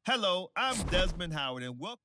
Hello, I'm Desmond Howard, and welcome.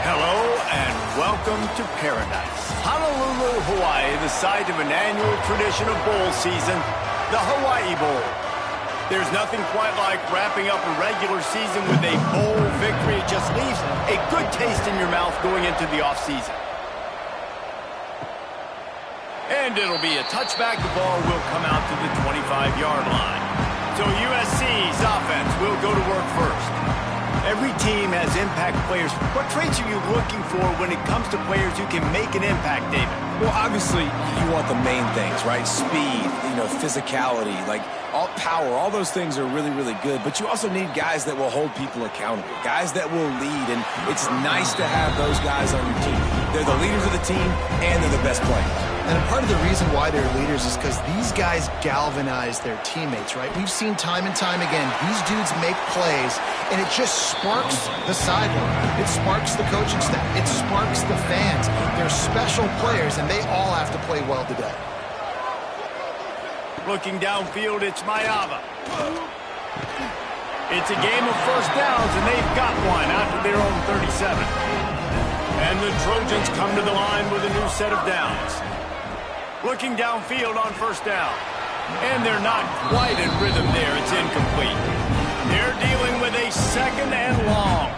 Hello and welcome to paradise. Honolulu, Hawaii, the site of an annual tradition of bowl season, the Hawaii Bowl. There's nothing quite like wrapping up a regular season with a bowl victory. It just leaves a good taste in your mouth going into the offseason. And it'll be a touchback. The ball will come out to the 25-yard line. So USC's offense will go to work first. Every team has impact players. What traits are you looking for when it comes to players who can make an impact, David? Well, obviously, you want the main things, right? Speed, physicality, all power, all those things are really, really good. But you also need guys that will hold people accountable, guys that will lead. And it's nice to have those guys on your team. They're the leaders of the team, and they're the best players. And part of the reason why they're leaders is because these guys galvanize their teammates, right? We've seen time and time again, these dudes make plays, and it just sparks the sideline. It sparks the coaching staff. It sparks the fans. They're special players, and they all have to play well today. Looking downfield, it's Maiava. It's a game of first downs, and they've got one after their own 37. And the Trojans come to the line with a new set of downs. Looking downfield on first down. And they're not quite in rhythm there. It's incomplete. They're dealing with a second and long.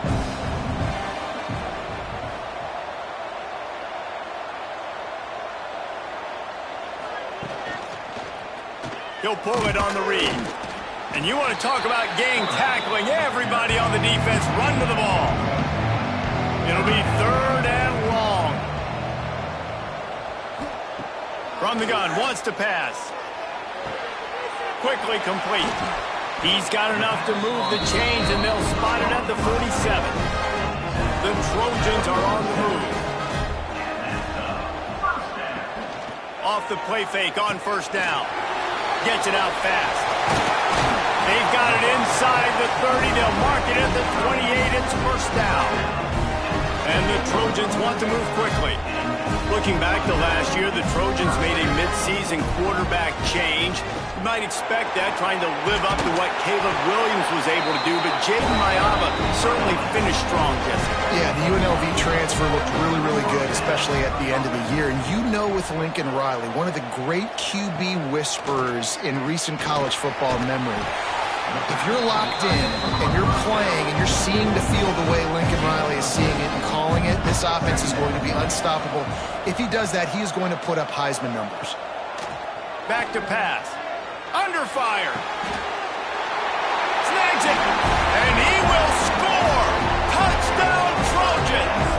He'll pull it on the read. And you want to talk about gang tackling. Everybody on the defense run to the ball. It'll be 3rd and long. From the gun, wants to pass. Quickly complete. He's got enough to move the chains, and they'll spot it at the 47. The Trojans are on the move. Off the play fake on 1st down. Gets it out fast. They've got it inside the 30. They'll mark it at the 28. It's 1st down. And the Trojans want to move quickly. Looking back to last year, the Trojans made a midseason quarterback change. You might expect that, trying to live up to what Caleb Williams was able to do, but Jaden Mayava certainly finished strong, Jesse. Yeah, the UNLV transfer looked really, really good, especially at the end of the year. And you know with Lincoln Riley, one of the great QB whisperers in recent college football memory, if you're locked in and you're playing and you're seeing the field the way Lincoln Riley is seeing it and calling it, this offense is going to be unstoppable. If he does that, he is going to put up Heisman numbers. Back to pass. Under fire. Snags it. And he will score. Touchdown Trojans.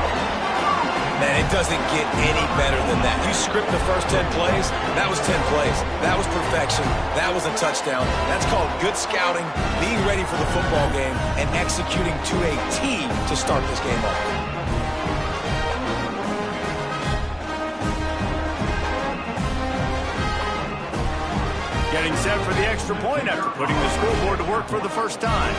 Man, it doesn't get any better than that. You script the first 10 plays, that was 10 plays. That was perfection. That was a touchdown. That's called good scouting, being ready for the football game, and executing to a T to start this game off. Getting set for the extra point after putting the scoreboard to work for the first time.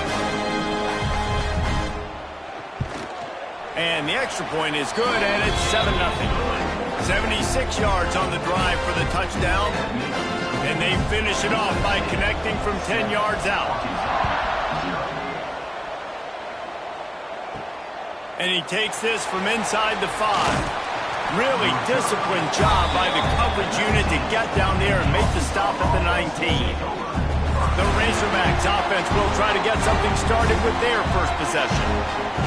And the extra point is good, and it's 7-0. 76 yards on the drive for the touchdown. And they finish it off by connecting from 10 yards out. And he takes this from inside the 5. Really disciplined job by the coverage unit to get down there and make the stop at the 19. The Razorbacks offense will try to get something started with their first possession.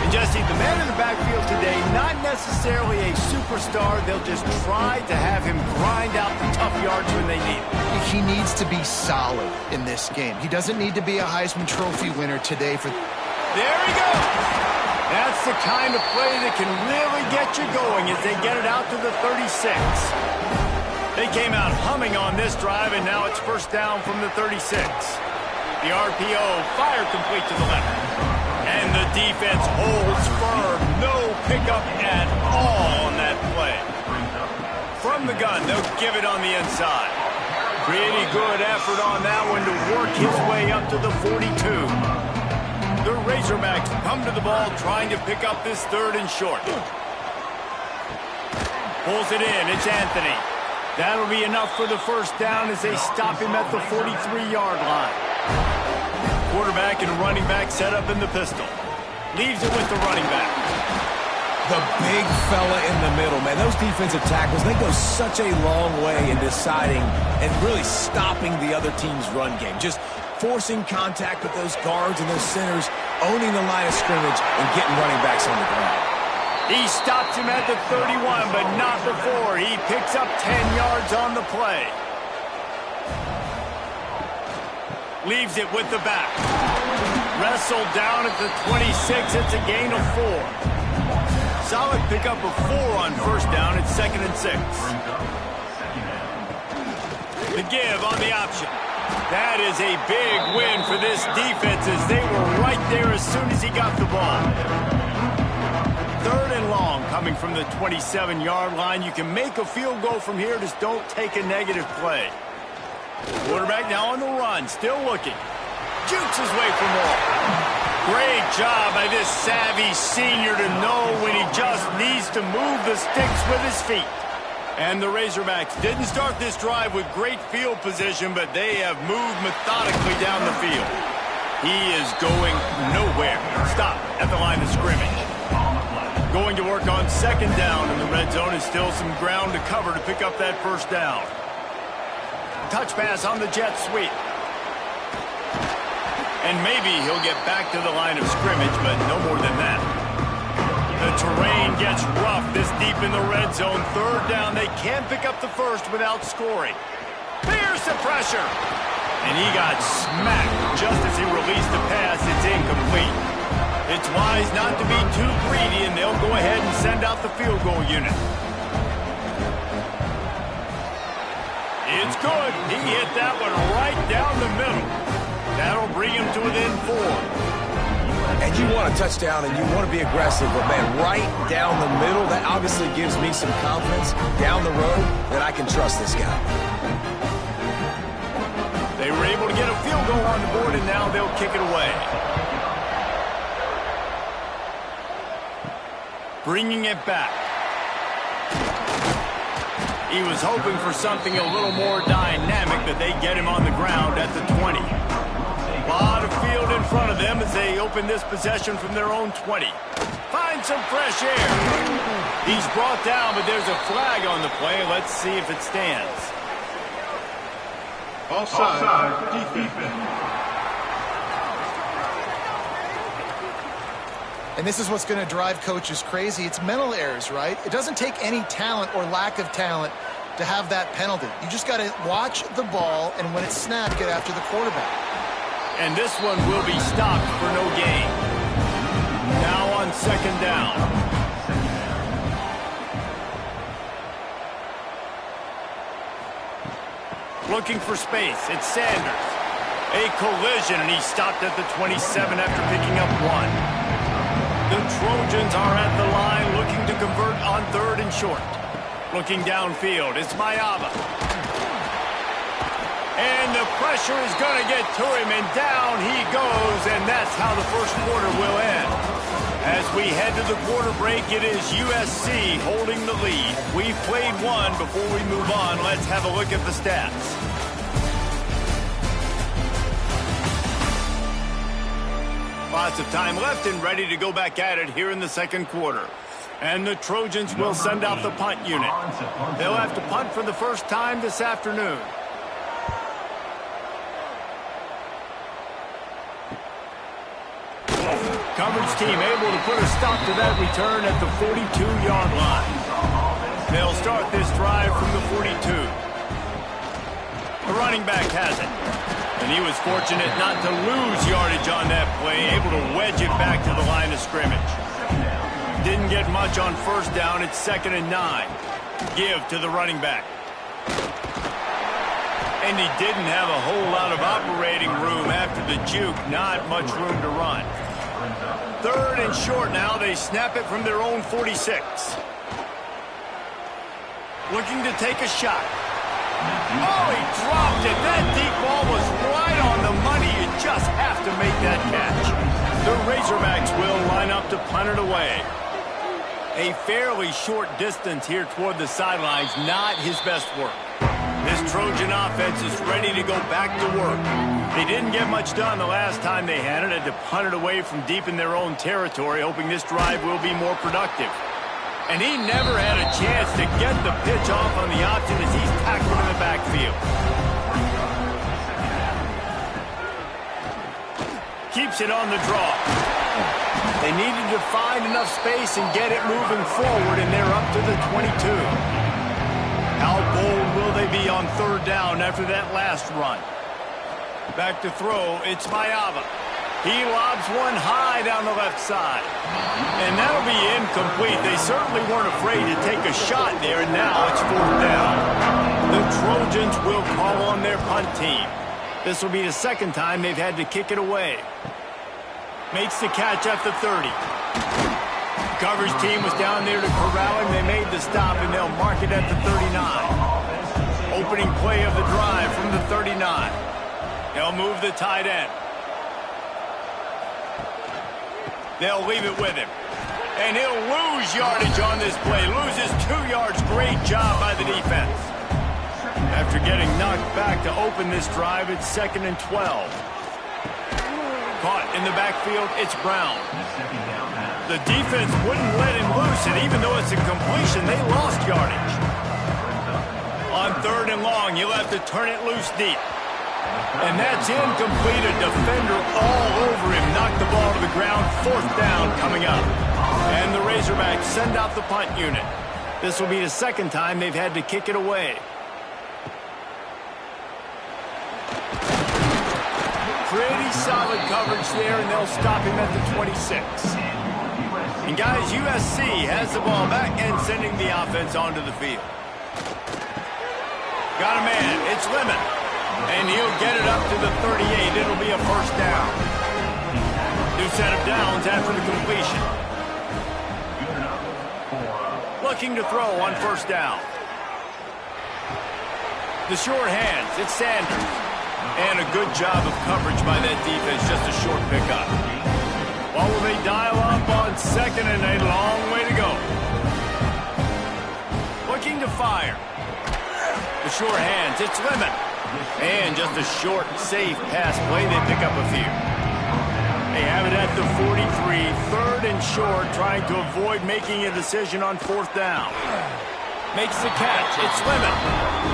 And Jesse, the man in the backfield today, not necessarily a superstar. They'll just try to have him grind out the tough yards when they need it. He needs to be solid in this game. He doesn't need to be a Heisman Trophy winner today. There he goes. That's the kind of play that can really get you going as they get it out to the 36. They came out humming on this drive, and now it's 1st down from the 36. The RPO, fire complete to the left. And the defense holds firm. No pickup at all on that play. From the gun, they'll give it on the inside. Pretty good effort on that one to work his way up to the 42. The Razorbacks come to the ball trying to pick up this 3rd and short. Pulls it in. It's Anthony. That'll be enough for the 1st down as they stop him at the 43-yard line. Quarterback and running back set up in the pistol. Leaves it with the running back. The big fella in the middle, man. Those defensive tackles, they go such a long way in deciding and really stopping the other team's run game. Just forcing contact with those guards and those centers, owning the line of scrimmage, and getting running backs on the ground. He stops him at the 31, but not before. He picks up 10 yards on the play. Leaves it with the back. Wrestled down at the 26. It's a gain of 4. Solid pickup of 4 on 1st down. It's 2nd and 6. The give on the option. That is a big win for this defense as they were right there as soon as he got the ball. 3rd and long coming from the 27-yard line. You can make a field goal from here, just don't take a negative play. Quarterback now on the run, still looking. Jukes his way for more. Great job by this savvy senior to know when he just needs to move the sticks with his feet. And the Razorbacks didn't start this drive with great field position, but they have moved methodically down the field. He is going nowhere. Stop at the line of scrimmage. Going to work on 2nd down in the red zone, and still some ground to cover to pick up that 1st down. Touch pass on the jet sweep. And maybe he'll get back to the line of scrimmage, but no more than that. The terrain gets rough this deep in the red zone. 3rd down, they can't pick up the 1st without scoring. Here's the pressure. And he got smacked just as he released the pass. It's incomplete. It's wise not to be too greedy, and they'll go ahead and send out the field goal unit. It's good. He hit that one right down the middle. That'll bring him to within 4. And you want a touchdown and you want to be aggressive, but man, right down the middle, that obviously gives me some confidence down the road that I can trust this guy. They were able to get a field goal on the board, and now they'll kick it away. Bringing it back. He was hoping for something a little more dynamic, but they get him on the ground at the 20. A lot of field in front of them as they open this possession from their own 20. Find some fresh air. He's brought down, but there's a flag on the play. Let's see if it stands. Offside, defense. And this is what's going to drive coaches crazy. It's mental errors, right? It doesn't take any talent or lack of talent to have that penalty. You just got to watch the ball, and when it's snapped, get after the quarterback. And this one will be stopped for no gain. Now on second down. Looking for space. It's Sanders. A collision, and he stopped at the 27 after picking up 1. The Trojans are at the line looking to convert on 3rd and short. Looking downfield, it's Mayava. And the pressure is going to get to him, and down he goes, and that's how the first quarter will end. As we head to the quarter break, it is USC holding the lead. We've played one. Before we move on, let's have a look at the stats. Lots of time left and ready to go back at it here in the second quarter. And the Trojans will send out the punt unit. They'll have to punt for the first time this afternoon. Coverage team able to put a stop to that return at the 42-yard line. They'll start this drive from the 42. The running back has it. And he was fortunate not to lose yardage on that play, able to wedge it back to the line of scrimmage. Didn't get much on first down. It's 2nd and 9. Give to the running back. And he didn't have a whole lot of operating room after the juke. Not much room to run. 3rd and short now. They snap it from their own 46. Looking to take a shot. Oh, he dropped it. That deep ball was right on the money. You just have to make that catch. The Razorbacks will line up to punt it away. A fairly short distance here toward the sidelines. Not his best work. This Trojan offense is ready to go back to work. They didn't get much done the last time they had it. Had to punt it away from deep in their own territory, hoping this drive will be more productive. And he never had a chance to get the pitch off on the option as he's tackled in the backfield. Keeps it on the draw. They needed to find enough space and get it moving forward, and they're up to the 22. How bold will they be on 3rd down after that last run? Back to throw, it's Mayava. He lobs one high down the left side. And that'll be incomplete. They certainly weren't afraid to take a shot there, and now it's 4th down. The Trojans will call on their punt team. This will be the 2nd time they've had to kick it away. Makes the catch at the 30. Coverage team was down there to corral him. They made the stop, and they'll mark it at the 39. Opening play of the drive from the 39. They'll move the tight end. They'll leave it with him. And he'll lose yardage on this play. Loses 2 yards. Great job by the defense. After getting knocked back to open this drive, it's 2nd and 12. Caught in the backfield, it's Brown. The defense wouldn't let him loose, and even though it's a completion, they lost yardage. On 3rd and long, you'll have to turn it loose deep. And that's incomplete. A defender all over him. Knocked the ball to the ground. 4th down coming up. And the Razorbacks send out the punt unit. This will be the 2nd time they've had to kick it away. Pretty solid coverage there, and they'll stop him at the 26. And guys, USC has the ball back and sending the offense onto the field. Got a man, it's Lemon. And he'll get it up to the 38. It'll be a first down. New set of downs after the completion. Looking to throw on first down. The short hands, it's Sanders. And a good job of coverage by that defense, just a short pickup. Well, will they dial up on second and a long way to go? Looking to fire. The short hands, it's Lemon. And just a short, safe pass play. They pick up a few. They have it at the 43, third and short, trying to avoid making a decision on fourth down. Makes the catch. It's Lemon.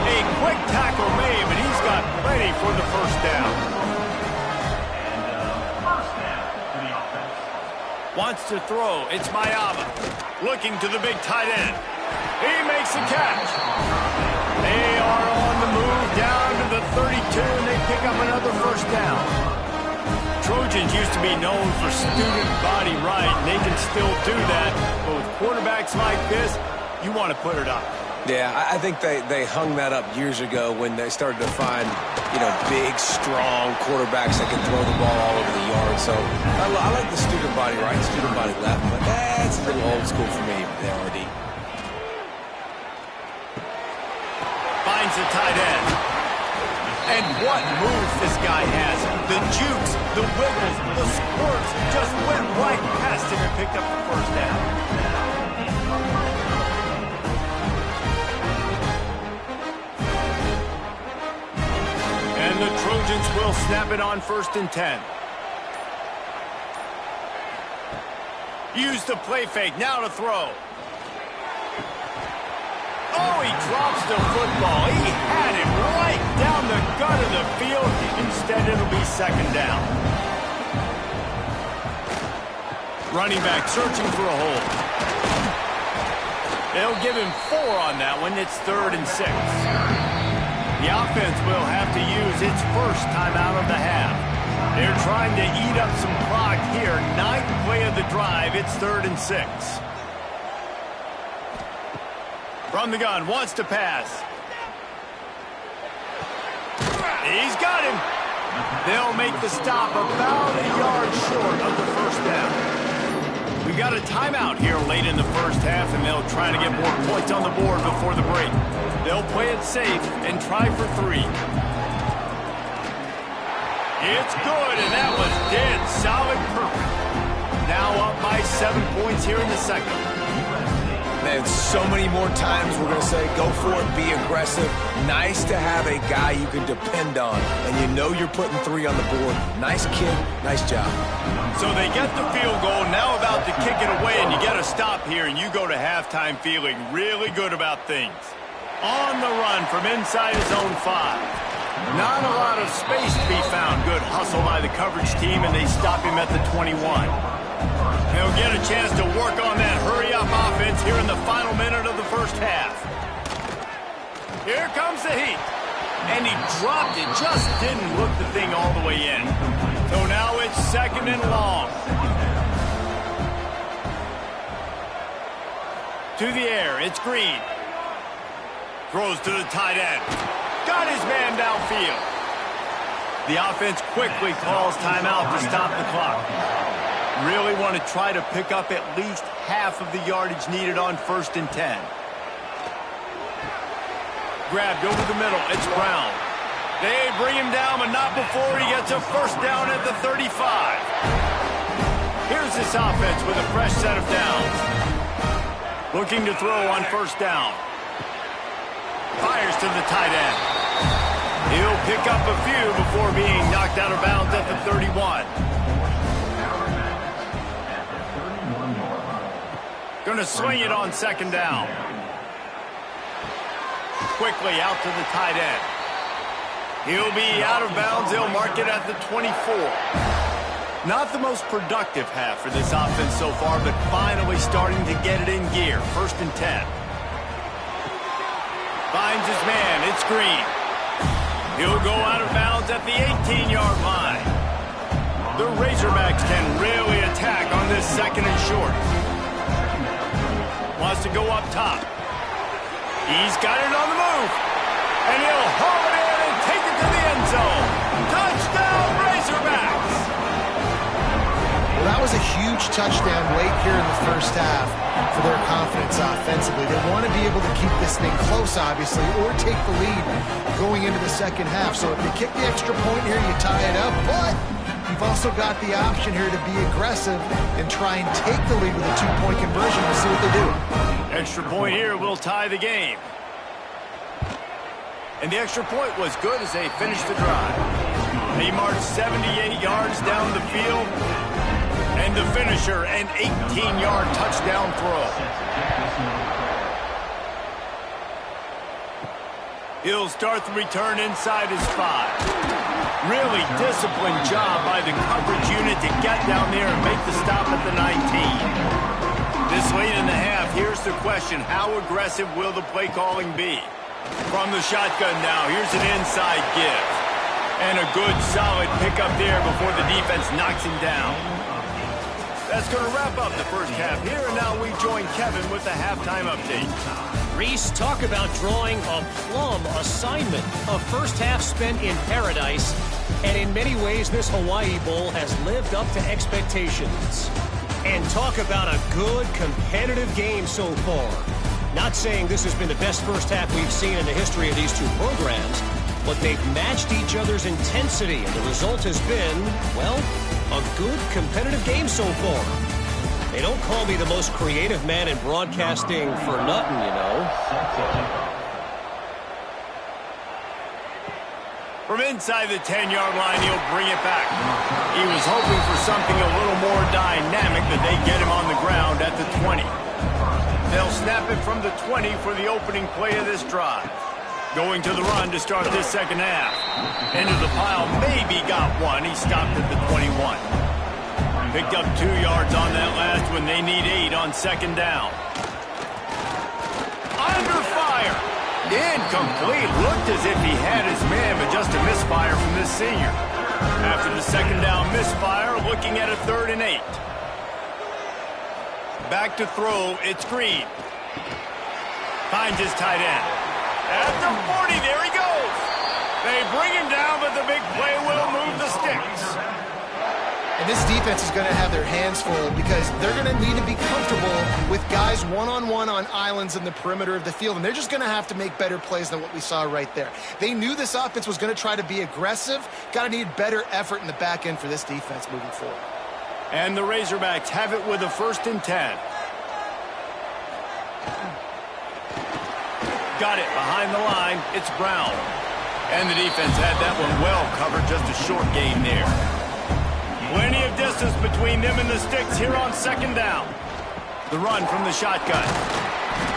A quick tackle made, but he's got plenty for the first down. Wants to throw. It's Mayaba. Looking to the big tight end. He makes the catch. They are on the move down to the 32, and they pick up another first down. Trojans used to be known for student body right, and they can still do that. But with quarterbacks like this, you want to put it up. Yeah, I think they hung that up years ago when they started to find, big, strong quarterbacks that can throw the ball all over the yard. So I like the student body right, student body left, but that's a little old school for me, the RD. Finds the tight end. And what moves this guy has. The jukes, the wiggles, the squirts just went right past him and picked up the first down. And the Trojans will snap it on first and 10. Use the play fake, now to throw. Oh, he drops the football. He had it right down the gut of the field. Instead, it'll be second down. Running back searching for a hole. They'll give him 4 on that one. It's third and 6. The offense will have to use its first timeout of the half. They're trying to eat up some clock here. 9th play of the drive. It's third and 6. From the gun, wants to pass. He's got him. They'll make the stop about a yard short of the first down. We got a timeout here late in the first half, and they'll try to get more points on the board before the break. They'll play it safe and try for 3. It's good, and that was dead solid perfect. Now up by 7 points here in the second. Man, so many more times we're going to say, go for it, be aggressive. Nice to have a guy you can depend on, and you're putting 3 on the board. Nice kid, nice job. So they get the field goal, now about to kick it away, and you get a stop here, and you go to halftime feeling really good about things. On the run from inside his own 5. Not a lot of space to be found. Good hustle by the coverage team, and they stop him at the 21. He'll get a chance to work on that hurry-up offense here in the final minute of the first half. Here comes the heat. And he dropped it. Just didn't look the thing all the way in. So now it's second and long. To the air, it's Green. Throws to the tight end. Got his man downfield. The offense quickly calls timeout to stop the clock. Really want to try to pick up at least half of the yardage needed on first and 10. Grabbed over the middle. It's Brown. They bring him down, but not before he gets a first down at the 35. Here's this offense with a fresh set of downs. Looking to throw on first down. Fires to the tight end. He'll pick up a few before being knocked out of bounds at the 31. Going to swing it on second down. Quickly out to the tight end. He'll be out of bounds. They'll mark it at the 24. Not the most productive half for this offense so far, but finally starting to get it in gear. First and 10. Finds his man. It's Green. He'll go out of bounds at the 18-yard line. The Razorbacks can really attack on this second and short. Wants to go up top. He's got it on the move. And he'll haul it in and take it to the end zone. Touchdown, Razorbacks! Well, that was a huge touchdown late here in the first half for their confidence offensively. They want to be able to keep this thing close, obviously, or take the lead going into the second half. So if they kick the extra point here, you tie it up. But you've also got the option here to be aggressive and try and take the lead with a two-point conversion. We'll see what they do. Extra point here will tie the game. And the extra point was good as they finished the drive. They marched 78 yards down the field. And the finisher, an 18-yard touchdown throw. He'll start the return inside his 5. Really disciplined job by the coverage unit to get down there and make the stop at the 19. This late in the half, here's the question. How aggressive will the play calling be? From the shotgun now, here's an inside give. And a good, solid pickup there before the defense knocks him down. That's going to wrap up the first half here, and now we join Kevin with the halftime update. Reese, talk about drawing a plum assignment. A first half spent in paradise, and in many ways this Hawaii Bowl has lived up to expectations. And talk about a good, competitive game so far. Not saying this has been the best first half we've seen in the history of these two programs, but they've matched each other's intensity, and the result has been, well, a good competitive game so far. They don't call me the most creative man in broadcasting for nothing, you know. From inside the 10-yard line, he'll bring it back. He was hoping for something a little more dynamic, but they get him on the ground at the 20. They'll snap it from the 20 for the opening play of this drive. Going to the run to start this second half. Into the pile, maybe got one. He stopped at the 21. Picked up 2 yards on that last one. They need 8 on second down. Under fire. Incomplete. Looked as if he had his man, but just a misfire from this senior. After the second down misfire, looking at a 3rd and 8. Back to throw, it's Green. Finds his tight end. At the 40, there he goes. They bring him down, but the big play will move the sticks. And this defense is going to have their hands full because they're going to need to be comfortable with guys one-on-one on islands in the perimeter of the field, and they're just going to have to make better plays than what we saw right there. They knew this offense was going to try to be aggressive. Got to need better effort in the back end for this defense moving forward. And the Razorbacks have it with a 1st and 10. Got it behind the line. It's Brown. And the defense had that one well covered. Just a short gain there. Plenty of distance between them and the sticks here on second down. The run from the shotgun.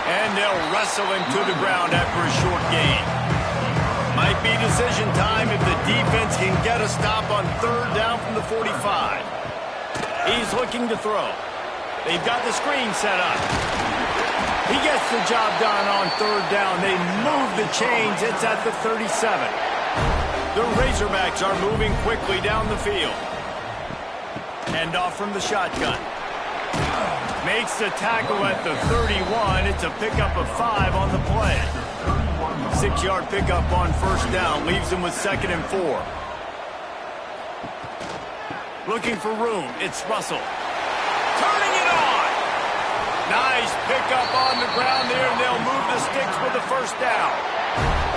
And they'll wrestle him to the ground after a short gain. Might be decision time if the defense can get a stop on 3rd down from the 45. He's looking to throw. They've got the screen set up. He gets the job done on 3rd down. They move the chains. It's at the 37. The Razorbacks are moving quickly down the field. Hand off from the shotgun. Makes the tackle at the 31. It's a pickup of 5 on the play. 6-yard pickup on 1st down. Leaves them with 2nd and 4. Looking for room. It's Russell. Turning it on. Nice pickup on the ground there, and they'll move the sticks with the 1st down.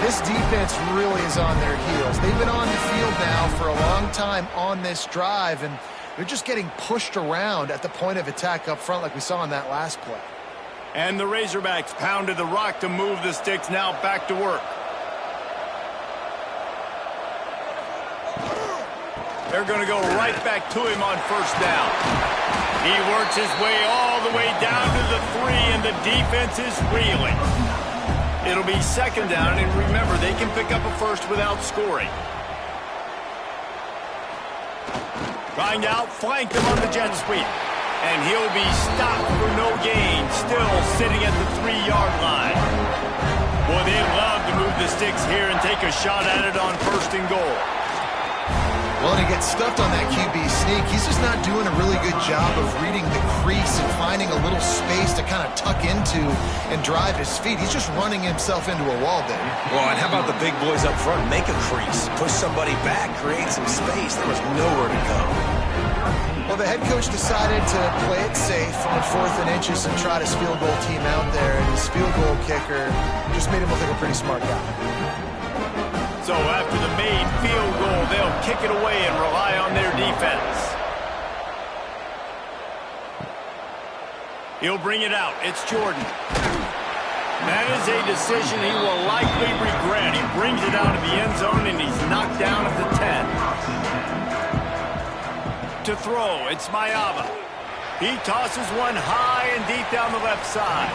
This defense really is on their heels. They've been on the field now for a long time on this drive, and they're just getting pushed around at the point of attack up front like we saw on that last play. And the Razorbacks pounded the rock to move the sticks, now back to work. They're going to go right back to him on 1st down. He works his way all the way down to the 3, and the defense is reeling. It'll be 2nd down, and remember, they can pick up a 1st without scoring. Trying to outflank him on the jet sweep. And he'll be stopped for no gain, still sitting at the 3-yard line. Boy, they'd love to move the sticks here and take a shot at it on 1st and goal. Well, and he gets stuffed on that QB sneak. He's just not doing a really good job of reading the crease and finding a little space to kind of tuck into and drive his feet. He's just running himself into a wall there. Well, and how about the big boys up front? Make a crease. Push somebody back. Create some space. There was nowhere to go. Well, the head coach decided to play it safe on 4th and inches and trot his field goal team out there. And his field goal kicker just made him look like a pretty smart guy. So after the made field goal, they'll kick it away and rely on their defense. He'll bring it out. It's Jordan. That is a decision he will likely regret. He brings it out of the end zone, and he's knocked down at the 10. To throw, it's Mayava. He tosses one high and deep down the left side.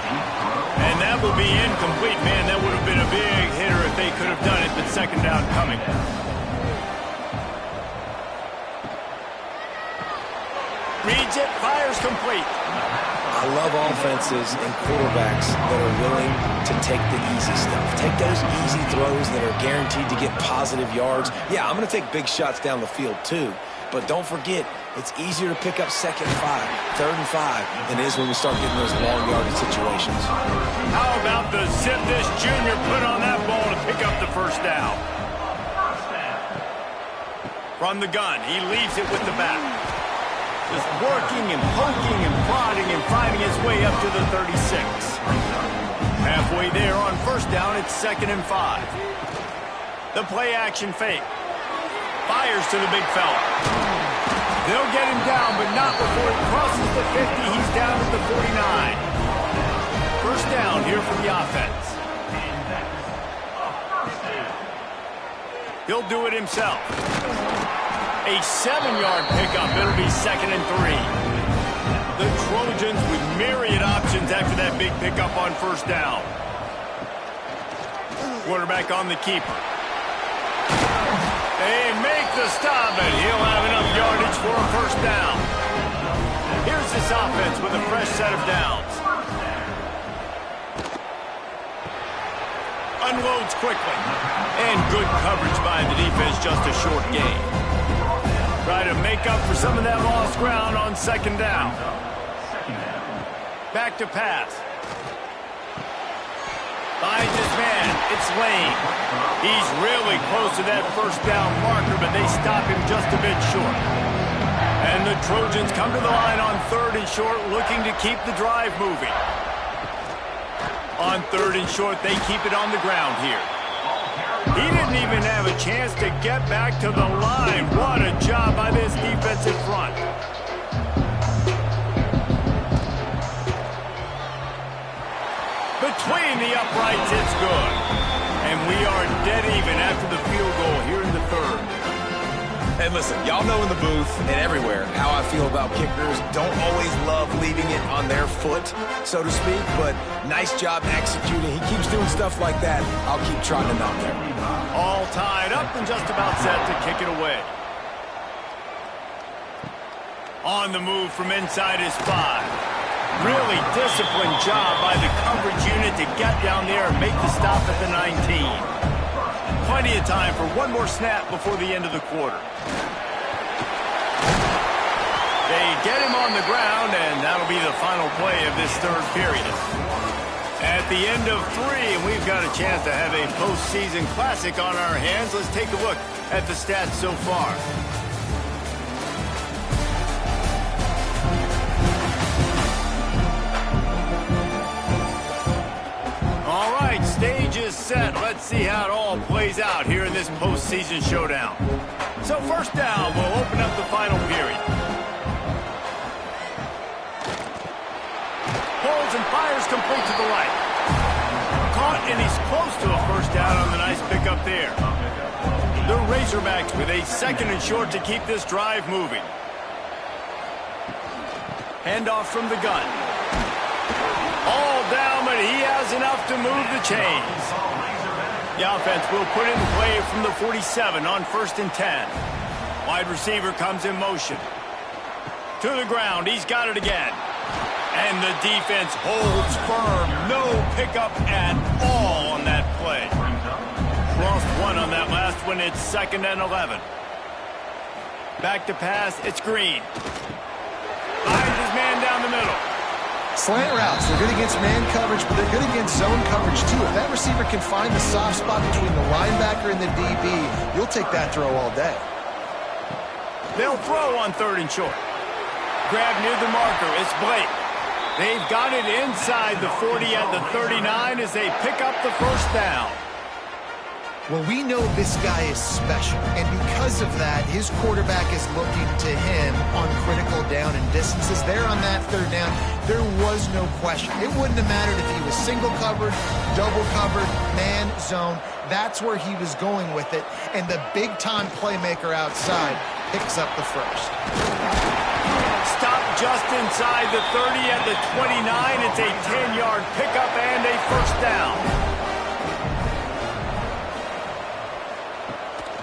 And that will be incomplete. Man, that would have been a big hitter if they could have done it, but second down coming. Reads it, fires complete. I love offenses and quarterbacks that are willing to take the easy stuff. Take those easy throws that are guaranteed to get positive yards. Yeah, I'm going to take big shots down the field too. But don't forget, it's easier to pick up 2nd and 5, 3rd and 5 than it is when we start getting those long yardage situations. How about the zip this junior put on that ball to pick up the first down? From the gun, he leaves it with the back. Just working and poking and prodding and finding his way up to the 36. Halfway there on first down, it's 2nd and 5. The play action fake. Fires to the big fella. They'll get him down, but not before he crosses the 50. He's down at the 49. First down here for the offense. He'll do it himself. A 7-yard pickup. It'll be 2nd and 3. The Trojans with myriad options after that big pickup on first down. Quarterback on the keeper. They make the stop, and he'll have enough yardage for a first down. Here's this offense with a fresh set of downs. Unloads quickly. And good coverage by the defense, just a short gain. Try to make up for some of that lost ground on second down. Back to pass. Finds his man. It's Lane. He's really close to that first down marker, but they stop him just a bit short. And the Trojans come to the line on 3rd and short, looking to keep the drive moving. On 3rd and short, they keep it on the ground here. He didn't even have a chance to get back to the line. What a job by this defensive front. Between the uprights, it's good. And we are dead even after the field goal here in the 3rd. And listen, y'all know in the booth and everywhere how I feel about kickers. Don't always love leaving it on their foot, so to speak, but nice job executing. He keeps doing stuff like that. I'll keep trotting him out there. All tied up and just about set to kick it away. On the move from inside his 5. Really disciplined job by the coverage unit to get down there and make the stop at the 19. Plenty of time for one more snap before the end of the quarter. They get him on the ground, and that'll be the final play of this 3rd period. At the end of 3, and we've got a chance to have a postseason classic on our hands. Let's take a look at the stats so far. All right, stage is set. Let's see how it all plays out here in this postseason showdown. So first down, we'll open up the final period. Pulls and fires complete to the right. Caught, and he's close to a first down on the nice pickup there. The Razorbacks with a 2nd and short to keep this drive moving. Handoff from the gun. All down, but he has enough to move the chains. The offense will put in play from the 47 on 1st and 10. Wide receiver comes in motion. To the ground, he's got it again. And the defense holds firm. No pickup at all on that play. Lost one on that last one. It's 2nd and 11. Back to pass, it's Green. Finds his man down the middle. Slant routes, they're good against man coverage, but they're good against zone coverage too. If that receiver can find the soft spot between the linebacker and the DB, you'll take that throw all day. They'll throw on 3rd and short. Grab near the marker, it's Blake. They've got it inside the 40 at the 39 as they pick up the first down. Well, we know this guy is special, and because of that, his quarterback is looking to him on critical down and distances. There on that 3rd down, there was no question. It wouldn't have mattered if he was single covered, double covered, man, zone. That's where he was going with it, and the big-time playmaker outside picks up the first. Stop just inside the 30 at the 29. It's a 10-yard pickup and a first down.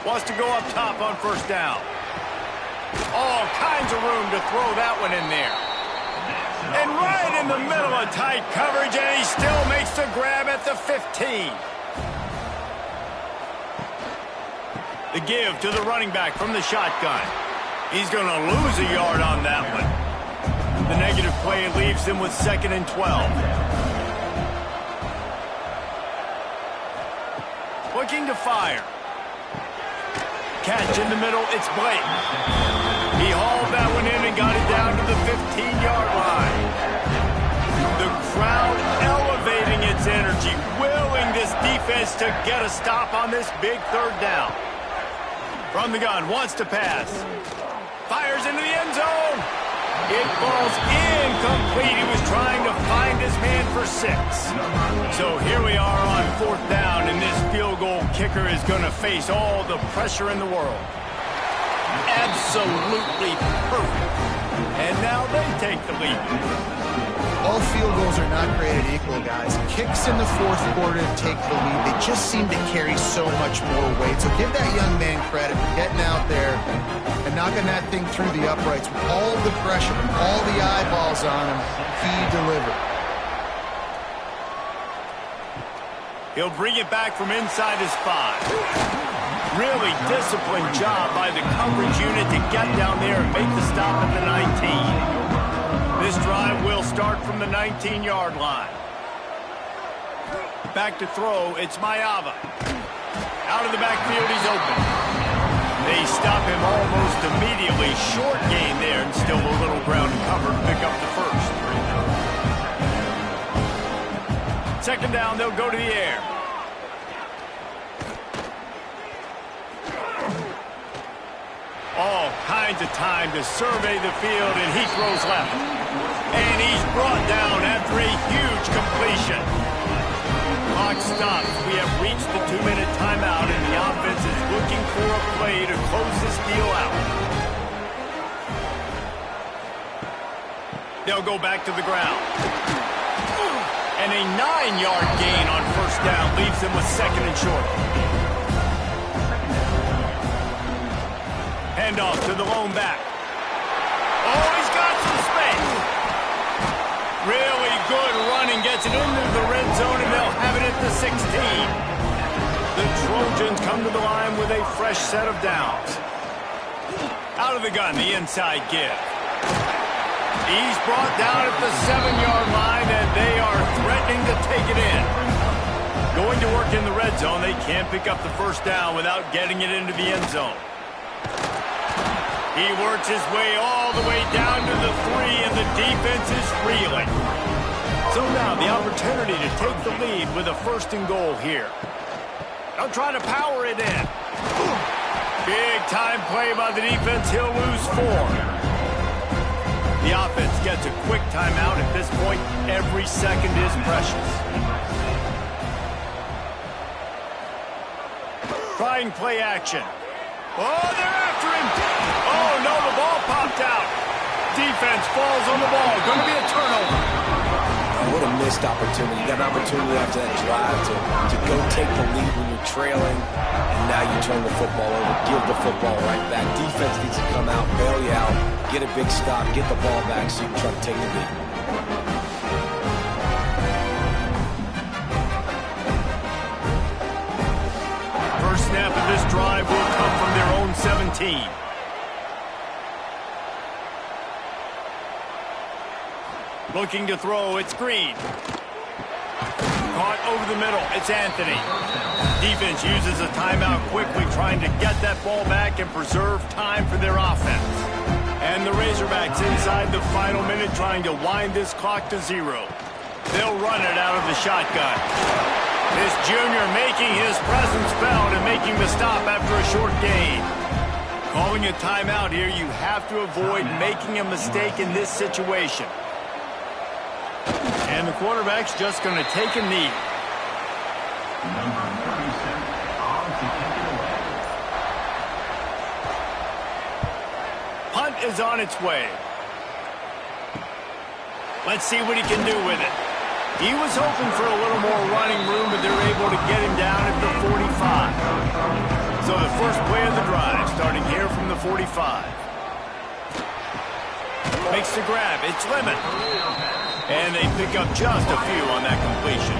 Wants to go up top on first down. All kinds of room to throw that one in there. And right in the middle of tight coverage, and he still makes the grab at the 15. The give to the running back from the shotgun. He's going to lose a yard on that one. The negative play leaves him with 2nd and 12. Looking to fire. Catch in the middle, it's Blake. He hauled that one in and got it down to the 15-yard line. The crowd elevating its energy, willing this defense to get a stop on this big 3rd down. From the gun, wants to pass. Fires into the end zone. It falls incomplete. He was trying to find his man for 6. So here we are on 4th down, and this field goal kicker is going to face all the pressure in the world. Absolutely perfect. And now they take the lead. All field goals are not created equal, guys. Kicks in the 4th quarter take the lead. They just seem to carry so much more weight. So give that young man credit for getting out there and knocking that thing through the uprights with all the pressure, with all the eyeballs on him. He delivered. He'll bring it back from inside his 5. Really disciplined job by the coverage unit to get down there and make the stop at the 19. This drive will start from the 19-yard line. Back to throw, it's Mayava. Out of the backfield, he's open. They stop him almost immediately. Short gain there, and still a little ground to cover to pick up the first. 2nd down, they'll go to the air. All kinds of time to survey the field, and he throws left. And he's brought down after a huge completion. Clock stops. We have reached the 2-minute timeout, and the offense is looking for a play to close this deal out. They'll go back to the ground. And a 9-yard gain on first down leaves them with 2nd and short. Handoff to the lone back. Oh, he's got some space. Really good running, gets it into the red zone, and they'll have it at the 16. The Trojans come to the line with a fresh set of downs. Out of the gun, the inside give. He's brought down at the 7-yard line, and they are threatening to take it in. Going to work in the red zone, they can't pick up the first down without getting it into the end zone. He works his way all the way down to the 3, and the defense is reeling. So now the opportunity to take the lead with a 1st and goal here. They'll try to power it in. Big time play by the defense. He'll lose 4. The offense gets a quick timeout. At this point, every second is precious. Trying play action. Oh, they're after him. Oh, no, the ball popped out. Defense falls on the ball. Going to be a turnover. Oh, what a missed opportunity. You got an opportunity after that drive to go take the lead when you're trailing, and now you turn the football over, give the football right back. Defense needs to come out, bail you out, get a big stop, get the ball back so you can try to take the lead. First snap of this drive will come from their own 17. Looking to throw, it's Green. Caught over the middle, it's Anthony. Defense uses a timeout quickly, trying to get that ball back and preserve time for their offense. And the Razorbacks inside the final minute, trying to wind this clock to 0. They'll run it out of the shotgun. This junior making his presence felt and making the stop after a short gain. Calling a timeout here, you have to avoid making a mistake in this situation. And the quarterback's just going to take a knee. Number 37 on to kick it away. Punt is on its way. Let's see what he can do with it. He was hoping for a little more running room, but they're able to get him down at the 45. So the first play of the drive, starting here from the 45. Makes the grab. It's Lemon. And they pick up just a few on that completion.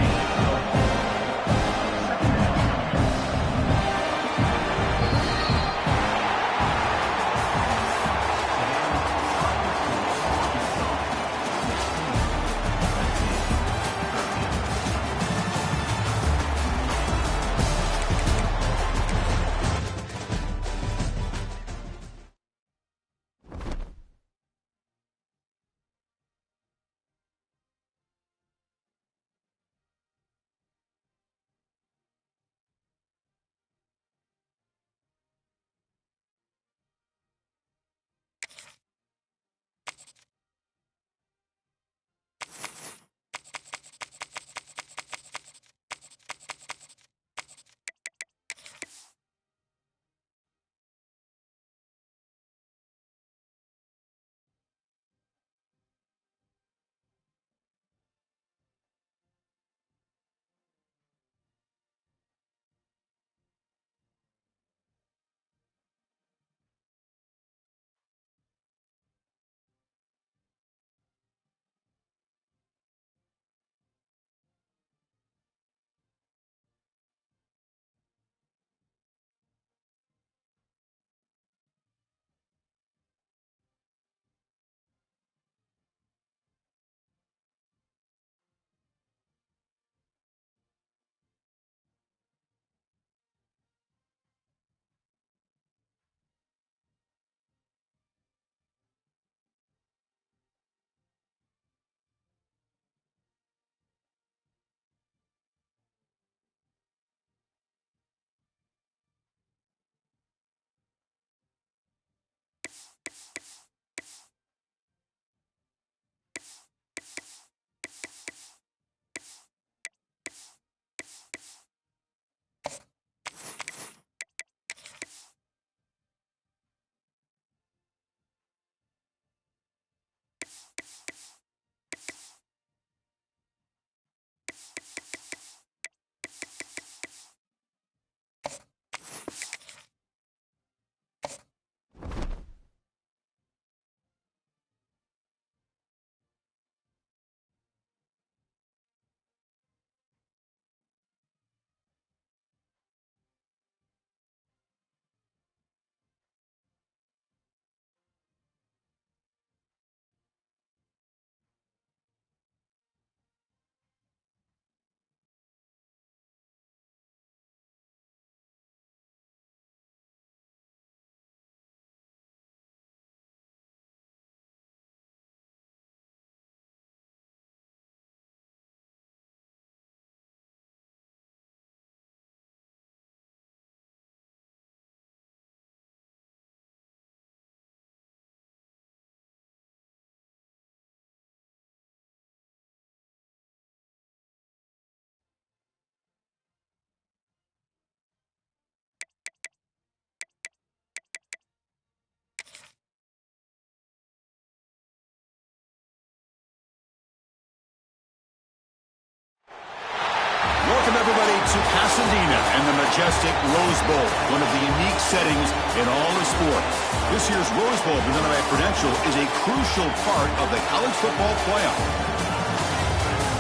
Welcome, everybody, to Pasadena and the majestic Rose Bowl, one of the unique settings in all of sports. This year's Rose Bowl, presented by Prudential, is a crucial part of the college football playoff.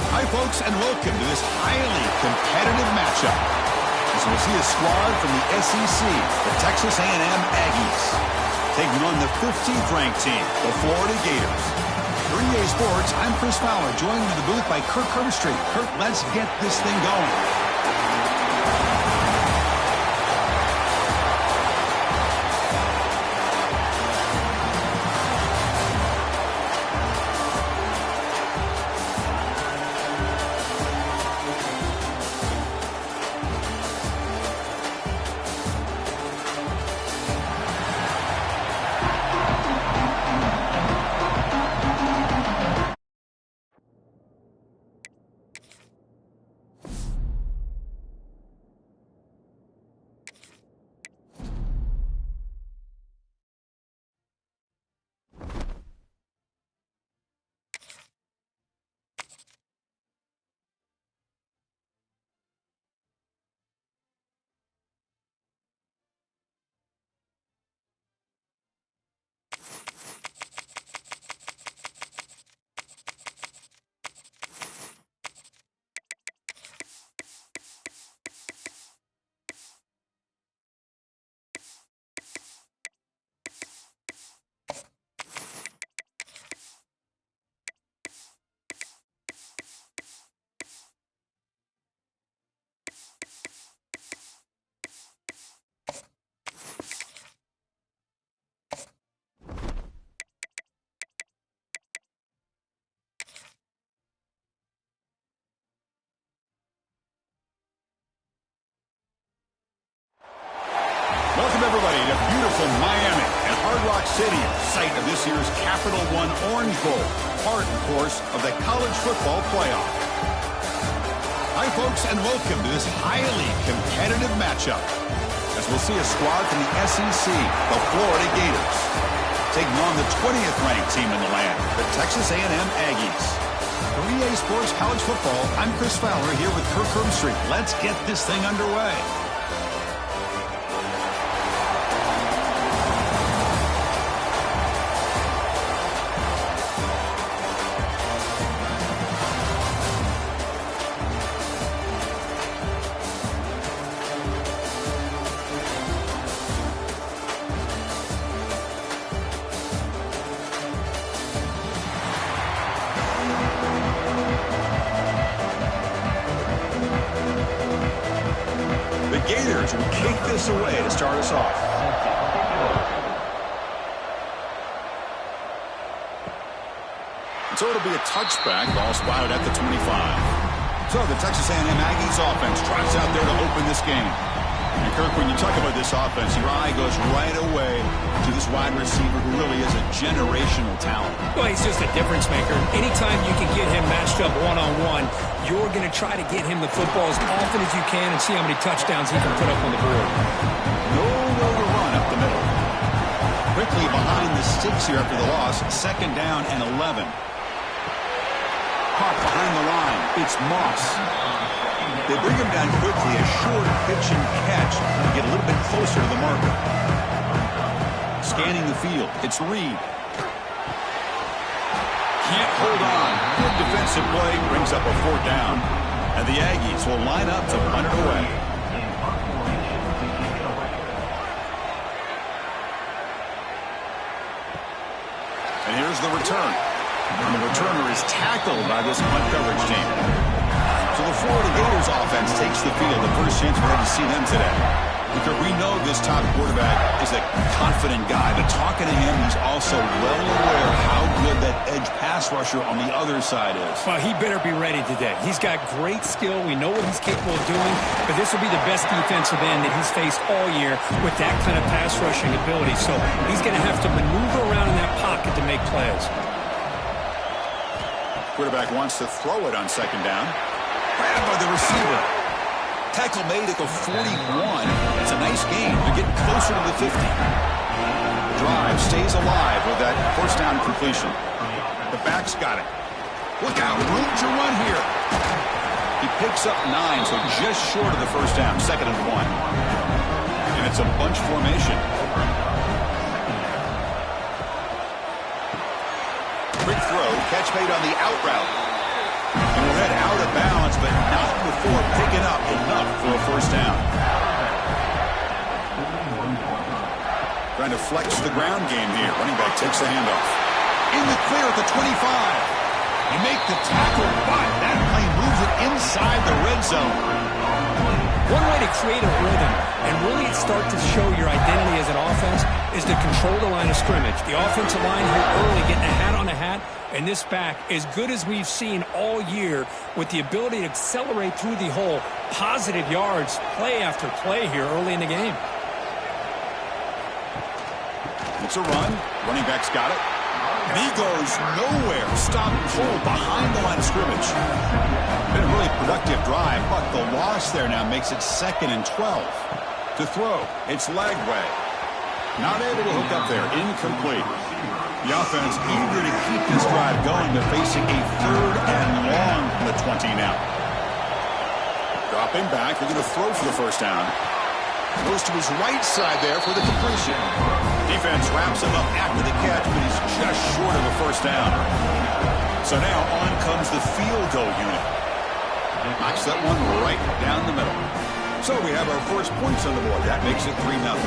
Hi, folks, and welcome to this highly competitive matchup, as we'll see a squad from the SEC, the Texas A&M Aggies, taking on the 15th-ranked team, the Florida Gators. For EA Sports, I'm Chris Fowler, joined in the booth by Kirk Herbstreit. Kirk, let's get this thing going. Welcome, everybody, to beautiful Miami and Hard Rock City, site of this year's Capital One Orange Bowl, part, of course, of the college football playoff. Hi, folks, and welcome to this highly competitive matchup, as we'll see a squad from the SEC, the Florida Gators, taking on the 20th-ranked team in the land, the Texas A&M Aggies. For EA Sports College Football, I'm Chris Fowler here with Kirk Herbstreit. Let's get this thing underway. Gators will kick this away to start us off. So it'll be a touchback, ball spotted at the 25. So the Texas A&M Aggies offense trots out there to open this game. And Kirk, when you talk about this offense, your eye goes right away to this wide receiver who really is a generational talent. Well, he's just a difference maker. Anytime you can get him matched up one-on-one, you're going to try to get him the football as often as you can and see how many touchdowns he can put up on the board. Nowhere to run up the middle. Quickly behind the sticks here after the loss, 2nd down and 11. Caught behind the line. It's Moss. They bring him down quickly, a short pitch and catch to get a little bit closer to the marker. Scanning the field, it's Reed. Can't hold on. Good defensive play brings up a 4th down. And the Aggies will line up to punt it away. And here's the return. And the returner is tackled by this punt coverage team. So the Florida Gators offense takes the field. The first chance we're going to see them today. Because we know this top quarterback is a confident guy, but talking to him, he's also well aware how good that edge pass rusher on the other side is. Well, he better be ready today. He's got great skill. We know what he's capable of doing, but this will be the best defensive end that he's faced all year with that kind of pass rushing ability. So he's going to have to maneuver around in that pocket to make plays. Quarterback wants to throw it on 2nd down. Grabbed by the receiver. Tackle made at the 41. It's a nice game. They're getting closer to the 50. Drive stays alive with that 1st down completion. The back's got it. Look out, room to run here. He picks up 9, so just short of the 1st down, 2nd and 1. And it's a bunch formation. Quick throw, catch made on the out route. And we'll head out of bounds, but not before picking up enough for a 1st down. Trying to flex the ground game here. Running back takes the handoff. In the clear at the 25. They make the tackle, but that play moves it inside the red zone. One way to create a rhythm and really start to show your identity as an offense is to control the line of scrimmage. The offensive line here early getting a hat on a hat, and this back, as good as we've seen all year, with the ability to accelerate through the hole, positive yards, play after play here early in the game. It's a run. Running back's got it. And he goes nowhere. Stop cold behind the line of scrimmage. Been a really productive drive, but the loss there now makes it 2nd and 12. To throw, it's Lagway. Not able to hook up there. Incomplete. The offense eager to keep this drive going, but facing a 3rd and long from the 20 now. Dropping back, they're going to throw for the first down. Goes to his right side there for the completion. Defense wraps him up after the catch, but he's just short of a first down. So now on comes the field goal unit. Knocks that one right down the middle. So we have our first points on the board. That makes it 3-0.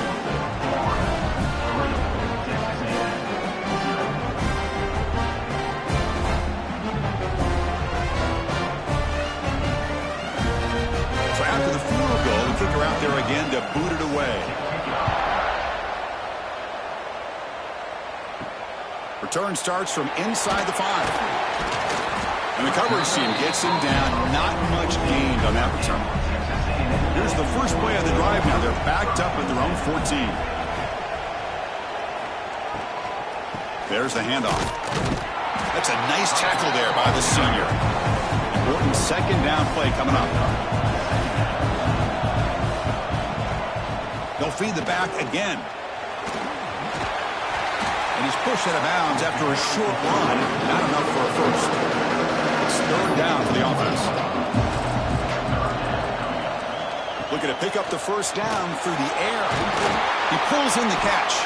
After the field goal, the kicker out there again to boot it away. Return starts from inside the 5. And the coverage team gets him down. Not much gained on that return. Here's the first play of the drive now. They're backed up at their own 14. There's the handoff. That's a nice tackle there by the senior. Important 2nd down play coming up. They'll feed the back again. And he's pushed out of bounds after a short run. Not enough for a first. It's 3rd down for the offense. Looking to pick up the first down through the air. He pulls in the catch.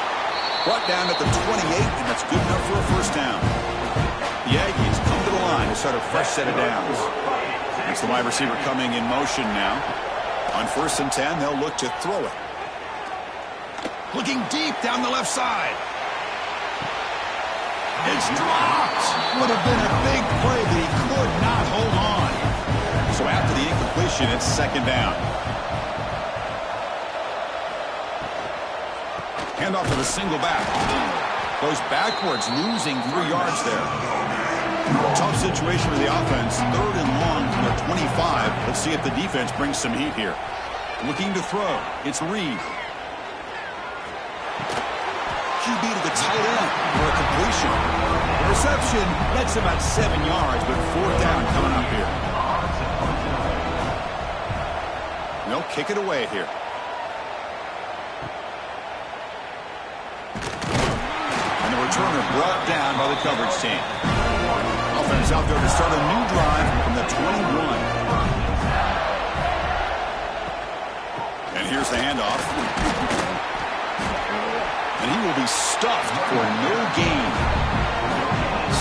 Brought down at the 28, and that's good enough for a first down. The Aggies come to the line to start a fresh set of downs. It's the wide receiver coming in motion now. On 1st and 10, they'll look to throw it. Looking deep down the left side. It's dropped. Would have been a big play, but he could not hold on. So after the incompletion, it's 2nd down. Handoff to the single back. Goes backwards, losing 3 yards there. Tough situation for the offense. 3rd and long from their 25. Let's see if the defense brings some heat here. Looking to throw. It's Reed. QB to the tight end for a completion. The reception nets about 7 yards, but 4th down coming up here. They'll kick it away here. And the returner brought down by the coverage team. Offense out there to start a new drive from the 21. And here's the handoff. And he will be stuffed for no gain.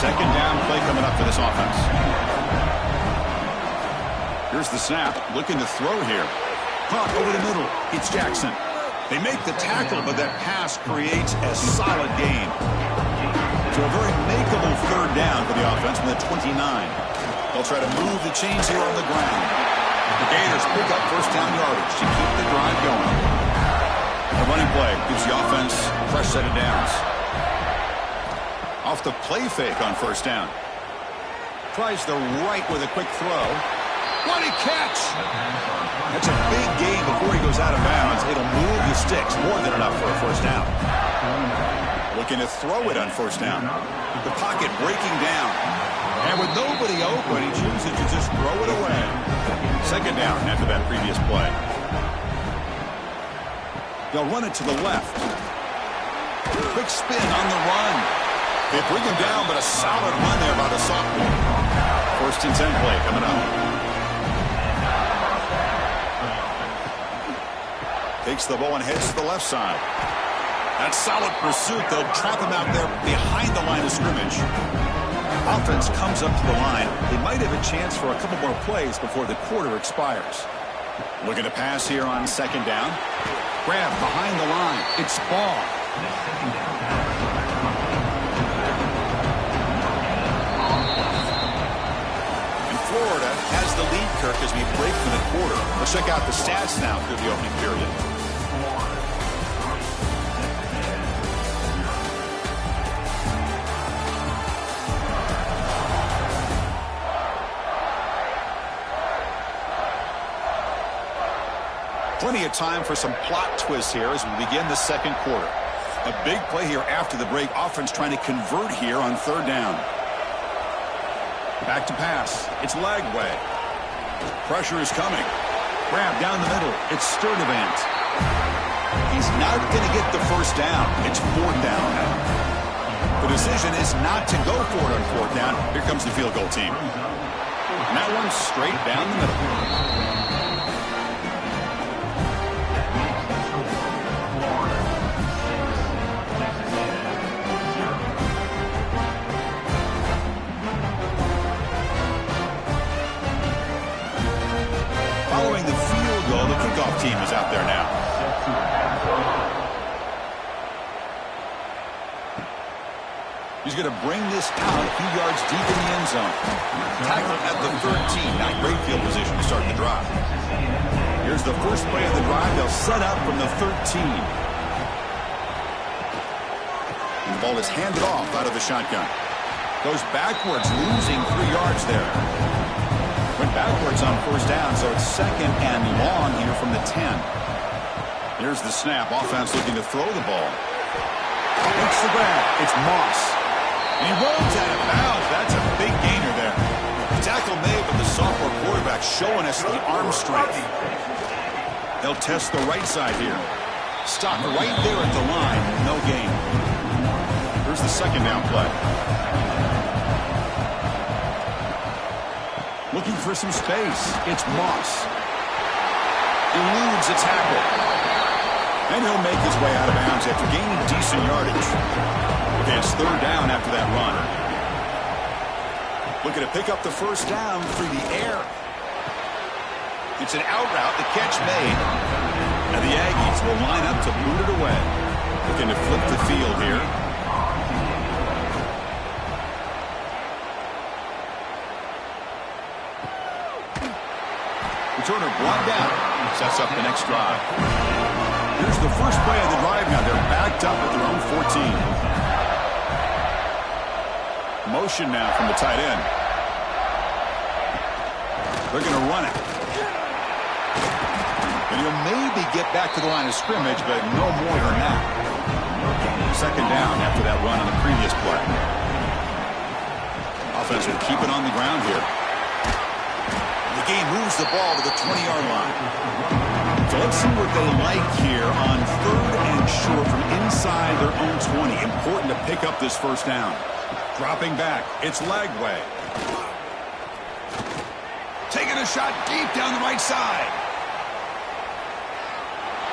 2nd down play coming up for this offense. Here's the snap. Looking to throw here. Caught over the middle. It's Jackson. They make the tackle, but that pass creates a solid gain. So a very makeable 3rd down for the offense from the 29. They'll try to move the chains here on the ground. The Gators pick up first down yardage to keep the drive going. The running play gives the offense a fresh set of downs. Off the play fake on 1st down. Tries the right with a quick throw. What a catch! That's a big gain before he goes out of bounds. It'll move the sticks, more than enough for a first down. Looking to throw it on 1st down. The pocket breaking down. And with nobody open, he chooses to just throw it away. 2nd down after that previous play. They'll run it to the left. Quick spin on the run. They bring him down, but a solid run there by the sophomore. 1st and 10 play coming up. Takes the ball and heads to the left side. That solid pursuit, they'll trap him out there behind the line of scrimmage. Offense comes up to the line. They might have a chance for a couple more plays before the quarter expires. Looking to pass here on 2nd down. Grab behind the line. It's Ball. has the lead, Kirk, as we break for the quarter. Let's check out the stats now through the opening period. Plenty of time for some plot twists here as we begin the second quarter. A big play here after the break. Offense trying to convert here on third down. Back to pass. It's Lagway. Pressure is coming. Grab down the middle. It's Sturdivant. He's not going to get the first down. It's fourth down now. The decision is not to go for it on fourth down. Here comes the field goal team. And that one's straight down the middle. Following the field goal, the kickoff team is out there now. He's going to bring this out a few yards deep in the end zone. Tackled at the 13. Not great field position to start the drive. Here's the first play of the drive. They'll set up from the 13. And the ball is handed off out of the shotgun. Goes backwards, losing 3 yards there. Went backwards on first down, so it's second and long here from the 10. Here's the snap. Offense looking to throw the ball. Makes the grab. It's Moss. And he rolls out of bounds. That's a big gainer there. The tackle made, but the sophomore quarterback showing us the arm strength. They'll test the right side here. Stopped right there at the line. No gain. Here's the second down play. Looking for some space. It's Moss. Eludes a tackle. And he'll make his way out of bounds after gaining decent yardage. Okay, it's third down after that run. Looking to pick up the first down through the air. It's an out route. The catch made. And the Aggies will line up to boot it away. Looking to flip the field here. Returner brought down. Sets up the next drive. Here's the first play of the drive now. They're backed up at their own 14. Motion now from the tight end. They're going to run it. And he'll maybe get back to the line of scrimmage, but no more than that. Second down after that run on the previous play. Offense will keep it on the ground here. The game moves the ball to the 20-yard line. So let's see what they like here on third and short from inside their own 20. Important to pick up this first down. Dropping back, it's Lagway. Taking a shot deep down the right side.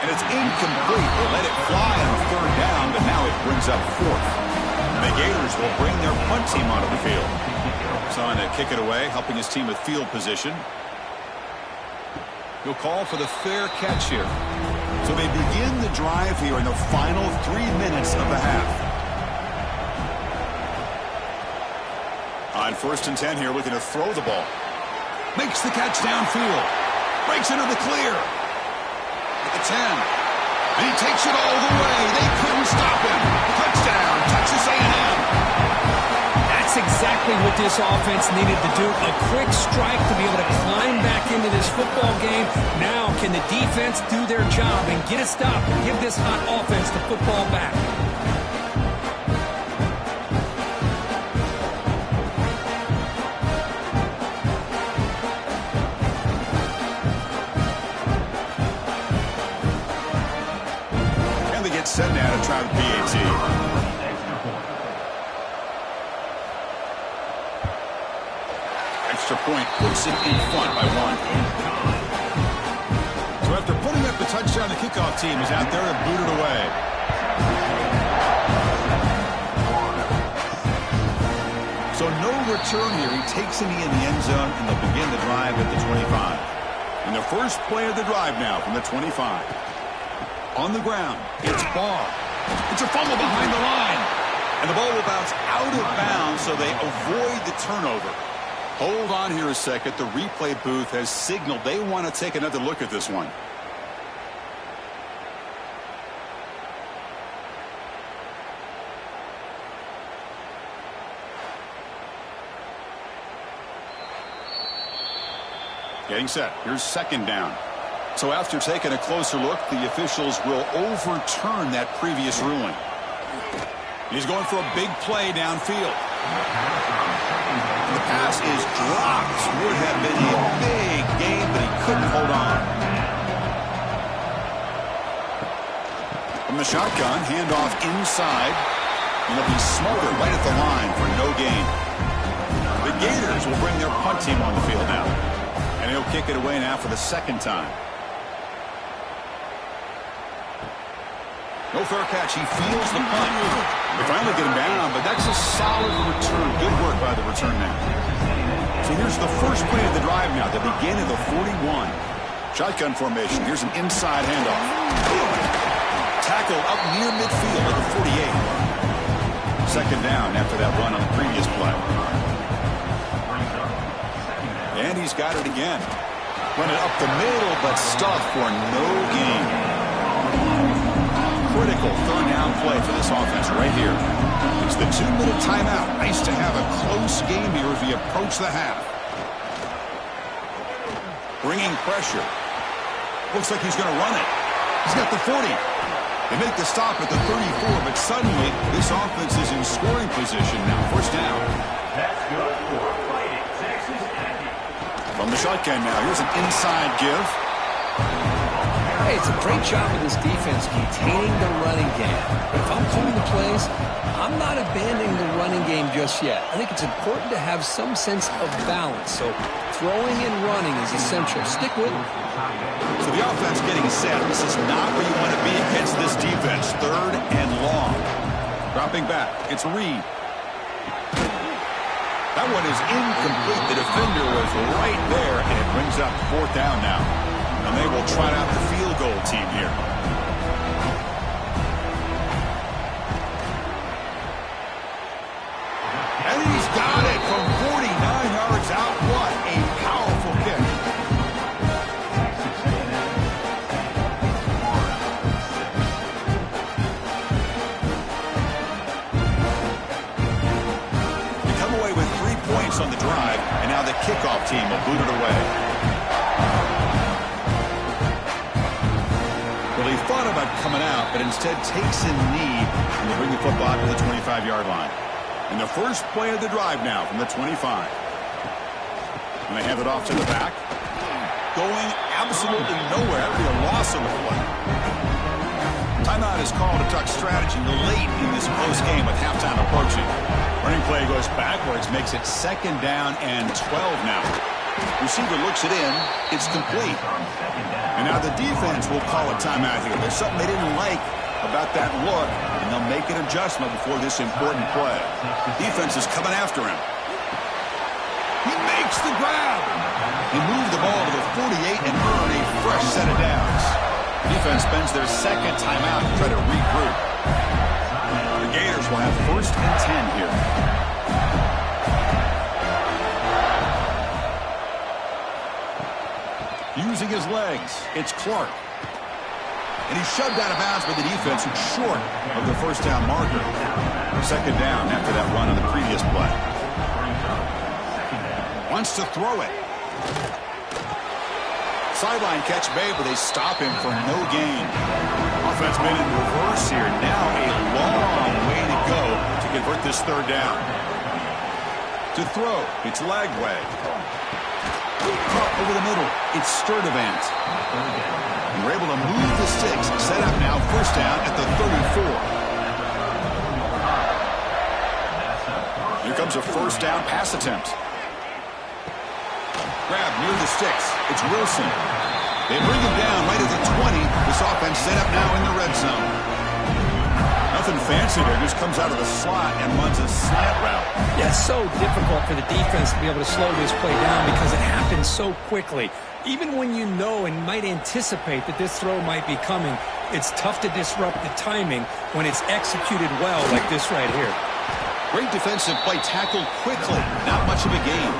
And it's incomplete. They let it fly on third down, but now it brings up fourth. The Gators will bring their punt team onto the field. Trying to kick it away, helping his team with field position. He'll call for the fair catch here. So they begin the drive here in the final 3 minutes of the half. On first and 10 here, looking to throw the ball. Makes the catch downfield. Breaks into the clear. At the 10. And he takes it all the way. They couldn't stop him. Touchdown, Texas A&M. That's exactly what this offense needed to do. A quick strike to be able to climb back into this football game. Now, can the defense do their job and get a stop and give this hot offense the football back? And they get set now to try the PAT. Extra point puts it in front by 1. So after putting up the touchdown, the kickoff team is out there to boot it away. So no return here. He takes a knee in the end zone, and they'll begin the drive at the 25. And the first play of the drive now from the 25. On the ground, it's Barr. It's a fumble behind the line. And the ball will bounce out of bounds, so they avoid the turnover. Hold on here a second. The replay booth has signaled they want to take another look at this one. Getting set. Here's second down. So after taking a closer look, the officials will overturn that previous ruling. He's going for a big play downfield. The pass is dropped. Would have been a big game, but he couldn't hold on. From the shotgun, handoff inside. And he'll be smothered right at the line for no gain. The Gators will bring their punt team on the field now. And he'll kick it away now for the second time. No fair catch. He feels the punt. They finally get him down, but that's a solid return. Good work by the return man. So here's the first play of the drive now. They begin at the 41. Shotgun formation. Here's an inside handoff. Tackle up near midfield at the 48. Second down after that run on the previous play. And he's got it again. Running up the middle, but stuffed for no gain. Critical third down play for this offense right here. It's the 2-minute timeout. Nice to have a close game here as we approach the half. Bringing pressure. Looks like he's going to run it. He's got the 40. They make the stop at the 34, but suddenly this offense is in scoring position now. First down. That's good for Fighting Texas Aggies. From the shotgun now. Here's an inside give. Hey, it's a great job of this defense containing the running game. But if I'm calling the plays, I'm not abandoning the running game just yet. I think it's important to have some sense of balance. So throwing and running is essential. Stick with it. So the offense getting set. This is not where you want to be against this defense. Third and long. Dropping back. It's Reed. That one is incomplete. The defender was right there, and it brings up fourth down now. And they will trot out the field goal team here. And he's got it from 49 yards out. What a powerful kick. They come away with 3 points on the drive, and now the kickoff team will boot it away. He thought about coming out, but instead takes a knee and they bring the football to the 25-yard line. And the first play of the drive now from the 25. And they hand it off to the back. Going absolutely nowhere. That would be a loss of the play. Timeout is called to tuck strategy late in this close game with halftime approaching. Running play goes backwards, makes it second down and 12 now. Receiver looks it in. It's complete. And now the defense will call a timeout here. There's something they didn't like about that look, and they'll make an adjustment before this important play. Defense is coming after him. He makes the grab. He moved the ball to the 48 and earned a fresh set of downs. Defense spends their second timeout to try to regroup. The Gators will have first and 10 here. Using his legs, it's Clark. And he's shoved out of bounds by the defense, who's short of the first down marker. Second down after that run on the previous play. Wants to throw it. Sideline catch made, but they stop him for no gain. Offense made in reverse here. Now a long way to go to convert this third down. To throw, it's Lagway. Caught over the middle. It's Sturdivant. And we're able to move the sticks. Set up now, first down at the 34. Here comes a first down pass attempt. Grab near the sticks. It's Wilson. They bring him down right at the 20. This offense set up now in the red zone. Nothing fancy there. Just comes out of the slot and runs a slant route. Yeah, it's so difficult for the defense to be able to slow this play down because it happens so quickly. Even when you know and might anticipate that this throw might be coming, it's tough to disrupt the timing when it's executed well like this right here. Great defensive play, tackled quickly. Not much of a gain.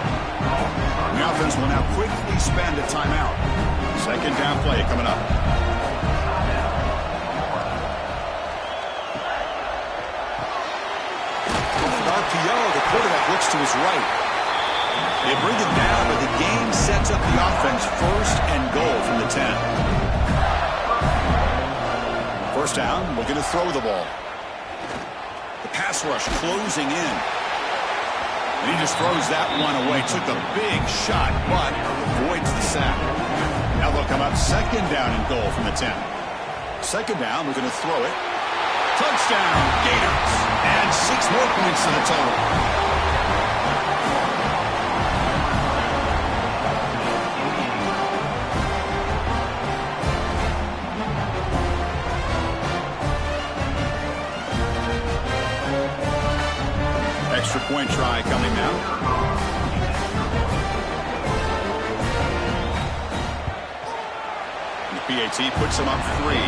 the offense will now quickly spend a timeout. Second down play coming up. RPO, the quarterback looks to his right. They bring it down, but the game sets up the offense first and goal from the 10. First down, looking to throw the ball. The pass rush closing in. And he just throws that one away. Took a big shot, but avoids the sack. Now they'll come up second down and goal from the 10. Second down, we're going to throw it. Touchdown, Gators. And 6 more points to the total. Extra point try coming now. The PAT puts him up 3.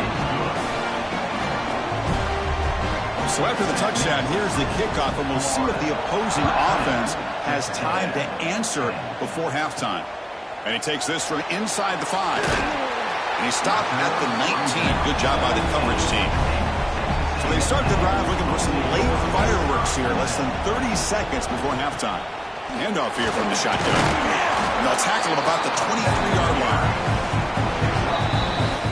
So after the touchdown, here's the kickoff, and we'll see if the opposing offense has time to answer before halftime. And he takes this from inside the 5. And he stopped at the 19. Good job by the coverage team. So they start the drive looking for some late fireworks here, less than 30 seconds before halftime. Handoff here from the shotgun. And they'll tackle him about the 23-yard line.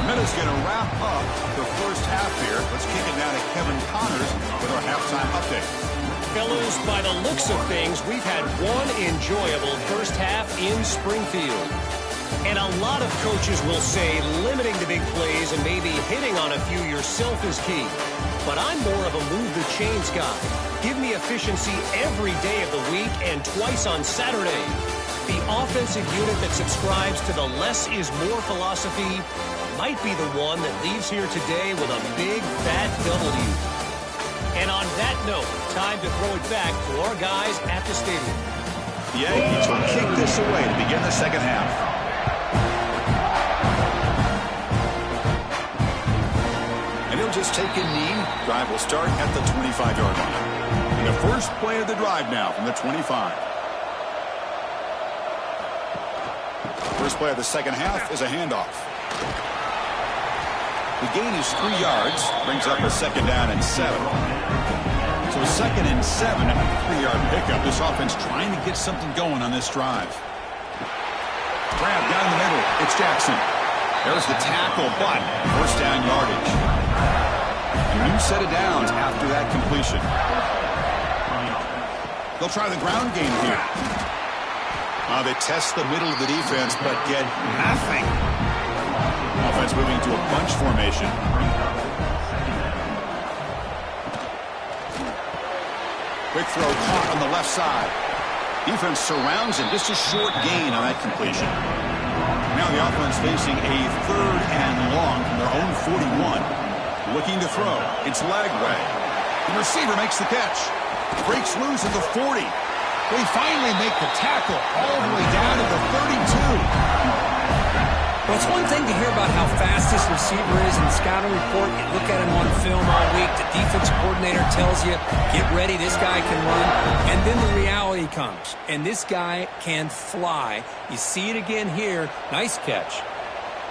Minutes going to wrap up the first half here. Let's kick it down to Kevin Connors with our halftime update. Fellows, by the looks of things, we've had one enjoyable first half in Springfield. And a lot of coaches will say limiting the big plays and maybe hitting on a few yourself is key. But I'm more of a move the chains guy. Give me efficiency every day of the week and twice on Saturday. The offensive unit that subscribes to the less is more philosophy might be the one that leaves here today with a big fat W. And on that note, time to throw it back to our guys at the stadium. The Yankees will kick this away to begin the second half. And he'll just take a knee. Drive will start at the 25-yard line. And the first play of the drive now from the 25. First play of the second half is a handoff. The gain is 3 yards, brings up a second down and 7. So a second and 7 after the 3-yard pickup. This offense trying to get something going on this drive. Grab down the middle. It's Jackson. There's the tackle, but first down yardage. A new set of downs after that completion. They'll try the ground game here. They test the middle of the defense, but get nothing. Offense moving to a bunch formation. Quick throw caught on the left side. Defense surrounds him. Just a short gain on that completion. Now the offense facing a third and long from their own 41. Looking to throw. It's Lagway. The receiver makes the catch. Breaks loose at the 40. They finally make the tackle all the way down to the 32. Well, it's one thing to hear about how fast this receiver is in the scouting report. You look at him on film all week. The defense coordinator tells you, get ready, this guy can run. And then the reality comes. And this guy can fly. You see it again here. Nice catch.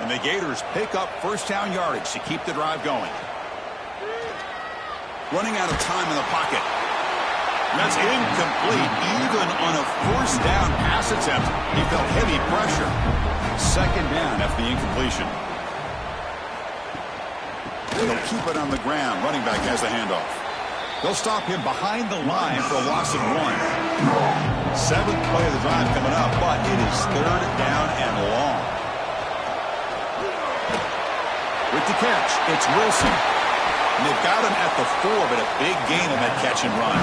And the Gators pick up first down yardage to keep the drive going. Running out of time in the pocket. That's incomplete. Even on a first down pass attempt, he felt heavy pressure. Second down after the incompletion. And they'll keep it on the ground. Running back has the handoff. They'll stop him behind the line for a loss of 1. 7th play of the drive coming up, but it is third down and long. With the catch, it's Wilson. And they've got him at the 4, but a big gain on that catch and run.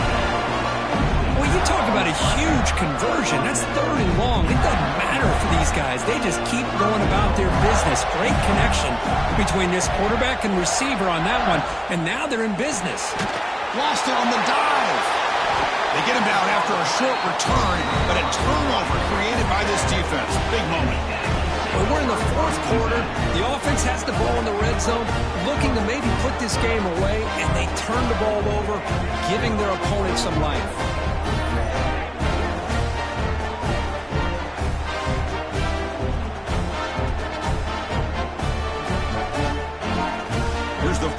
Well, you talk about a huge conversion. That's third and long. It doesn't matter for these guys. They just keep going about their business. Great connection between this quarterback and receiver on that one. And now they're in business. Lost it on the dive. They get him down after a short return, but a turnover created by this defense. Big moment. Well, we're in the fourth quarter. The offense has the ball in the red zone, looking to maybe put this game away, and they turn the ball over, giving their opponent some life.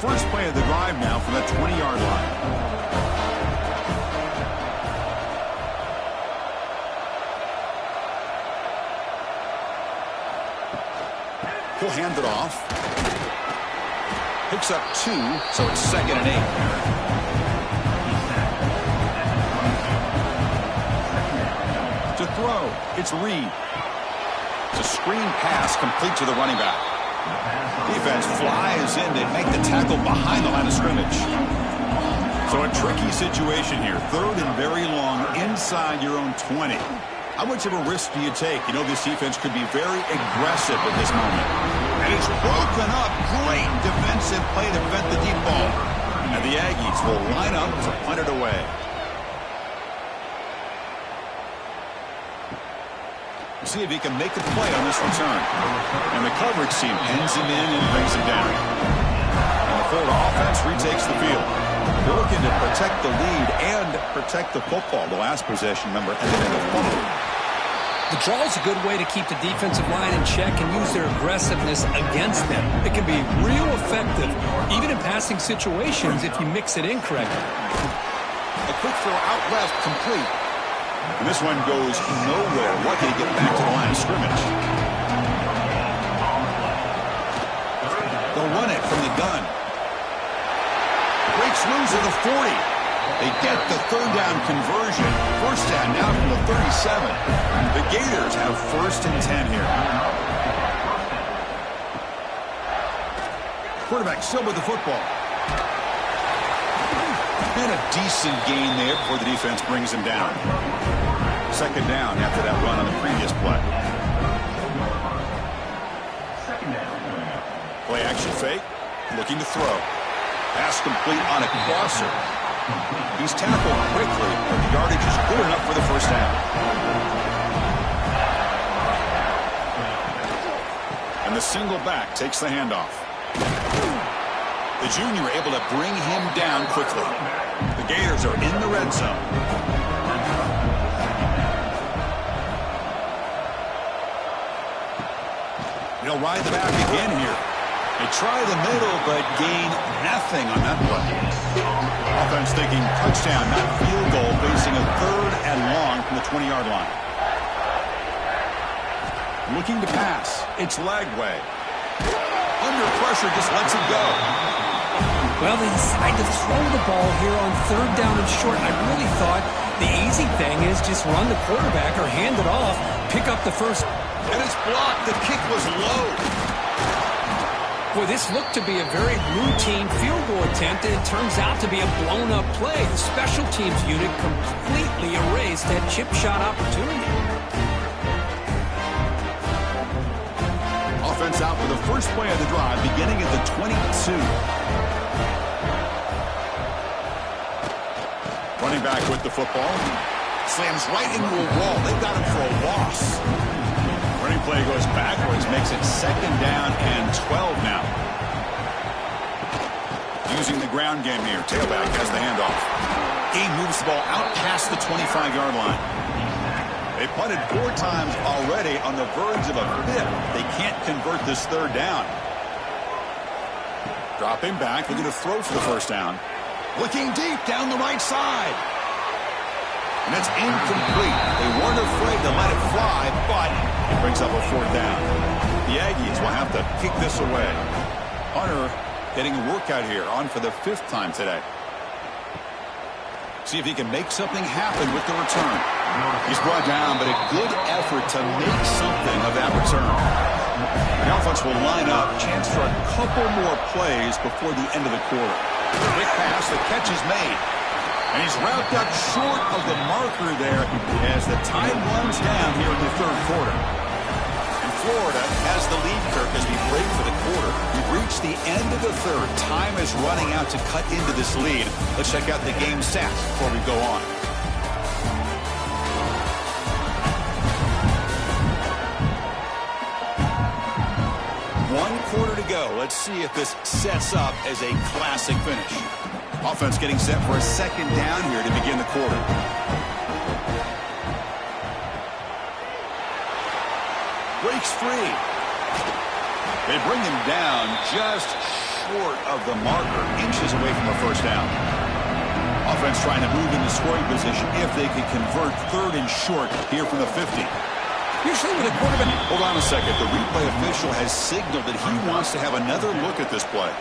first play of the drive now from the 20-yard line. He'll hand it off. Picks up 2, so it's 2nd and 8. To throw, it's Reed. It's a screen pass complete to the running back. Defense flies in to make the tackle behind the line of scrimmage. So a tricky situation here. 3rd and very long inside your own 20. How much of a risk do you take? You know, this defense could be very aggressive at this moment. And it's broken up. Great defensive play to prevent the deep ball. And the Aggies will line up to punt it away. See if he can make the play on this return. And the coverage team pins him in and brings him down. And the Florida offense retakes the field. They're looking to protect the lead and protect the football. The last possession, remember, ended in a fumble. The draw is a good way to keep the defensive line in check and use their aggressiveness against them. It can be real effective, even in passing situations, if you mix it in correctly. A quick throw out left, complete. And this one goes nowhere. Lucky to get back to the line of scrimmage. They'll run it from the gun. Breaks loose at the 40. They get the 3rd down conversion. 1st down now from the 37. The Gators have 1st and 10 here. Quarterback still with the football. And a decent gain there before the defense brings him down. 2nd down after that run on the previous play. Play action fake. Looking to throw. Pass complete on a crosser. He's tackled quickly, but the yardage is good enough for the 1st down. And the single back takes the handoff. The junior able to bring him down quickly. The Gators are in the red zone. They'll ride the back again here. They try the middle, but gain nothing on that play. Offense thinking touchdown, not field goal, facing a 3rd and long from the 20-yard line. Looking to pass. It's Lagway. Under pressure, just lets it go. Well, they decide to throw the ball here on 3rd down and short. I really thought the easy thing is just run the quarterback or hand it off, pick up the first. And it's blocked. The kick was low. Boy, this looked to be a very routine field goal attempt, and it turns out to be a blown-up play. The special teams unit completely erased that chip shot opportunity. Offense out for the first play of the drive, beginning at the 22. Running back with the football. Slams right into a wall. They've got him for a loss. Running play goes backwards, makes it 2nd down and 12 now. Using the ground game here. Tailback has the handoff. He moves the ball out past the 25-yard line. They punted 4 times already on the verge of a 5th. They can't convert this 3rd down. Dropping back, looking to throw for the 1st down. Looking deep down the right side. And it's incomplete. They weren't afraid to let it fly, but it brings up a 4th down. The Aggies will have to kick this away. Hunter getting a workout here, on for the 5th time today. See if he can make something happen with the return. He's brought down, but a good effort to make something of that return. The offense will line up. Chance for a couple more plays before the end of the quarter. Quick pass, the catch is made. And he's wrapped up short of the marker there as the time runs down here in the 3rd quarter. And Florida has the lead, Kirk, as we break for the quarter. We've reached the end of the 3rd. Time is running out to cut into this lead. Let's check out the game stats before we go on. One quarter to go. Let's see if this sets up as a classic finish. Offense getting set for a 2nd down here to begin the quarter. Breaks free. They bring him down just short of the marker, inches away from a first down. Offense trying to move into scoring position if they can convert 3rd and short here from the 50. Usually with a quarterback. Hold on a second. The replay official has signaled that he wants to have another look at this play.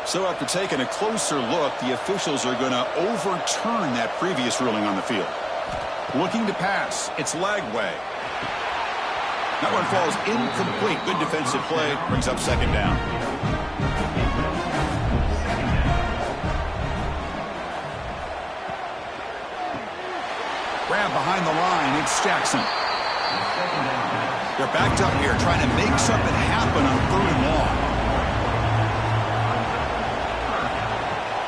So after taking a closer look, the officials are going to overturn that previous ruling on the field. Looking to pass. It's Lagway. That one falls incomplete. Good defensive play. Brings up 2nd down. Grab behind the line. It's Jackson. They're backed up here trying to make something happen on 3rd and long.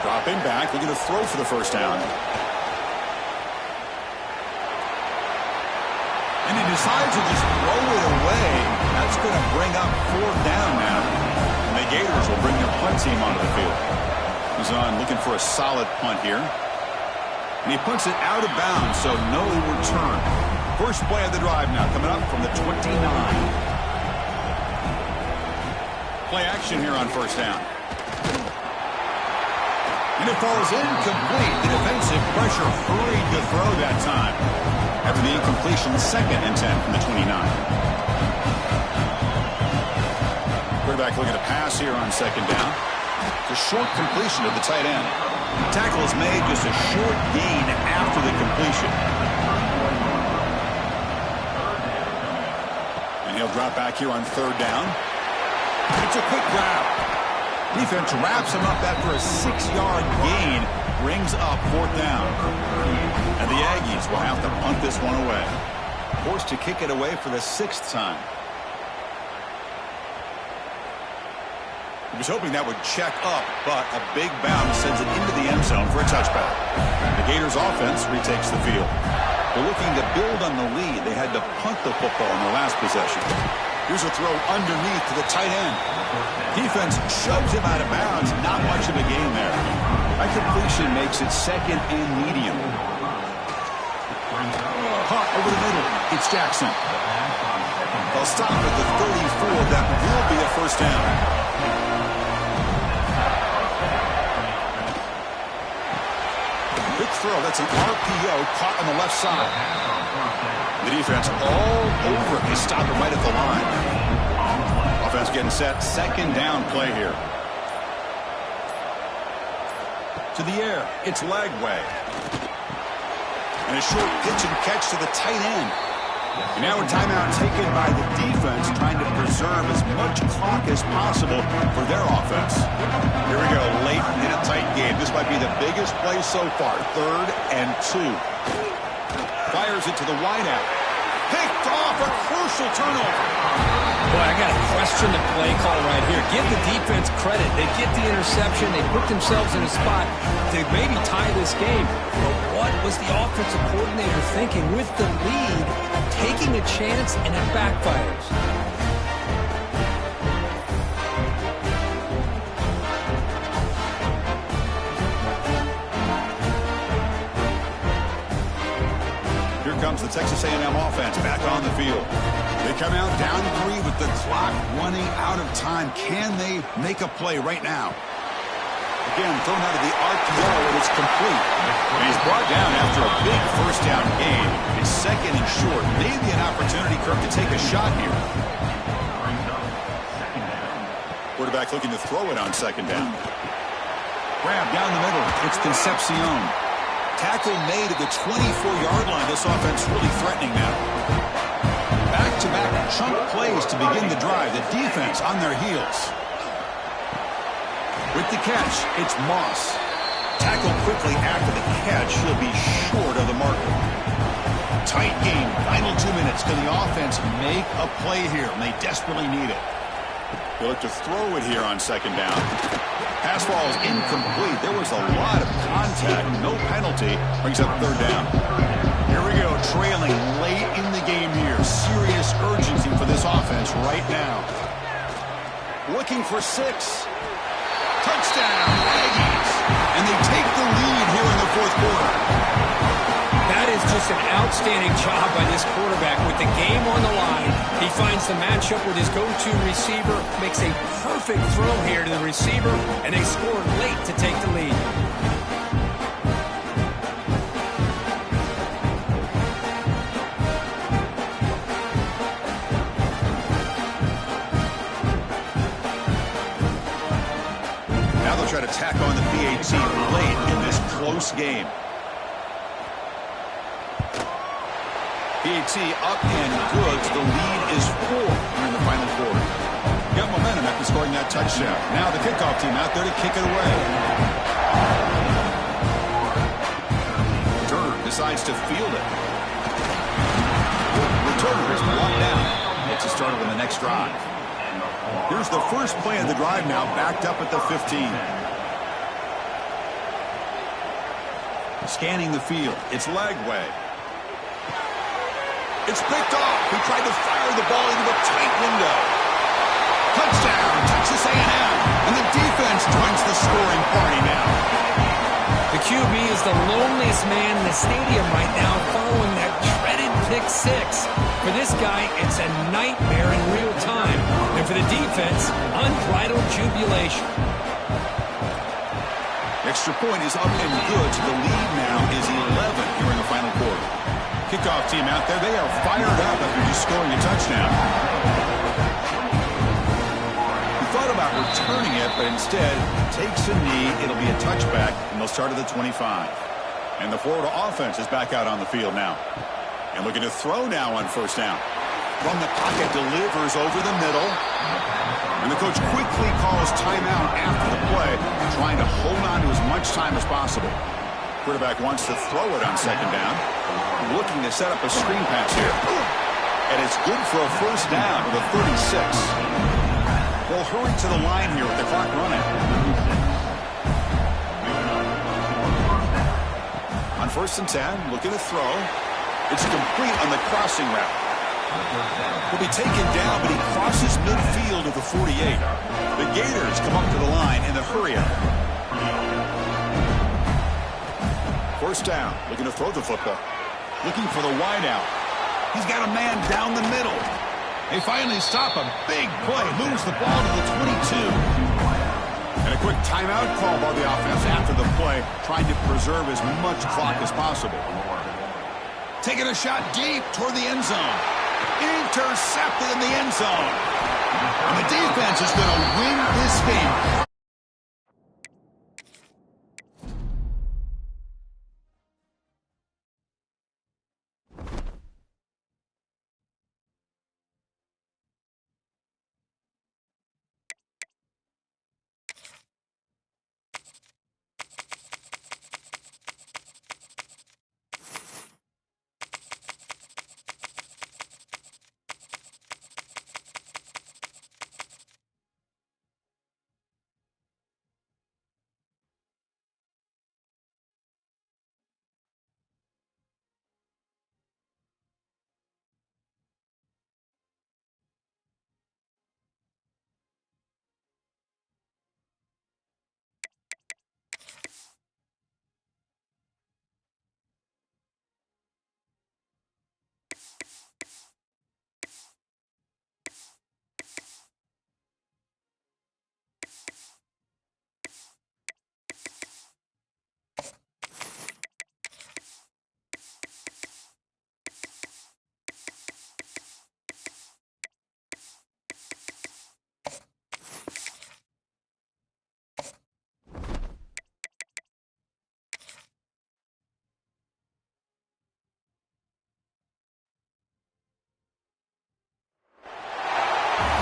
Dropping back. They're going to throw for the first down. And he decides to just throw it away. That's going to bring up 4th down now. And the Gators will bring their punt team onto the field. He's on looking for a solid punt here. And he punts it out of bounds, so no return. First play of the drive now, coming up from the 29. Play action here on first down. And it falls incomplete. The defensive pressure hurried to throw that time. After the incompletion, 2nd and 10 from the 29. Quarterback looking to pass here on 2nd down. It's a short completion to the tight end. Tackle is made, just a short gain after the completion. And he'll drop back here on 3rd down. It's a quick grab. Defense wraps him up after a 6-yard gain. Brings up 4th down. And the Aggies will have to punt this one away. Forced to kick it away for the 6th time. He was hoping that would check up, but a big bounce sends it into the end zone for a touchback. The Gators offense retakes the field. They're looking to build on the lead. They had to punt the football in their last possession. Here's a throw underneath to the tight end. Defense shoves him out of bounds. Not much of a gain there. That completion makes it 2nd and medium. Caught over the middle. It's Jackson. They'll stop at the 34. That will be a first down. Big throw. That's an RPO caught on the left side. The defense all over it. They stop it right at the line. Offense getting set. 2nd down play here. To the air. It's Lagway. And a short pitch and catch to the tight end. And now a timeout taken by the defense, trying to preserve as much clock as possible for their offense. Here we go, late in a tight game. This might be the biggest play so far. 3rd and 2. Fires it to the wideout. Picked off, a crucial turnover. Boy, I got to question the play call right here. Give the defense credit. They get the interception. They put themselves in a spot to maybe tie this game. But what was the offensive coordinator thinking with the lead, taking a chance, and it backfires? Here comes the Texas A&M offense back on the field. They come out down 3 with the clock running out of time. Can they make a play right now? Again, thrown out of the RPO, and it's complete. And he's brought down after a big first down gain. It's 2nd and short. Maybe an opportunity, Kirk, to take a shot here. Quarterback looking to throw it on 2nd down. Grab down the middle. It's Concepcion. Tackle made at the 24-yard line. This offense really threatening now. Back-to-back chunk plays to begin the drive. The defense on their heels. With the catch, it's Moss. Tackled quickly after the catch. He'll be short of the marker. Tight game. Final 2 minutes. Can the offense make a play here? And they desperately need it. They look to throw it here on 2nd down. Pass ball is incomplete. There was a lot of contact. No penalty. Brings up 3rd down. Here we go. Trailing late in the game here. Serious urgency for this offense right now. looking for 6. Touchdown, Aggies. And they take the lead here in the fourth quarter. That is just an outstanding job by this quarterback. With the game on the line, he finds the matchup with his go-to receiver, makes a perfect throw here to the receiver, and they score late to take the lead. Try to tack on the PAT late in this close game. PAT up and good. The lead is 4 here in the final quarter. Got momentum after scoring that touchdown. Now the kickoff team out there to kick it away. Turner decides to field it. Returner is brought down. Gets it started on the next drive. Here's the first play of the drive now, backed up at the 15. Scanning the field. It's Lagway. It's picked off. He tried to fire the ball into a tight window. Touchdown, Texas A&M. And the defense joins the scoring party now. The QB is the loneliest man in the stadium right now following that dreaded pick 6. For this guy, it's a nightmare in real time. And for the defense, unbridled jubilation. Extra point is up and good, so the lead now is 11 here in the final quarter. Kickoff team out there, they are fired up after just scoring a touchdown. He thought about returning it, but instead takes a knee. It'll be a touchback, and they'll start at the 25. And the Florida offense is back out on the field now. And looking to throw now on first down. From the pocket, delivers over the middle. And the coach quickly calls timeout after the play, trying to hold on to as much time as possible. Quarterback wants to throw it on second down. Looking to set up a screen pass here. And it's good for a first down with a 36. They'll hurry to the line here with the clock running. On first and 10, looking to throw. It's complete on the crossing route. Will be taken down, but he crosses midfield at the 48. The Gators come up to the line in the hurry-up. First down, looking to throw the football. Looking for the wideout. He's got a man down the middle. They finally stop him. Big play, moves the ball to the 22. And a quick timeout call by the offense after the play, trying to preserve as much clock as possible. Taking a shot deep toward the end zone. Intercepted in the end zone. And the defense is going to win this game.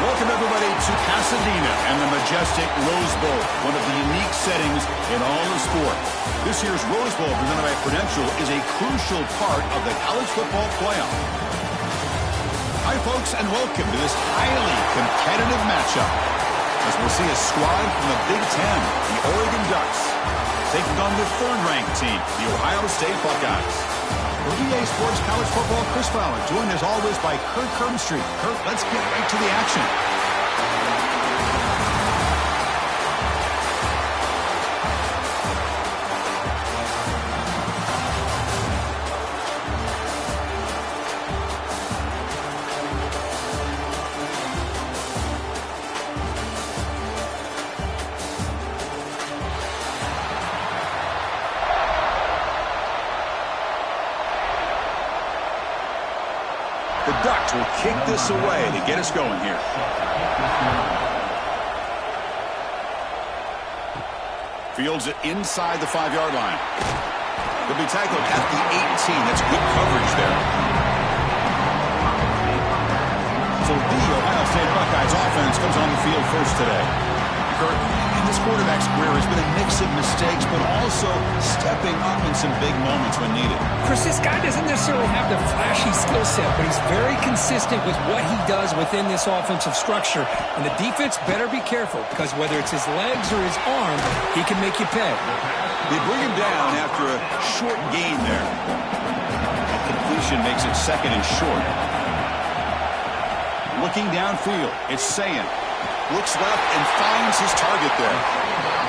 Welcome, everybody, to Pasadena and the majestic Rose Bowl, one of the unique settings in all of sport. This year's Rose Bowl, presented by Prudential, is a crucial part of the college football playoff. Hi, folks, and welcome to this highly competitive matchup, as we'll see a squad from the Big Ten, the Oregon Ducks, taking on the third-ranked team, the Ohio State Buckeyes. For EA Sports College Football, Chris Fowler, joined as always by Kirk Herbstreit. Kirk, let's get right to the action. Ducks will kick this away to get us going here. Fields it inside the 5-yard line. He'll be tackled at the 18. That's good coverage there. So the Ohio State Buckeyes offense comes on the field first today. Kurt, in this quarterback's career has been a mix of mistakes, but also stepping up in some big moments when needed. Chris, this guy doesn't necessarily have the flashy skill set, but he's very consistent with what he does within this offensive structure. And the defense better be careful, because whether it's his legs or his arm, he can make you pay. They bring him down after a short gain there. That completion makes it second and short. Looking downfield, it's Sayin. Looks left and finds his target there.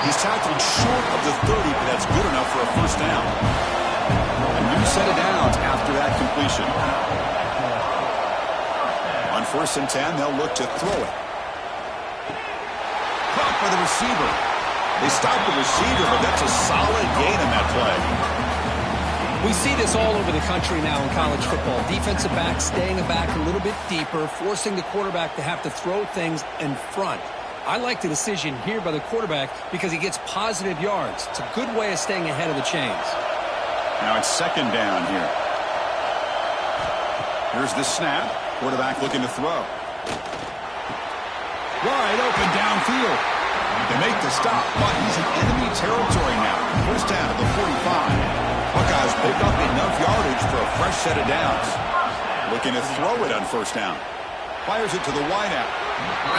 He's tackled short of the 30, but that's good enough for a first down. A new set of downs after that completion. On 1st and 10, they'll look to throw it. Caught by the receiver. They stop the receiver, but that's a solid gain on that play. We see this all over the country now in college football. Defensive backs staying back a little bit deeper, forcing the quarterback to have to throw things in front. I like the decision here by the quarterback because he gets positive yards. It's a good way of staying ahead of the chains. Now it's second down here. Here's the snap. Quarterback looking to throw. Wide open downfield. They make the stop, but he's in enemy territory now. First down at the 45. Buckeyes pick up enough yardage for a fresh set of downs. Looking to throw it on first down. Fires it to the wideout.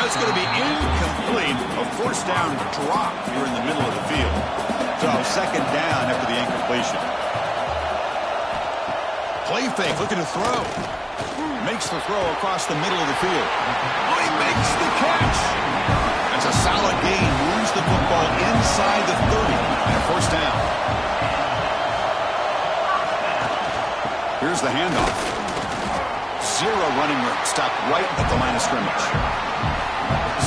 That's going to be incomplete. A first down drop here in the middle of the field. So second down after the incompletion. Play fake, looking to throw. Makes the throw across the middle of the field. Oh, he makes the catch. That's a solid gain. Moves the football inside the 30 and a first down. Here's the handoff. Zero running room. Stopped right at the line of scrimmage.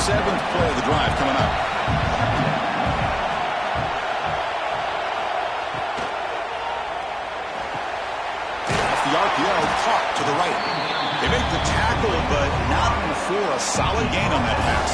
7th play of the drive coming up. Off the RPO, caught to the right. They make the tackle, but not before a solid gain on that pass.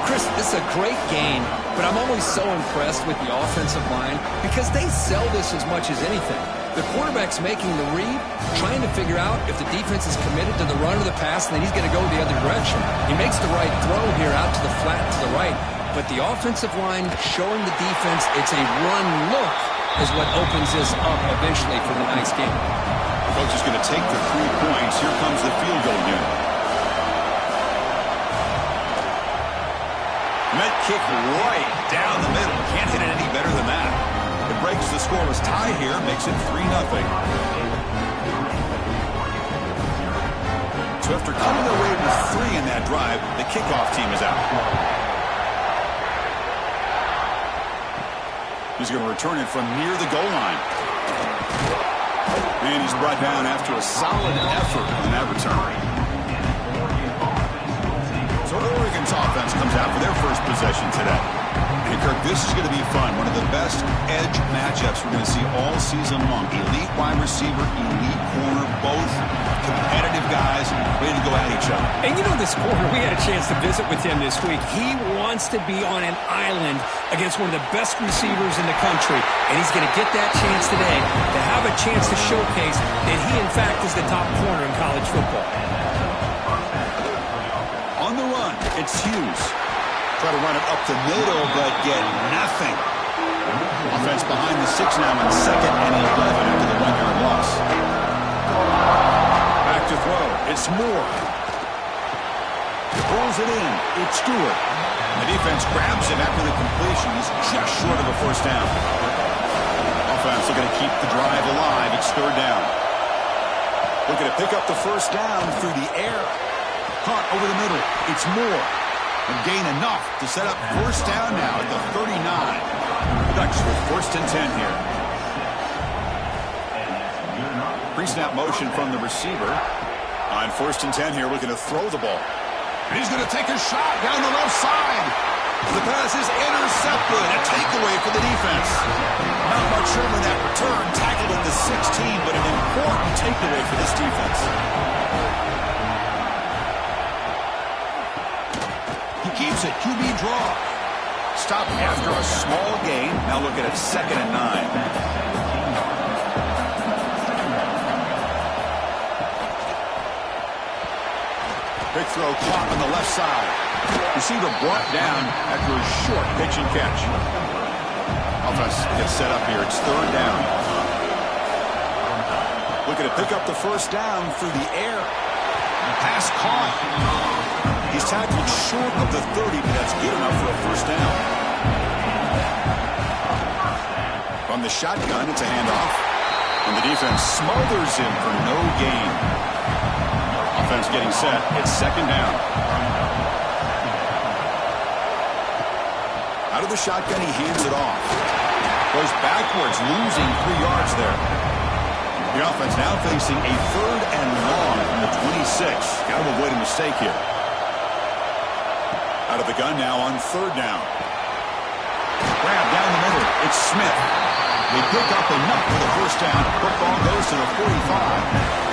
Chris, this is a great game, but I'm always so impressed with the offensive line because they sell this as much as anything. The quarterback's making the read, trying to figure out if the defense is committed to the run or the pass, and then he's going to go the other direction. He makes the right throw here out to the flat to the right, but the offensive line showing the defense it's a run look is what opens this up eventually for the nice game. Coach is going to take the 3 points. Here comes the field goal unit. Met kick right down the middle. Can't hit it any better than that. It breaks the scoreless tie here, makes it 3-0. So after coming away with 3 in that drive, the kickoff team is out. He's going to return it from near the goal line. And he's brought down after a solid effort on that return. So Oregon's offense comes out for their first possession today. And Kirk, this is going to be fun. One of the best edge matchups we're going to see all season long. Elite wide receiver, elite corner, both competitive guys ready to go at each other. And you know this corner, we had a chance to visit with him this week. He wants to be on an island against one of the best receivers in the country. And he's going to get that chance today to have a chance to showcase that he, in fact, is the top corner in college football. On the run, it's Hughes. Try to run it up the middle, but get nothing. Offense behind the 6 now in 2nd and 11 after the 1-yard loss. Back to throw. It's Moore. Pulls it in. It's Stewart. The defense grabs him after the completion. He's just short of a first down. Offense looking to keep the drive alive. It's 3rd down. Looking to pick up the first down through the air. Hunt over the middle. It's Moore. And gain enough to set up first down now at the 39. Ducks with 1st and 10 here. Pre-snap motion from the receiver. On 1st and 10 here, looking to throw the ball. And he's going to take a shot down the left side. The pass is intercepted. A takeaway for the defense. Not much room in that return. Tackled at the 16, but an important takeaway for this defense. keeps it. QB draw. Stop after a small gain. Now looking at 2nd and 9. Big throw caught on the left side. Receiver brought down after a short pitch and catch. Offense gets set up here. It's 3rd down. Looking to pick up the 1st down through the air. Pass caught. He's tackled short of the 30, but that's good enough for a 1st down. From the shotgun, it's a handoff. And the defense smothers him for no gain. Offense getting set. It's 2nd down. Out of the shotgun, he hands it off. Goes backwards, losing 3 yards there. The offense now facing a 3rd and long from the 26. Got to avoid a mistake here. Out of the gun now on 3rd down. Grab down the middle. It's Smith. They pick up enough for the 1st down. Football goes to the 45.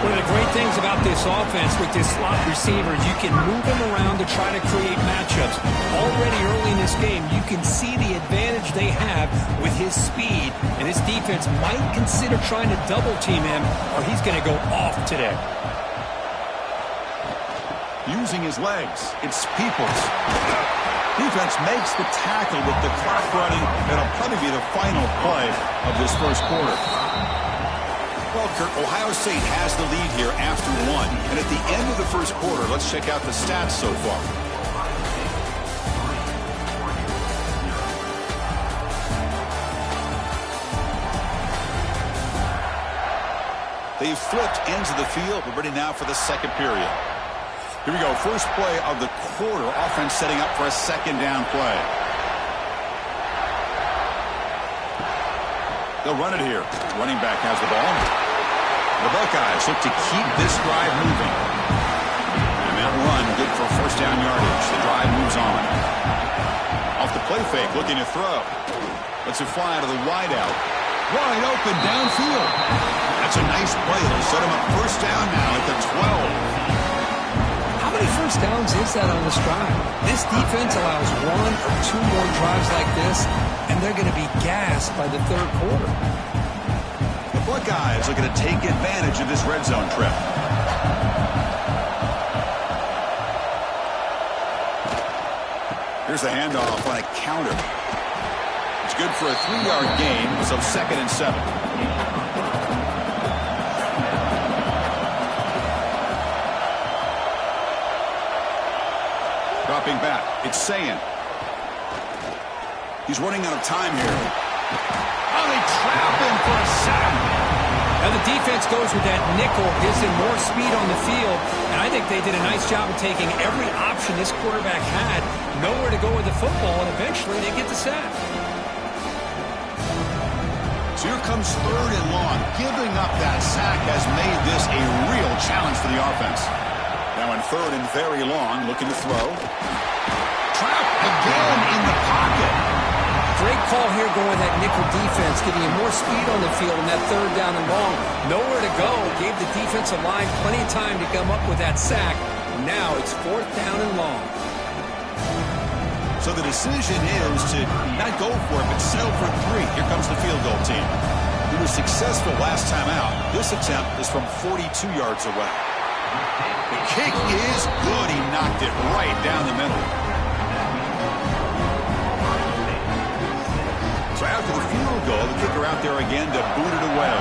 One of the great things about this offense with this slot receiver is you can move him around to try to create matchups. Already early in this game, you can see the advantage they have with his speed, and this defense might consider trying to double-team him, or he's going to go off today. Using his legs, it's Peoples. Defense makes the tackle with the clock running. It'll probably be the final play of this 1st quarter. Well, Kurt, Ohio State has the lead here after 1. And at the end of the 1st quarter, let's check out the stats so far. They've flipped ends of the field. We're ready now for the 2nd period. Here we go. First play of the quarter. Offense setting up for a 2nd down play. They'll run it here. Running back has the ball. The Buckeyes look to keep this drive moving. And that run good for 1st down yardage. The drive moves on. Off the play fake, looking to throw. Lets it fly out of the wide out. Wide open downfield. That's a nice play. They'll set him up 1st down now at the 12. How many 1st downs is that on this drive? This defense allows 1 or 2 more drives like this, and they're going to be gassed by the 3rd quarter. The Buckeyes looking to take advantage of this red zone trip. Here's the handoff on a counter. It's good for a 3-yard gain, so 2nd and 7. Dropping back, it's Sayin. He's running out of time here. Oh, they trap him for a sack. Now the defense goes with that nickel, gives him more speed on the field, and I think they did a nice job of taking every option this quarterback had, nowhere to go with the football, and eventually they get the sack. So here comes 3rd and long. Giving up that sack has made this a real challenge for the offense. Now in 3rd and very long, looking to throw. Trapped again in the pocket. Great call here going with that nickel defense, giving him more speed on the field in that 3rd down and long. Nowhere to go. Gave the defensive line plenty of time to come up with that sack. Now it's 4th down and long. So the decision is to not go for it, but settle for 3. Here comes the field goal team. He was successful last time out. This attempt is from 42 yards away. The kick is good. He knocked it right down the middle. So after the field goal, the kicker out there again to boot it away.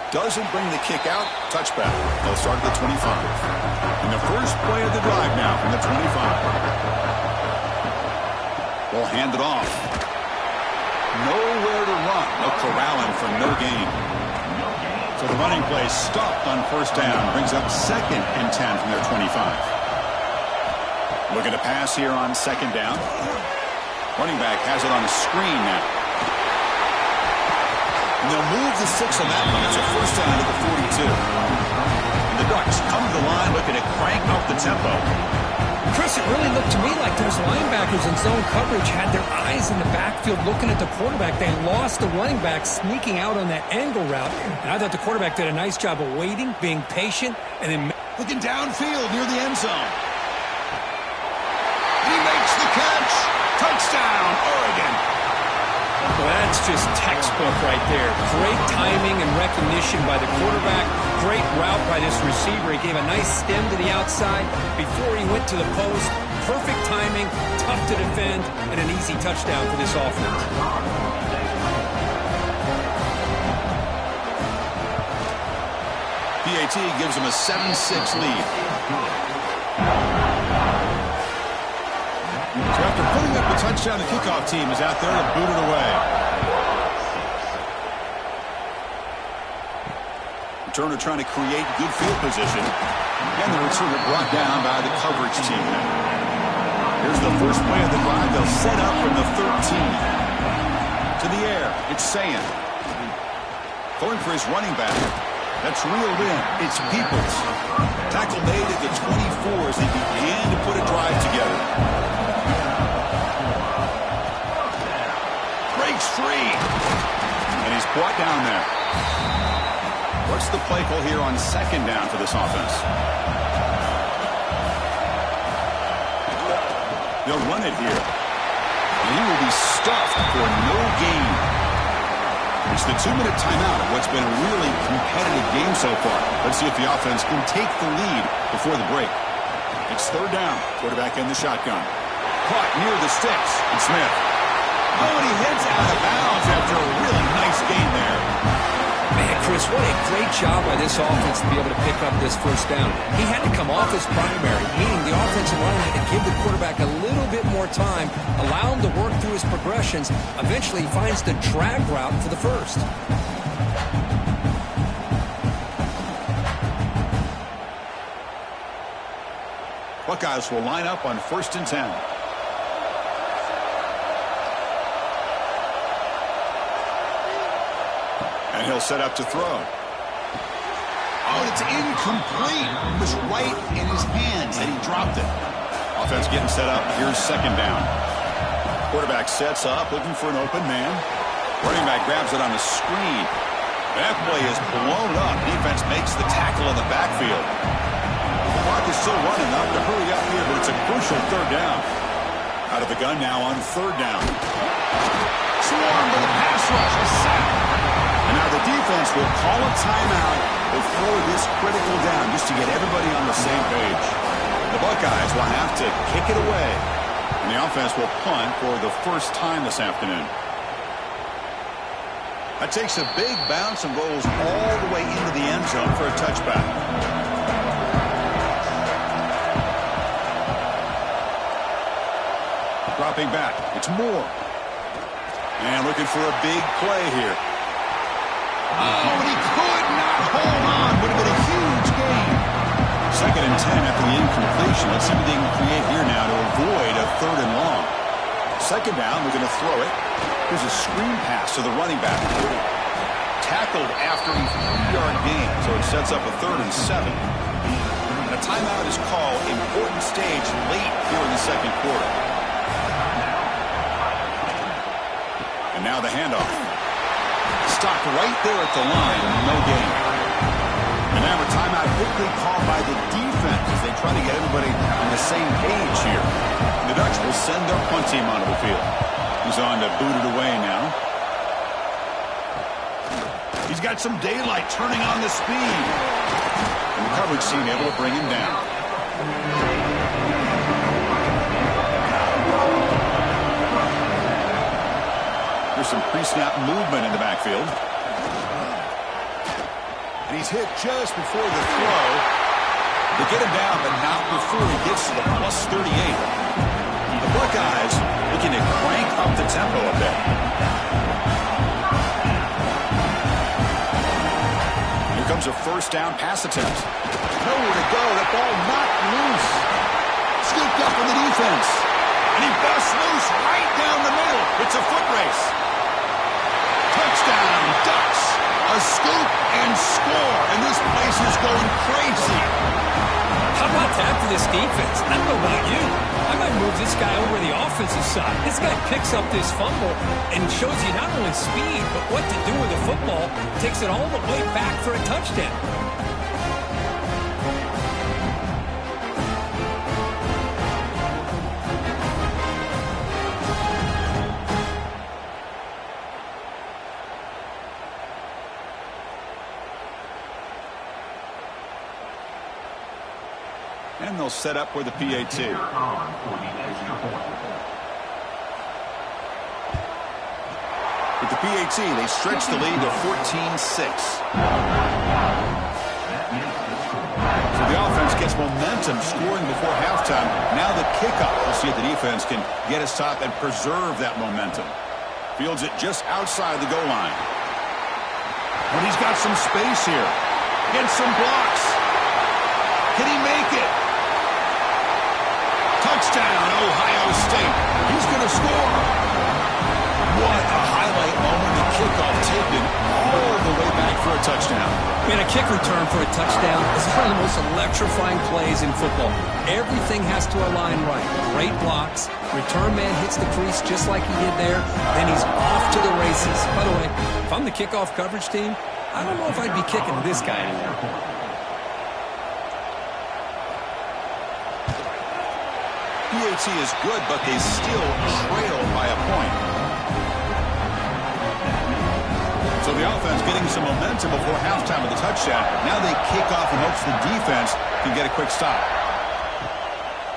Doesn't bring the kick out. Touchback. They'll start at the 25. And the first play of the drive now from the 25. Ball handed off. Nowhere to run. They'll corral him for no gain. So the running play stopped on 1st down. Brings up 2nd and 10 from their 25. Looking to pass here on 2nd down. Running back has it on a screen now. And they'll move the 6 on that one. It's a 1st down to the 42. And the Ducks come to the line looking to crank up the tempo. Chris, it really looked to me like those linebackers in zone coverage had their eyes in the backfield looking at the quarterback. They lost the running back sneaking out on that angle route. And I thought the quarterback did a nice job of waiting, being patient, and then looking downfield near the end zone. He makes the catch. Touchdown, Oregon. Well, that's just textbook right there. Great timing and recognition by the quarterback. Great route by this receiver. He gave a nice stem to the outside before he went to the post. Perfect timing, tough to defend, and an easy touchdown for this offense. PAT gives him a 7-6 lead. So after putting up the touchdown, the kickoff team is out there to boot it away. Returner trying to create good field position. And the returner brought down by the coverage team. Here's the first play of the drive. They'll set up from the 13. To the air. It's Sayan. Going for his running back. That's reeled in. It's Peoples. Tackle made at the 24 as he began to put a drive together. Breaks free. And he's brought down there. What's the play call here on second down for this offense? They'll run it here. And he will be stuffed for no gain. It's the 2-minute timeout of what's been a really competitive game so far. Let's see if the offense can take the lead before the break. It's third down. Quarterback in the shotgun. Caught near the sticks. And Smith. Oh, and he heads out of bounds after a really nice gain there. Man, Chris, what a great job by this offense to be able to pick up this first down. He had to come off his primary, meaning the offensive line had to give the quarterback a little bit more time, allow him to work through his progressions. Eventually, he finds the drag route for the first. Buckeyes will line up on 1st and 10. And he'll set up to throw. Oh, it's incomplete. It was right in his hands, and he dropped it. Offense getting set up. Here's second down. Quarterback sets up, looking for an open man. Running back grabs it on the screen. That play is blown up. Defense makes the tackle in the backfield. The clock is still running up to hurry up here, but it's a crucial third down. Out of the gun now on third down. Swarm with a pass rush. A sack. And now the defense will call a timeout before this critical down just to get everybody on the same page. The Buckeyes will have to kick it away. And the offense will punt for the first time this afternoon. That takes a big bounce and rolls all the way into the end zone for a touchback. Dropping back. It's Moore. And looking for a big play here. Oh, and he could not hold on. Would have been a huge gain. 2nd and 10 after the incompletion. Let's see what they can create here now to avoid a 3rd and long. Second down, we're going to throw it. Here's a screen pass to the running back. Tackled after a 3-yard gain, so it sets up a 3rd and 7. And a timeout is called. Important stage late here in the second quarter. And now the handoff. Stopped right there at the line, no gain. And now a timeout quickly called by the defense as they try to get everybody on the same page here. The Ducks will send their punt team onto the field. He's on to boot it away now. He's got some daylight turning on the speed. And the coverage team able to bring him down. There's some pre-snap movement in the backfield. And he's hit just before the throw. They get him down, but not before he gets to the plus 38. The Buckeyes looking to crank up the tempo a bit. Here comes a first down pass attempt. Nowhere to go. That ball knocked loose. Scooped up in the defense. And he busts loose right down the middle. It's a foot race. Touchdown, Ducks. A scoop and score. And this place is going crazy. How about that for this defense? I don't know about you. I might move this guy over to the offensive side. This guy picks up this fumble and shows you not only speed, but what to do with the football. Takes it all the way back for a touchdown. And they'll set up with the PAT. With the PAT, they stretch the lead to 14-6. So the offense gets momentum scoring before halftime. Now the kickoff. We'll see if the defense can get a stop and preserve that momentum. Fields it just outside the goal line. But he's got some space here. Gets some blocks. Can he make it? Touchdown, Ohio State. He's going to score. What a highlight moment. The kickoff taken all the way back for a touchdown. Man, a kick return for a touchdown is one of the most electrifying plays in football. Everything has to align right. Great blocks. Return man hits the crease just like he did there. Then he's off to the races. By the way, if I'm the kickoff coverage team, I don't know if I'd be kicking to this guy anymore. PAT is good, but they still trail by a point. So the offense getting some momentum before halftime with the touchdown. Now they kick off in hopes the defense can get a quick stop.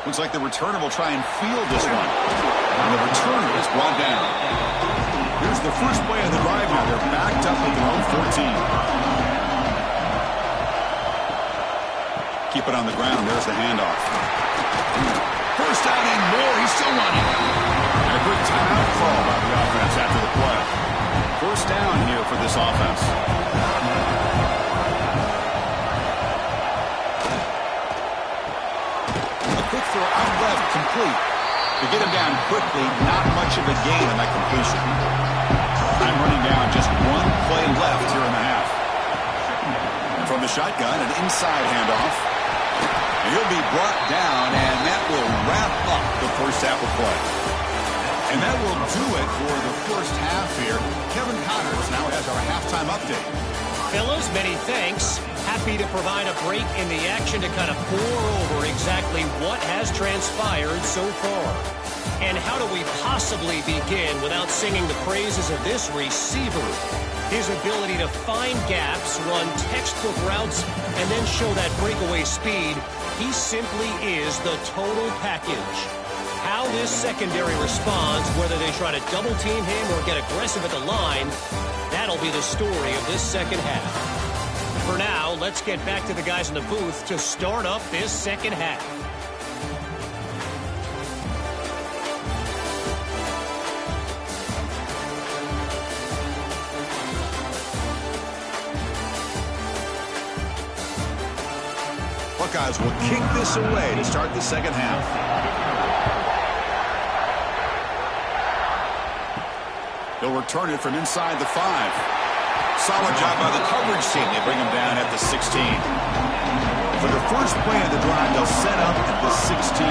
Looks like the returner will try and field this one. And the returner is brought down. Here's the first play of the drive now. They're backed up at their own 14. Keep it on the ground. There's the handoff. First down and more. He's still running. And a good timeout call by the offense after the play. First down here for this offense. A quick throw out left, complete. To get him down quickly, not much of a gain on that completion. Time running down, just one play left here in the half. And from the shotgun, an inside handoff. He'll be brought down, and that will wrap up the first half of play. And that will do it for the first half here. Kevin Connors now has our halftime update. Fellas, many thanks. Happy to provide a break in the action to kind of pour over exactly what has transpired so far. And how do we possibly begin without singing the praises of this receiver? His ability to find gaps, run textbook routes, and then show that breakaway speed. He simply is the total package. How this secondary responds, whether they try to double team him or get aggressive at the line, that'll be the story of this second half. For now, let's get back to the guys in the booth to start up this second half. Buckeyes will kick this away to start the second half. They'll return it from inside the 5. Solid job by the coverage team. They bring him down at the 16. For the first play of the drive, they'll set up at the 16.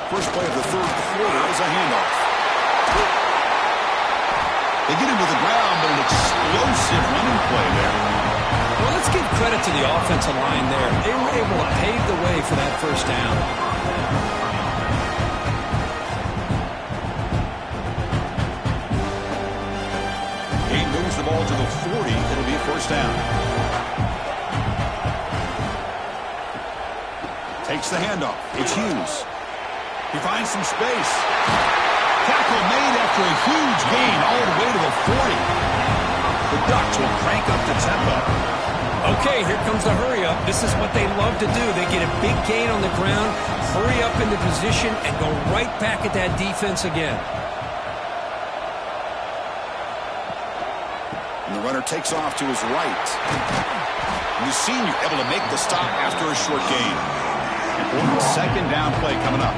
First play of the third quarter is a handoff. They get him to the ground, but an explosive running play there. Well, let's give credit to the offensive line there. They were able to pave the way for that first down. He moves the ball to the 40. It'll be a first down. Takes the handoff. It's Hughes. He finds some space. Tackle made after a huge gain all the way to the 40. The Ducks will crank up the tempo. Okay, here comes the hurry up. This is what they love to do. They get a big gain on the ground, hurry up into position, and go right back at that defense again. And the runner takes off to his right. And the senior able to make the stop after a short gain. Important second down play coming up.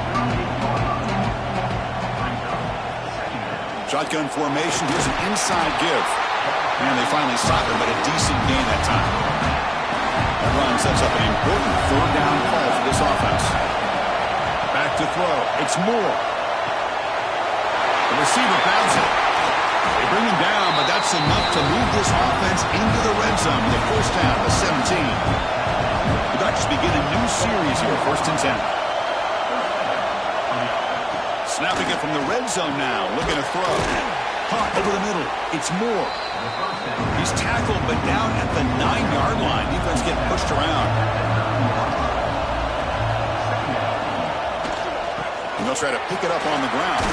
Shotgun formation. Here's an inside give. And they finally stop him, but a decent gain that time. That run sets up an important third down call for this offense. Back to throw. It's Moore. The receiver bounds it. They bring him down, but that's enough to move this offense into the red zone with a first down to 17. The Dodgers begin a new series here, 1st and 10. Snapping it from the red zone now, looking to throw. Caught over the middle. It's Moore. He's tackled, but down at the 9-yard line. Defense getting pushed around. And they'll try to pick it up on the ground.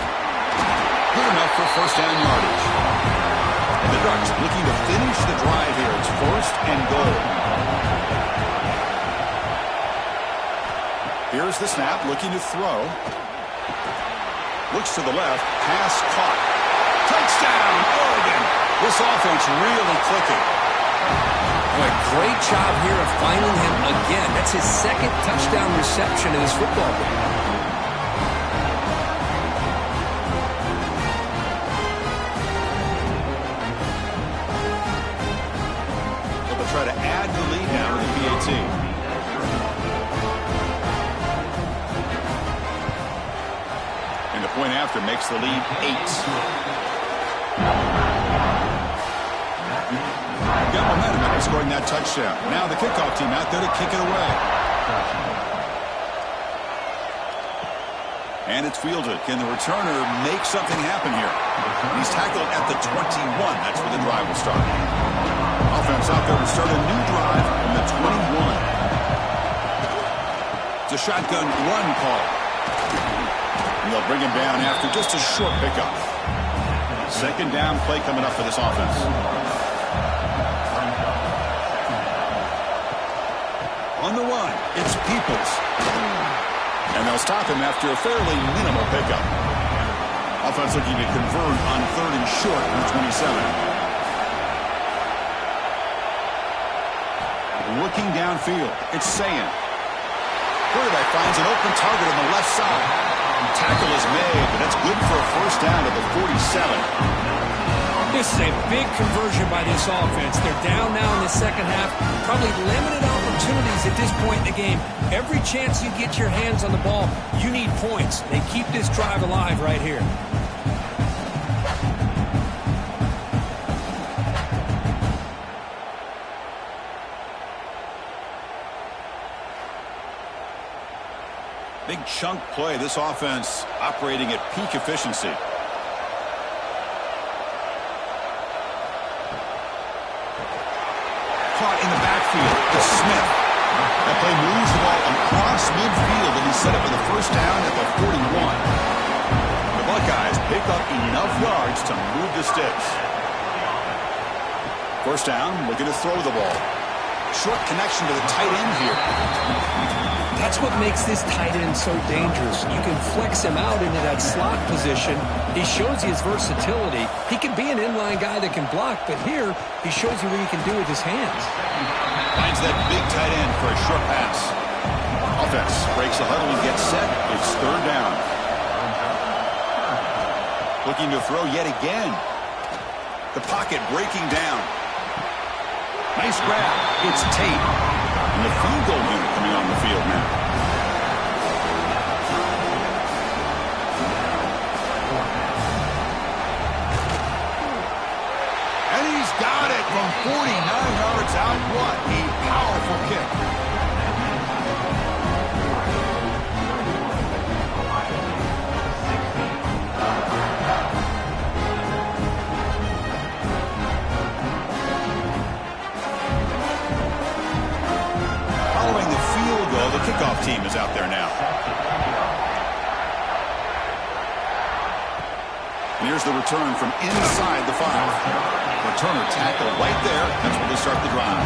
Good enough for first down yardage. And the Ducks looking to finish the drive here. It's 1st and goal. Here's the snap, looking to throw. Looks to the left, pass caught. Touchdown, Oregon! This offense really clicking. Boy, great job here of finding him again. That's his 2nd touchdown reception in this football game. They'll try to add the lead now with the PAT. And the point after makes the lead 8. Got momentum after scoring that touchdown. Now the kickoff team out there to kick it away. And it's fielded. Can the returner make something happen here? He's tackled at the 21. That's where the drive will start. Offense out there will start a new drive from the 21. It's a shotgun run call. And they'll bring him down after just a short pickup. 2nd down play coming up for this offense. On the run, it's Peoples. And they'll stop him after a fairly minimal pickup. Offense looking to convert on 3rd and short from 27. Looking downfield, it's Sayan. Quarterback finds an open target on the left side. Tackle is made, but that's good for a first down at the 47. This is a big conversion by this offense. They're down now in the second half. Probably limited opportunities at this point in the game. Every chance you get your hands on the ball, you need points. They keep this drive alive right here. Big chunk play. This offense operating at peak efficiency. Caught in the backfield. To Smith. That play moves the ball across midfield, and he's set up for the first down at the 41. The Buckeyes pick up enough yards to move the sticks. First down, looking to throw the ball. Short connection to the tight end here. That's what makes this tight end so dangerous. You can flex him out into that slot position. He shows you his versatility. He can be an inline guy that can block, but here he shows you what he can do with his hands. Finds that big tight end for a short pass. Offense breaks the huddle and gets set. It's 3rd down. Looking to throw yet again. The pocket breaking down. Nice grab. It's Tate. And the field goal unit coming on the field now. And he's got it from 49 yards out. What a powerful kick. Following the field goal, the kickoff team is out there now. And here's the return from inside the 5. Returner tackle right there. That's where they start the drive.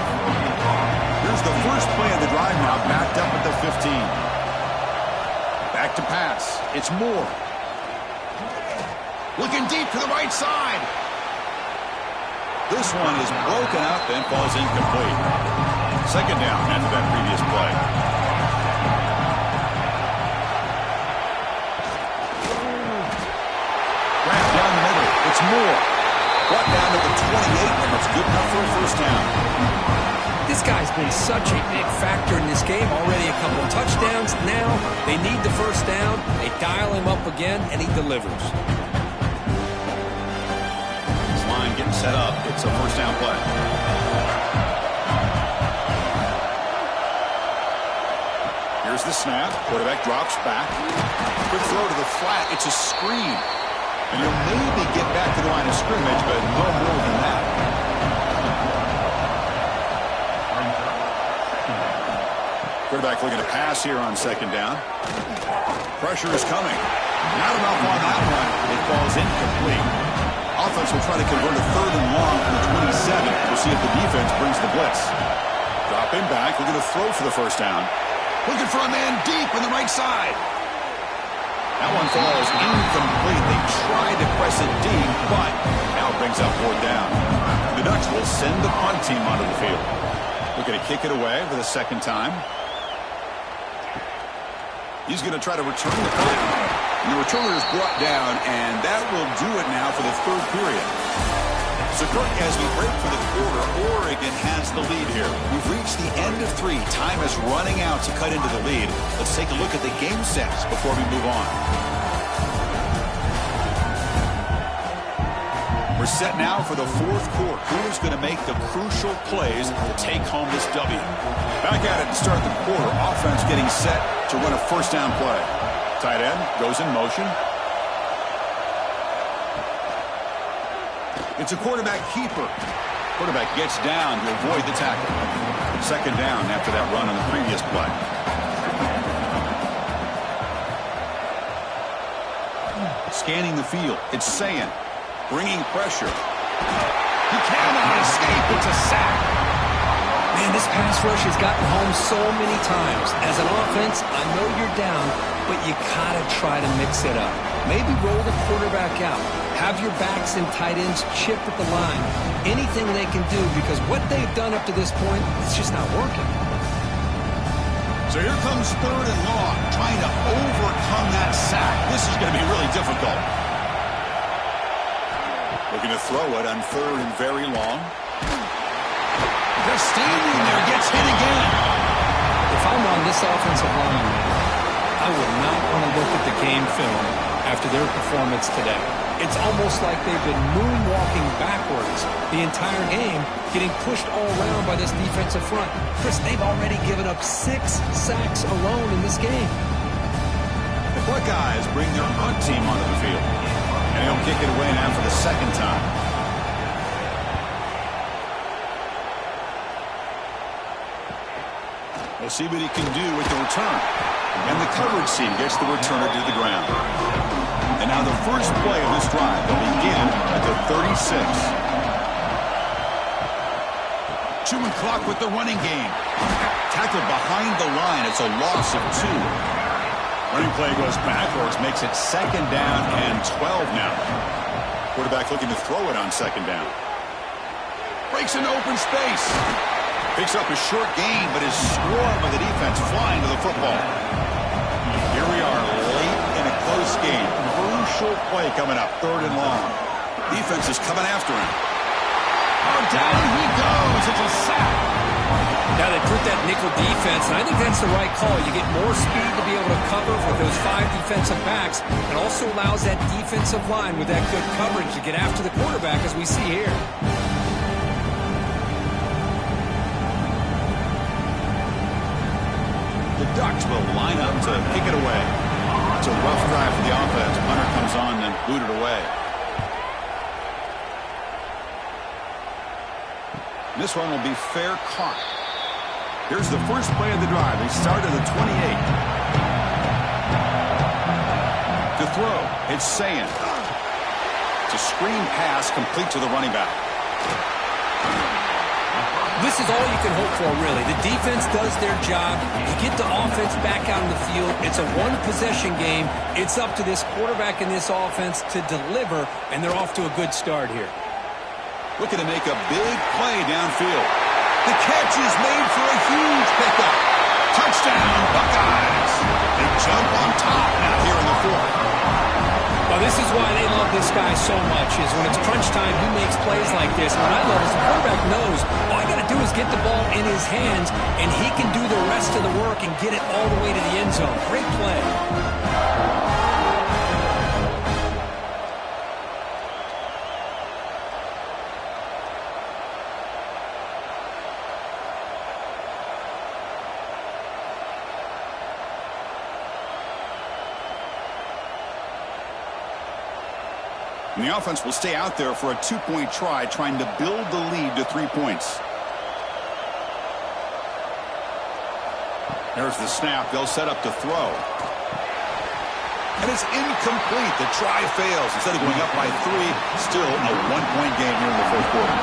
Here's the first play of the drive now, backed up at the 15. Back to pass. It's Moore. Looking deep to the right side. This one is broken up and falls incomplete. 2nd down after that previous play. Wrapped down the middle. It's Moore. Brought down to the 28, and it's good enough for a first down. This guy's been such a big factor in this game. Already a couple touchdowns. Now they need the first down. They dial him up again, and he delivers. This line getting set up. It's a first down play. Here's the snap. Quarterback drops back. Quick throw to the flat. It's a screen. And he'll maybe get back to the line of scrimmage, but no more than that. Quarterback looking to pass here on second down. Pressure is coming. Not enough on that one. It falls incomplete. Offense will try to convert a third and long from the 27. We'll see if the defense brings the blitz. Drop him back. Looking to throw for the first down. Looking for a man deep on the right side. That one falls incomplete. They tried to press it deep, but now brings up fourth down. The Ducks will send the punt team onto the field. Looking to kick it away for the second time. He's going to try to return the punt. And the returner is brought down, and that will do it now for the third period. So, Kirk, as we break for the quarter, Oregon has the lead here. We've reached the end of 3. Time is running out to cut into the lead. Let's take a look at the game sets before we move on. We're set now for the fourth quarter. Who's going to make the crucial plays to take home this W? Back at it to start the quarter. Offense getting set to run a first down play. Tight end goes in motion. It's a quarterback keeper. Quarterback gets down to avoid the tackle. Second down after that run on the previous play. Scanning the field. It's Sayin. Bringing pressure. He cannot escape. It's a sack. Man, this pass rush has gotten home so many times. As an offense, I know you're down, but you gotta try to mix it up. Maybe roll the quarterback out. Have your backs and tight ends chip at the line. Anything they can do, because what they've done up to this point, it's just not working. So here comes third and long, trying to overcome that sack. This is going to be really difficult. Looking to throw it on third and very long. Just standing there, gets hit again. If I'm on this offensive line, I would not want to look at the game film after their performance today. It's almost like they've been moonwalking backwards the entire game, getting pushed all around by this defensive front. Chris, they've already given up 6 sacks alone in this game. The Buckeyes bring their punt team onto the field. And he'll kick it away now for the second time. We'll see what he can do with the return. And the coverage team gets the returner to the ground. And now the first play of this drive will begin at the 36. Chewing clock with the running game. Tackled behind the line. It's a loss of 2. Running play goes backwards, makes it second down and 12 now. Quarterback looking to throw it on second down. Breaks into open space. Picks up a short gain, but is swarmed by the defense flying to the football. Here we are late in a close game. Crucial play coming up, third and long. Defense is coming after him. Oh, down he goes. It's a sack. Now they put that nickel defense, and I think that's the right call. You get more speed to be able to cover with those 5 defensive backs. It also allows that defensive line with that good coverage to get after the quarterback, as we see here. The Ducks will line up to kick it away. It's a rough drive for the offense. Hunter comes on and booted away. This one will be fair caught. Here's the first play of the drive. They start at the 28. To throw, it's Sayin. It's a screen pass complete to the running back. This is all you can hope for, really. The defense does their job. You get the offense back out on the field. It's a one-possession game. It's up to this quarterback and this offense to deliver, and they're off to a good start here. Looking to make a big play downfield. The catch is made for a huge pickup. Touchdown, Buckeyes. They jump on top now here in the fourth. Well, this is why they love this guy so much, is when it's crunch time, he makes plays like this. What I love is the quarterback knows all I got to do is get the ball in his hands, and he can do the rest of the work and get it all the way to the end zone. Great play. And the offense will stay out there for a 2-point try, trying to build the lead to 3 points. There's the snap. They'll set up to throw. And it's incomplete. The try fails. Instead of going up by 3, still a 1-point game here in the fourth quarter.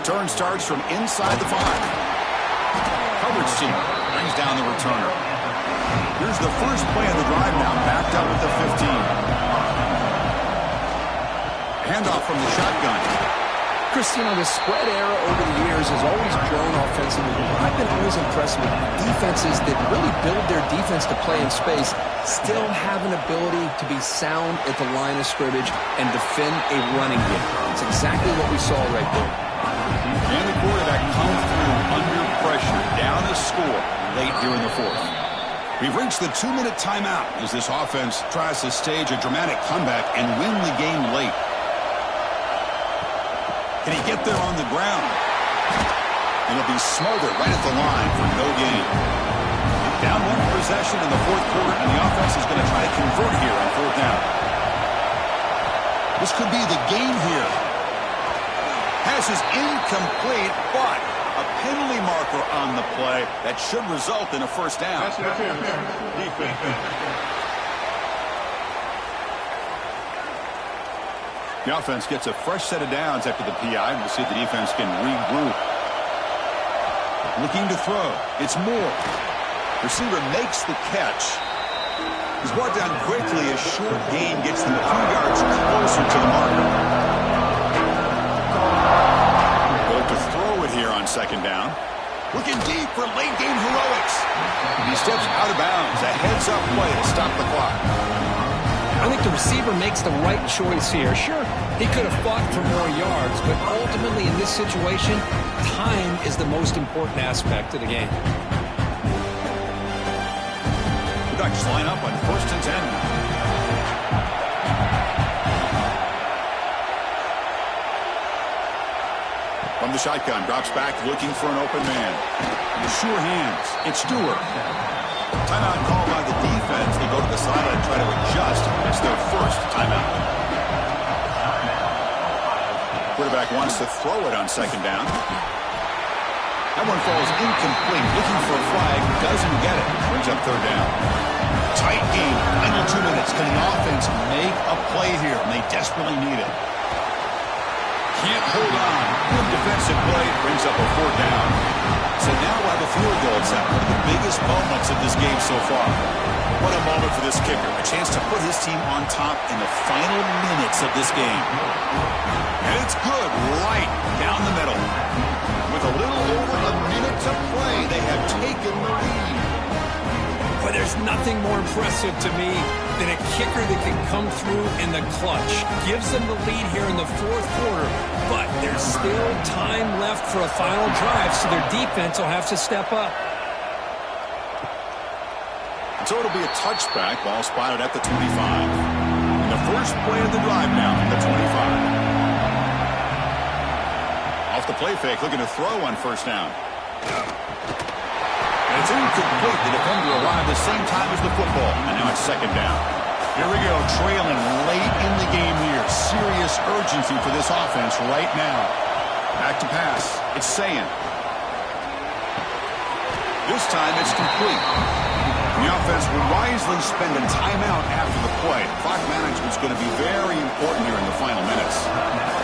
Return starts from inside the 5. Coverage team brings down the returner. Here's the first play of the drive now, backed up at the 15. Handoff from the shotgun. Chris, the spread era over the years has always grown offensively. I've been always impressed with defenses that really build their defense to play in space, still have an ability to be sound at the line of scrimmage and defend a running game. It's exactly what we saw right there. And the quarterback comes through under pressure, down a score late here in the fourth. We've reached the 2-minute timeout as this offense tries to stage a dramatic comeback and win the game late. Can he get there on the ground? And he'll be smothered right at the line for no gain. Down 1 possession in the fourth quarter, and the offense is going to try to convert here on 4th down. This could be the game here. Pass is incomplete, but a penalty marker on the play that should result in a first down. Defense. The offense gets a fresh set of downs after the PI. We'll see if the defense can regroup. Looking to throw. It's Moore. Receiver makes the catch. He's brought down quickly. A short gain gets them a few yards closer to the marker. Going to throw it here on 2nd down. Looking deep for late game heroics. He steps out of bounds. A heads-up play to stop the clock. I think the receiver makes the right choice here. Sure, he could have fought for more yards, but ultimately in this situation, time is the most important aspect of the game. The Ducks line up on 1st and 10. From the shotgun, drops back looking for an open man. The sure hands. It's Stewart. Timeout called by the defense. They go to the sideline and try to adjust. It's their first timeout. Quarterback wants to throw it on 2nd down. That one falls incomplete. Looking for a flag. Doesn't get it. Brings up 3rd down. Tight game. Final 2 minutes. Can the offense make a play here? And they desperately need it. Can't hold on. Good defensive play. Brings up a 4th down. So now we'll have a field goal attempt. One of the biggest moments of this game so far. What a moment for this kicker. A chance to put his team on top in the final minutes of this game. And it's good right down the middle. With a little over a minute to play, they have taken the lead. Boy, there's nothing more impressive to me than a kicker that can come through in the clutch. Gives them the lead here in the fourth quarter, but there's still time left for a final drive, so their defense will have to step up. So it'll be a touchback. Ball spotted at the 25. And the first play of the drive now from the 25. Off the play fake, looking to throw on 1st down. And it's incomplete. The defender arrived the same time as the football. And now it's 2nd down. Here we go, trailing late in the game here. Serious urgency for this offense right now. Back to pass. It's Sayan. This time it's complete. The offense will wisely spend a timeout after the play. Clock management's going to be very important here in the final minutes.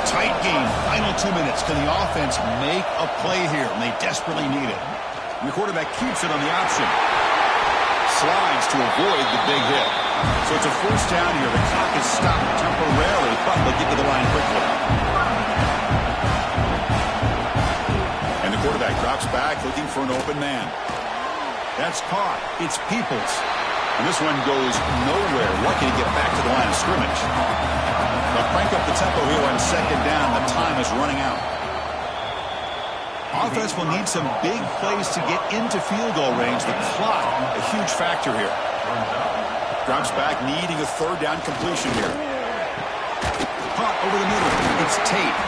Tight game. Final 2 minutes. Can the offense make a play here? And they desperately need it. And the quarterback keeps it on the option. Slides to avoid the big hit. So it's a 1st down here. The clock is stopped temporarily, but they'll get to the line quickly. And the quarterback drops back looking for an open man. That's caught. It's Peoples. And this one goes nowhere. Lucky to get back to the line of scrimmage. They'll crank up the tempo here on second down. The time is running out. Offense will need some big plays to get into field goal range. The clock, a huge factor here. Drops back, needing a third down completion here. Punt over the middle. It's Tate.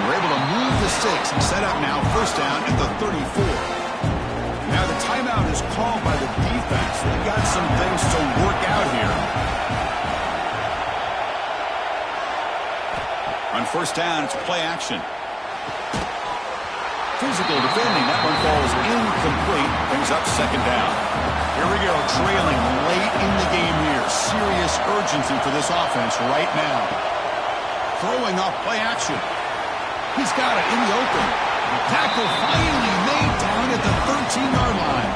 We're able to move the sticks and set up now first down at the 34. Now the timeout is called by the defense. They've got some things to work out here. On first down, it's play action. Physical defending. That one falls incomplete. Brings up second down. Here we go, trailing late in the game here. Serious urgency for this offense right now. Throwing off play action. He's got it in the open. Tackle finally made down at the 13-yard line.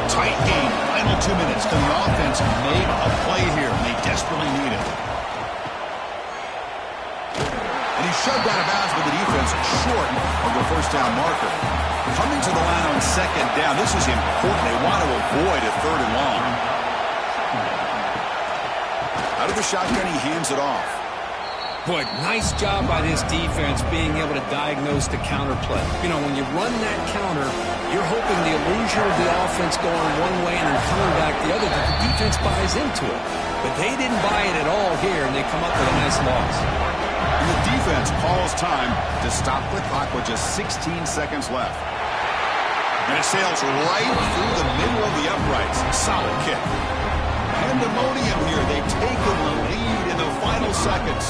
Tight game. Final 2 minutes. Can the offense make a play here? And they desperately need it. And he shoved out of bounds with the defense short of the first down marker. Coming to the line on second down. This is important. They want to avoid a third and long. Out of the shotgun, he hands it off. Boy, nice job by this defense being able to diagnose the counter play. You know, when you run that counter, you're hoping the illusion of the offense going one way and then coming back the other, that the defense buys into it. But they didn't buy it at all here, and they come up with a nice loss. And the defense calls time to stop the clock with just 16 seconds left. And it sails right through the middle of the uprights. Solid kick. Pandemonium here. They've taken the lead in the final seconds.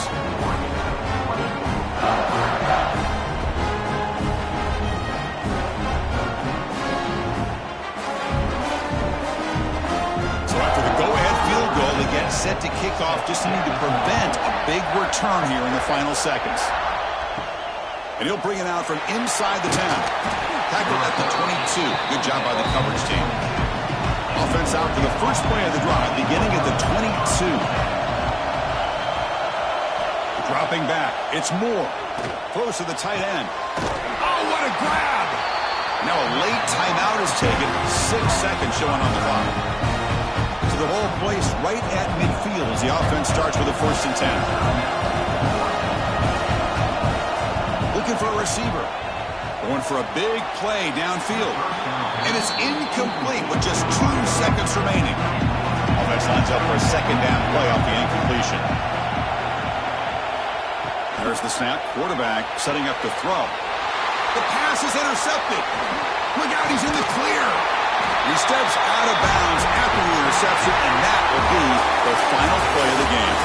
So after the go-ahead field goal, they get set to kick off. Just need to prevent a big return here in the final seconds. And he'll bring it out from inside the 10. Tackled at the 22. Good job by the coverage team. Offense out for the first play of the drive, beginning at the 22. Dropping back. It's Moore. Throws to the tight end. Oh, what a grab! Now a late timeout is taken. 6 seconds showing on the clock. So the ball placed right at midfield as the offense starts with a 1st and 10. Looking for a receiver. Going for a big play downfield. And it's incomplete with just 2 seconds remaining. Offense lines up for a second down play off the incompletion. There's the snap. Quarterback setting up to throw. The pass is intercepted. Look out, he's in the clear. He steps out of bounds after the interception, and that will be the final play of the game.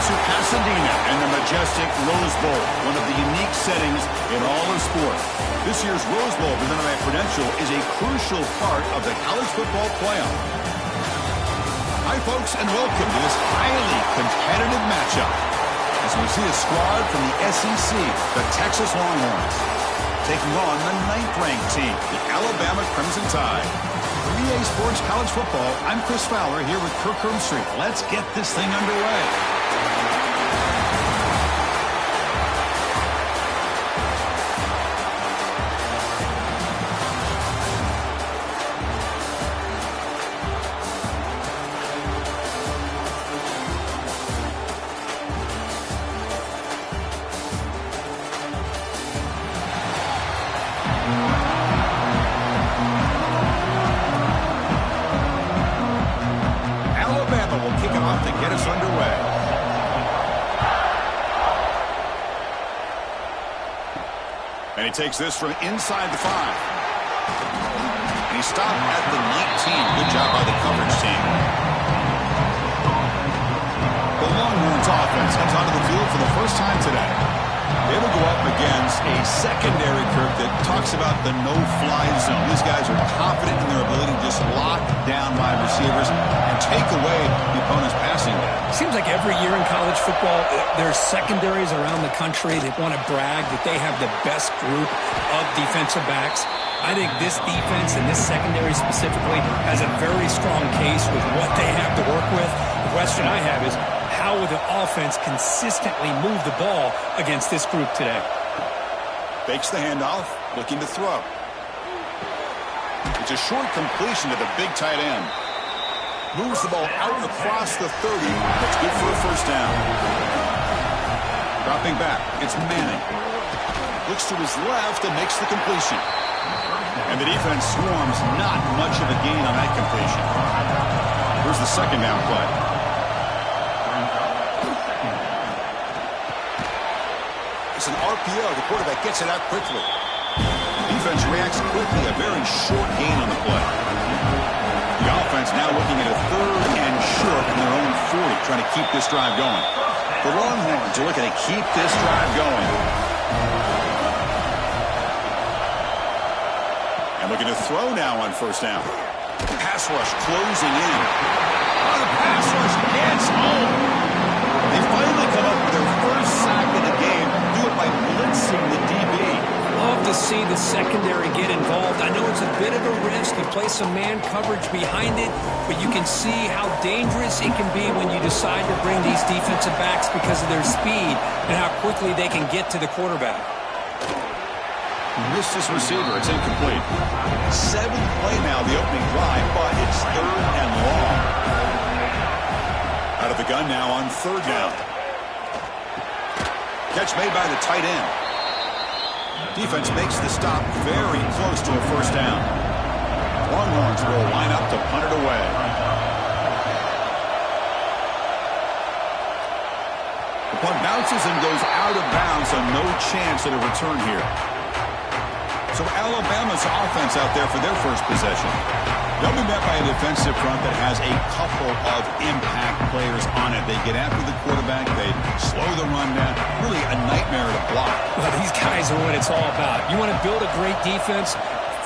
to Pasadena and the majestic Rose Bowl, one of the unique settings in all of sport. This year's Rose Bowl, presented by Prudential, is a crucial part of the college football playoff. Hi, folks, and welcome to this highly competitive matchup as we see a squad from the SEC, the Texas Longhorns, taking on the 9th-ranked team, the Alabama Crimson Tide. For EA Sports College Football, I'm Chris Fowler here with Kirk Herbstreit. Let's get this thing underway. And he takes this from inside the 5. And he stopped at the 19. Good job by the coverage team. The Longhorns offense comes onto the field for the first time today. They will go up against a secondary, Kirk, that talks about the no-fly zone. These guys are confident in their ability to just lock down wide receivers and take away the opponent's passing game. Seems like every year in college football, there's secondaries around the country that want to brag that they have the best group of defensive backs. I think this defense and this secondary specifically has a very strong case with what they have to work with. The question I have is, how will the offense consistently move the ball against this group today? Fakes the handoff, looking to throw. It's a short completion to the big tight end. Moves the ball out across the 30. That's good for a first down. Dropping back, it's Manning. Looks to his left and makes the completion. And the defense swarms, not much of a gain on that completion. Here's the second down play. It's an RPO. The quarterback gets it out quickly. Defense reacts quickly. A very short gain on the play. The offense now looking at a 3rd and short in their own 40, trying to keep this drive going. The Longhorns are looking to keep this drive going. And looking to throw now on first down. Pass rush closing in. Oh, the pass rush gets home. They finally come up with their first sack of the game. Do it by blitzing the DB. Love to see the secondary get involved. I know it's a bit of a risk. You play some man coverage behind it, but you can see how dangerous it can be when you decide to bring these defensive backs because of their speed and how quickly they can get to the quarterback. Missed his receiver. It's incomplete. 7th play now, the opening drive, but it's 3rd and long. Out of the gun now on 3rd down. Catch made by the tight end. Defense makes the stop very close to a first down. Longhorns will line up to punt it away. The punt bounces and goes out of bounds, so no chance at a return here. So Alabama's offense out there for their first possession. They'll be met by a defensive front that has a couple of impact players on it. They get after the quarterback. They slow the run down. Really a nightmare to block. Well, these guys are what it's all about. You want to build a great defense?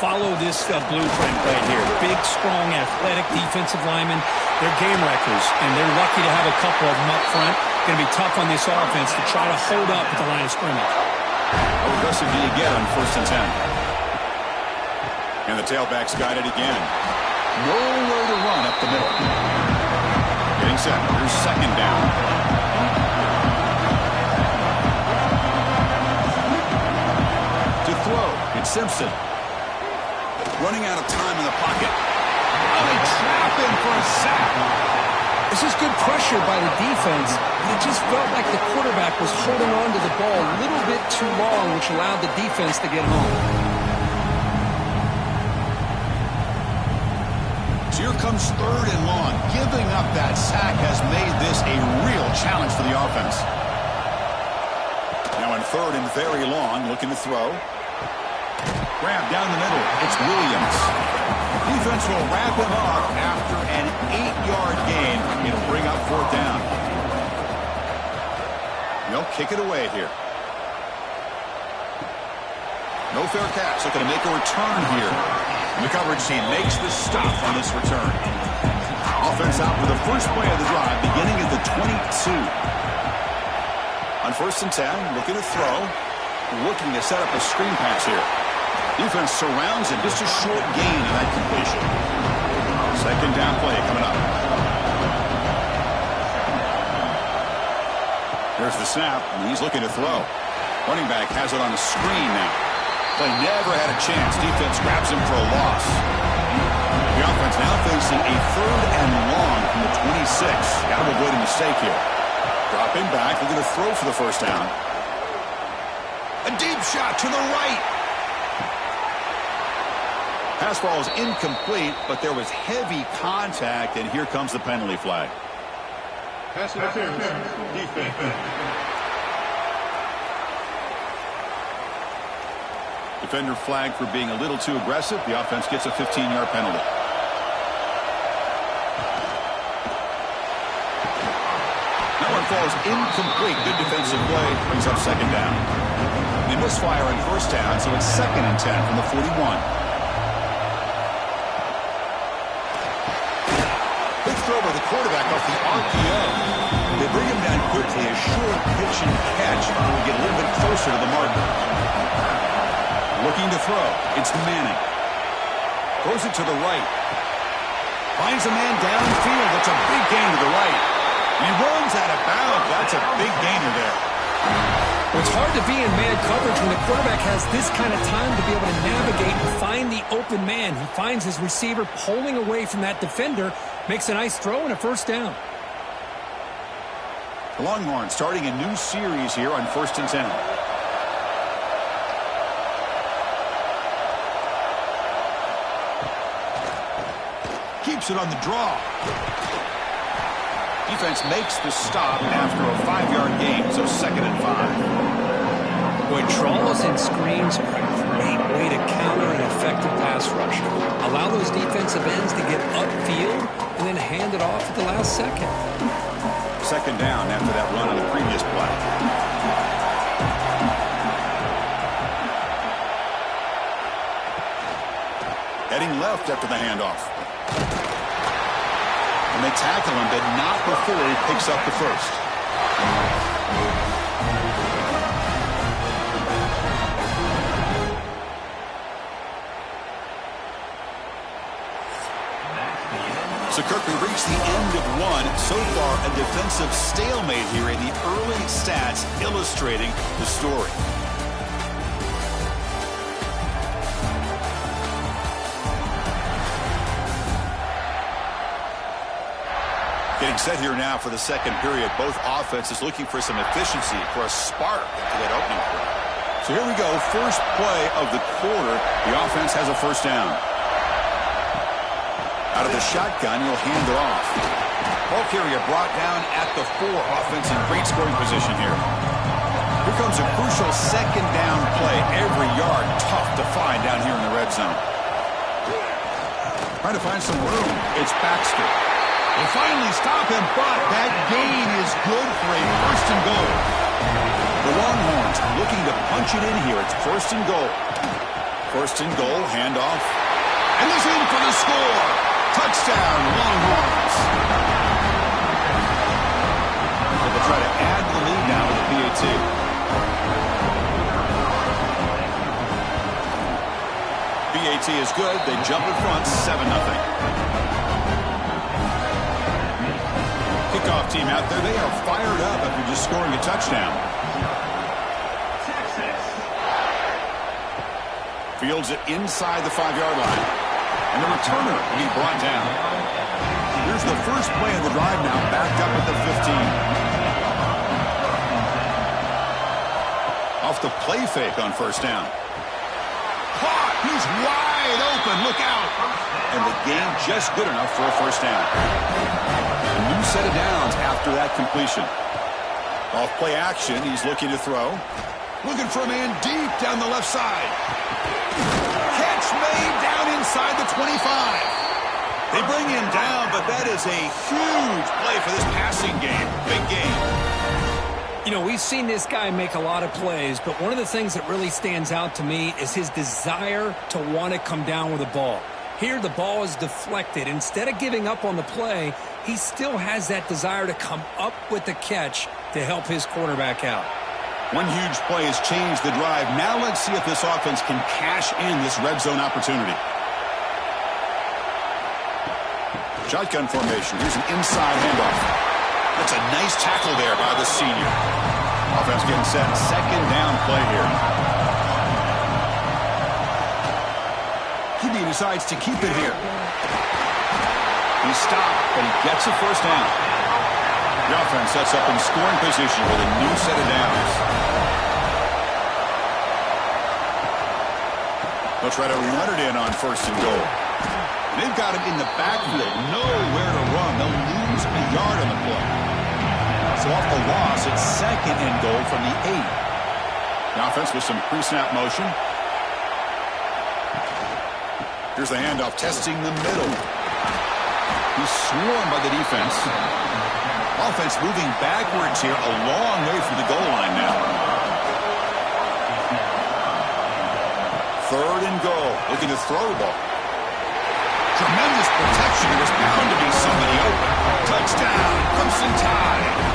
Follow this blueprint right here. Big, strong, athletic defensive linemen. They're game wreckers, and they're lucky to have a couple of them up front. Going to be tough on this offense to try to hold up at the line of scrimmage. How aggressive do you get on 1st and 10? And the tailback's got it again. Nowhere to run up the middle. Getting set. Here's 2nd down. To throw, it's Simpson. Running out of time in the pocket. Oh, they trap him for a sack. This is good pressure by the defense, but it just felt like the quarterback was holding on to the ball a little bit too long, which allowed the defense to get home. So here comes 3rd and long. Giving up that sack has made this a real challenge for the offense. Now on 3rd and very long, looking to throw. Grab down the middle. It's Williams. Defense will wrap him up after an 8-yard gain. It'll bring up 4th down. They'll kick it away here. No fair catch. Looking to make a return here. And the coverage team makes the stop on this return. Offense out for the first play of the drive, beginning at the 22. On 1st and 10, looking to throw. Looking to set up a screen pass here. Defense surrounds it. Just a short gain on that completion. 2nd down play coming up. There's the snap, and he's looking to throw. Running back has it on a screen now. Play never had a chance. Defense grabs him for a loss. The offense now facing a 3rd and long from the 26. Got to avoid a mistake here. Dropping back, looking to throw for the 1st down. A deep shot to the right. Pass ball is incomplete, but there was heavy contact, and here comes the penalty flag. Pass interference. Defense. Defender flagged for being a little too aggressive. The offense gets a 15-yard penalty. That one falls incomplete. Good defensive play. Brings up 2nd down. They misfire on 1st down, so it's 2nd and 10 from the 41. Big throw by the quarterback off the RPO. They bring him down quickly. A short pitch and catch to get a little bit closer to the marker. Looking to throw. It's Manning. Throws it to the right. Finds a man downfield. That's a big gain to the right. He runs out of bounds. That's a big gainer there. Well, it's hard to be in man coverage when the quarterback has this kind of time to be able to navigate and find the open man. He finds his receiver pulling away from that defender, makes a nice throw and a 1st down. The Longhorns starting a new series here on 1st and 10. Keeps it on the draw. Defense makes the stop after a 5-yard gain, so 2nd and 5. Boy, draws and screens are a great way to counter an effective pass rush. Allow those defensive ends to get upfield and then hand it off at the last second. 2nd down after that run on the previous play. Heading left after the handoff. And they tackle him, but not before he picks up the 1st. So Kirk, we reached the end of one. So far, a defensive stalemate here, and the early stats illustrating the story. Getting set here now for the 2nd period. Both offenses looking for some efficiency, for a spark after that opening play. So here we go. First play of the quarter. The offense has a 1st down. Out of the shotgun, he'll hand it off. Ball carrier brought down at the 4. Offense in great scoring position here. Here comes a crucial 2nd down play. Every yard tough to find down here in the red zone. Trying to find some room. It's Baxter. They finally stop him, but that gain is good for a 1st and goal. The Longhorns looking to punch it in here. It's 1st and goal. 1st and goal, handoff. And he's in for the score. Touchdown, Longhorns. They'll try to add the lead now with the PAT. PAT is good. They jump in front, 7-0. Kickoff team out there. They are fired up after just scoring a touchdown. Fields it inside the 5-yard line. And the returner will be brought down. Here's the first play of the drive now, backed up at the 15. Off the play fake on 1st down. Caught! He's wide open. Look out! And the gain just good enough for a 1st down. A new set of downs after that completion. Off play action, he's looking to throw. Looking for a man deep down the left side. Catch made down inside the 25. They bring him down, but that is a huge play for this passing game. Big game. You know, we've seen this guy make a lot of plays, but one of the things that really stands out to me is his desire to want to come down with the ball. Here, the ball is deflected. Instead of giving up on the play, he still has that desire to come up with the catch to help his quarterback out. One huge play has changed the drive. Now let's see if this offense can cash in this red zone opportunity. Shotgun formation. Here's an inside handoff. That's a nice tackle there by the senior. Offense getting set. Second down play here. He decides to keep it here. He's stopped, but he gets a first down. The offense sets up in scoring position with a new set of downs. They'll try to run it in on first and goal. They've got him in the backfield. Nowhere to run. They'll lose a yard on the play. So off the loss, it's second and goal from the 8. The offense with some pre-snap motion. Here's the handoff, testing the middle. He's swarmed by the defense. Offense moving backwards here, a long way from the goal line now. Third and goal, looking to throw the ball. Tremendous protection. There's bound to be somebody open. Touchdown, Crimson Tide.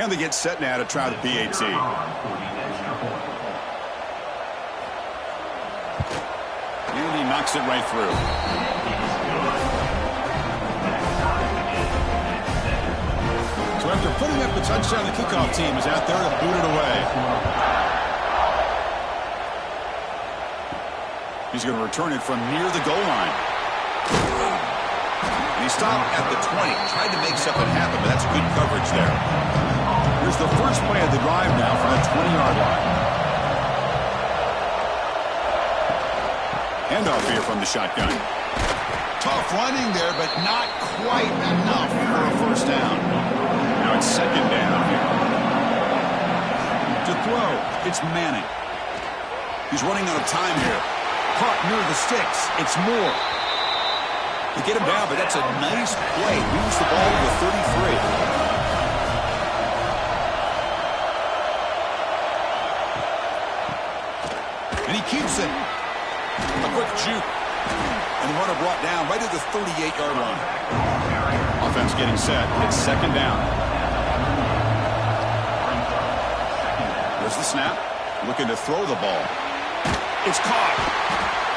And they get set now to try the PAT. And he knocks it right through. So after putting up the touchdown, the kickoff team is out there to boot it away. He's going to return it from near the goal line. And he stopped at the 20. Tried to make something happen, but that's good coverage there. Here's the first play of the drive now from the 20-yard line. Handoff here from the shotgun. Tough running there, but not quite enough for a first down. Now it's second down here. To throw, it's Manning. He's running out of time here. Caught near the sticks. It's Moore. They get him down, but that's a nice play. Moves the ball to the 33. And he keeps it. A quick juke. And the runner brought down right at the 38-yard line. Offense getting set. It's second down. There's the snap. Looking to throw the ball. It's caught.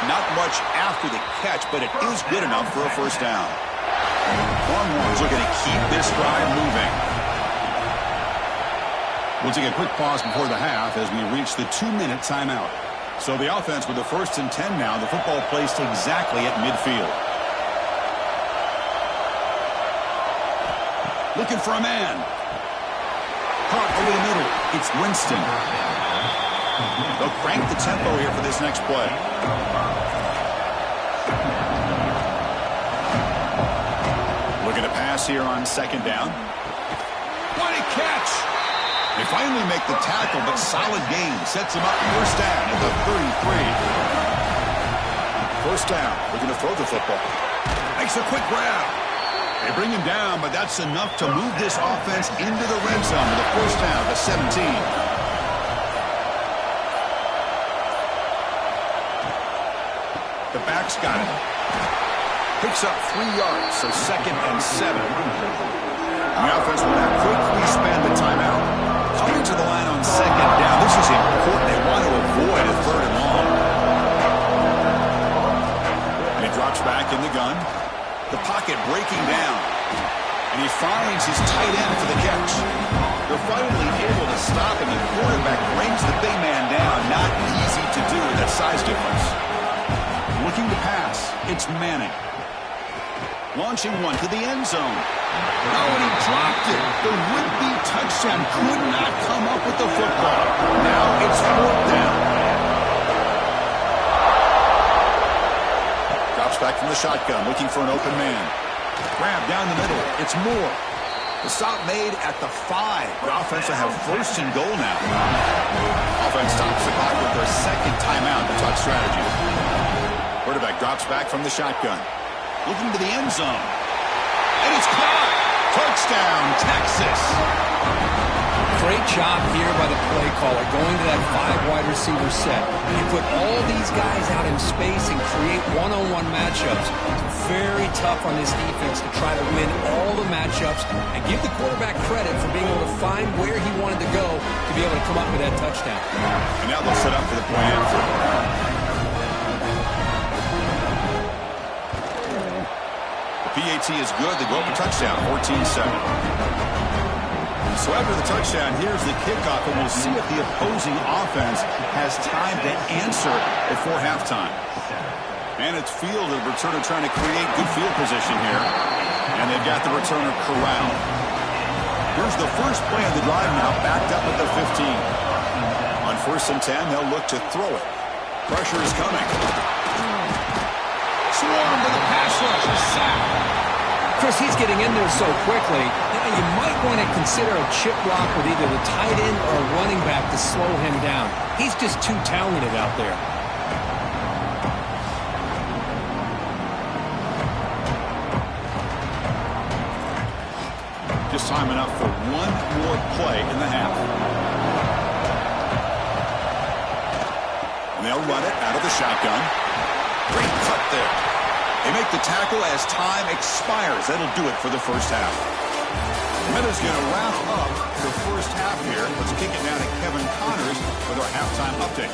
Not much after the catch, but it is good enough for a first down. Longhorns looking to keep this drive moving. We'll take a quick pause before the half as we reach the 2-minute timeout. So the offense with the 1st and 10 now. The football placed exactly at midfield. Looking for a man. Caught over the middle. It's Winston. They'll crank the tempo here for this next play. Looking to pass here on second down. What a catch! They finally make the tackle, but solid gain sets him up first down at the 33. First down, looking to throw the football. Makes a quick grab. They bring him down, but that's enough to move this offense into the red zone with a first down to 17. The back's got it. Picks up 3 yards, so second and 7. The offense will now quickly spend the timeout. Coming to the line on second down. This is important. They want to avoid a third and long. And he drops back in the gun. The pocket breaking down. And he finds his tight end for the catch. They're finally able to stop him. The quarterback brings the big man down. Not easy to do with that size difference. Looking to pass. It's Manning. Launching one to the end zone. Oh, and he dropped it. The would-be touchdown could not come up with the football. Now it's 4th down. Drops back from the shotgun, looking for an open man. Grab down the middle. It's Moore. The stop made at the 5. The offense will have first and goal now. Offense stops the clock with their second timeout to talk strategy. Quarterback drops back from the shotgun. Looking to the end zone. And it's caught. Touchdown, Texas. Great job here by the play caller, going to that 5 wide receiver set. You put all these guys out in space and create one-on-one matchups. It's very tough on this defense to try to win all the matchups and give the quarterback credit for being able to find where he wanted to go to be able to come up with that touchdown. And now they'll set up for the point after. The PAT is good. They go up a touchdown, 14-7. So after the touchdown, here's the kickoff, and we'll see if the opposing offense has time to answer before halftime. And it's Field, the returner, trying to create good field position here. And they've got the returner corralled. Here's the first play of the drive now, backed up at the 15. On 1st and 10, they'll look to throw it. Pressure is coming. Swarm to the pass rush, a sack. Chris, he's getting in there so quickly. You might want to consider a chip block with either the tight end or a running back to slow him down. He's just too talented out there. Just time enough for one more play in the half. And they'll run it out of the shotgun. Great cut there. They make the tackle as time expires. That'll do it for the first half. Meadows going to wrap up the first half here. Let's kick it down to Kevin Connors with our halftime update.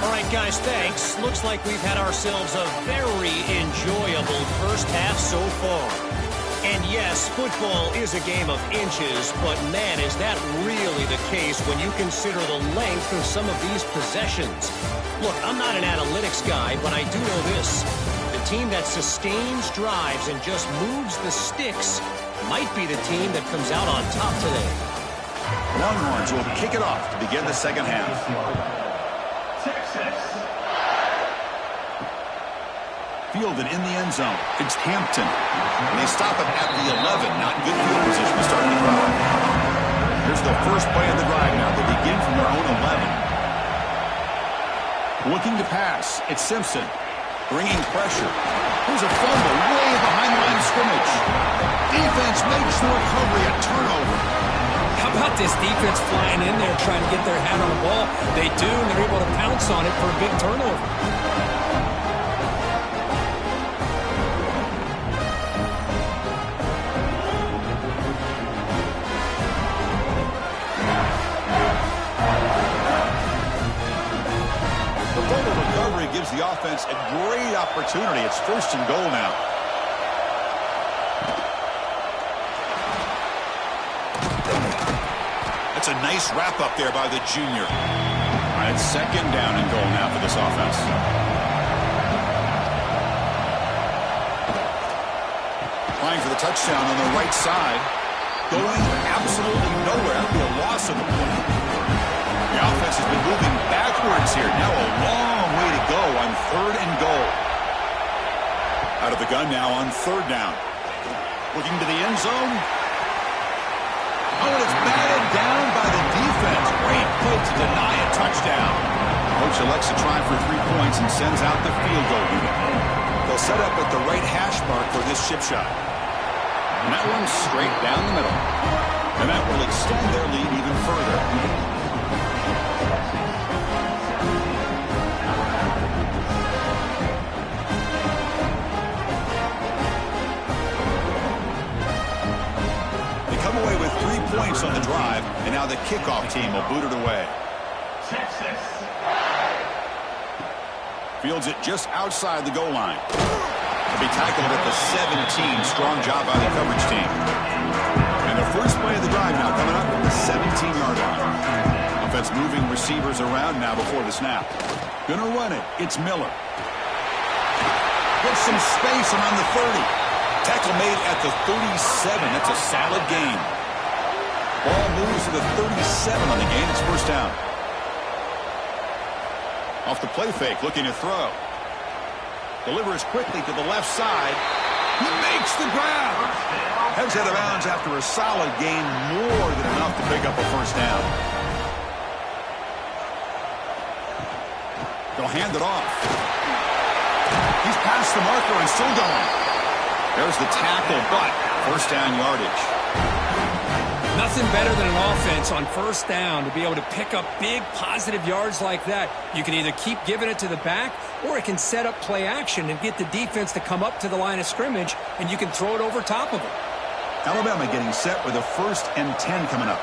All right, guys, thanks. Looks like we've had ourselves a very enjoyable first half so far. And yes, football is a game of inches, but man, is that really the case when you consider the length of some of these possessions. Look, I'm not an analytics guy, but I do know this. The team that sustains drives and just moves the sticks might be the team that comes out on top today. Longhorns will kick it off to begin the second half. Texas. Fielded in the end zone. It's Hampton. And they stop it at the 11. Not good field position to start the drive. Here's the first play of the drive now. They begin from their own 11. Looking to pass. It's Simpson. Bringing pressure. Here's a fumble way behind the line of scrimmage. Defense makes the recovery, a turnover. How about this defense flying in there trying to get their hand on the ball? They do, and they're able to pounce on it for a big turnover. The fumble recovery gives the offense a great opportunity. It's 1st and goal now. That's a nice wrap-up there by the junior. All right, 2nd down and goal now for this offense. Applying for the touchdown on the right side. Going absolutely nowhere. That'll be a loss of the play. The offense has been moving backwards here. Now a long way to go on 3rd and goal. Out of the gun now on 3rd down. Looking to the end zone. Oh, and it's batted down by the defense. Great play to deny a touchdown. Coach elects to try for 3 points and sends out the field goal unit. They'll set up at the right hash mark for this chip shot. And that one's straight down the middle. And that will extend their lead even further. Away with 3 points on the drive, and now the kickoff team will boot it away. Texas. Fields it just outside the goal line. He'll be tackled at the 17. Strong job by the coverage team. And the first play of the drive now coming up at the 17-yard line. Offense moving receivers around now before the snap. Gonna run it. It's Miller. Gets some space around the 30. Tackle made at the 37. That's a solid gain. Ball moves to the 37 on the gain. It's 1st down. Off the play fake, looking to throw. Delivers quickly to the left side. He makes the grab. Heads out of bounds after a solid gain, more than enough to pick up a first down. They'll hand it off. He's past the marker and still going. There's the tackle, but first down yardage. Nothing better than an offense on first down to be able to pick up big positive yards like that. You can either keep giving it to the back, or it can set up play action and get the defense to come up to the line of scrimmage, and you can throw it over top of them. Alabama getting set with a 1st and 10 coming up.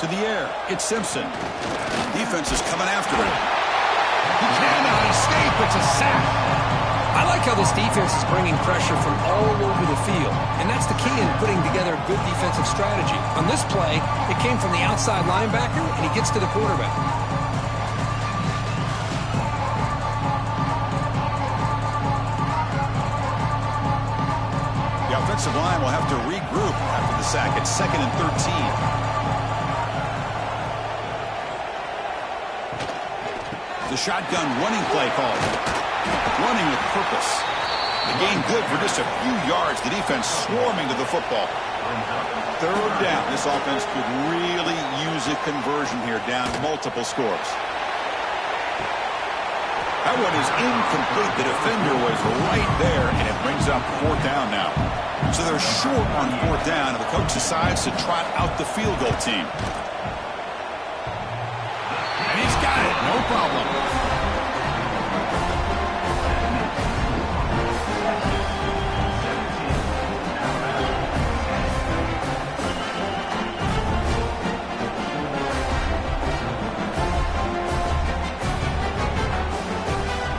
To the air, it's Simpson. Defense is coming after him. He cannot escape. It's a sack. I like how this defense is bringing pressure from all over the field, and that's the key in putting together a good defensive strategy. On this play, it came from the outside linebacker, and he gets to the quarterback. The offensive line will have to regroup after the sack. It's 2nd and 13. The shotgun running play called. Running with purpose. The gain good for just a few yards. The defense swarming to the football. 3rd down. This offense could really use a conversion here, down multiple scores. That one is incomplete. The defender was right there, and it brings up 4th down now. So they're short on 4th down, and the coach decides to trot out the field goal team. And he's got it. No problem.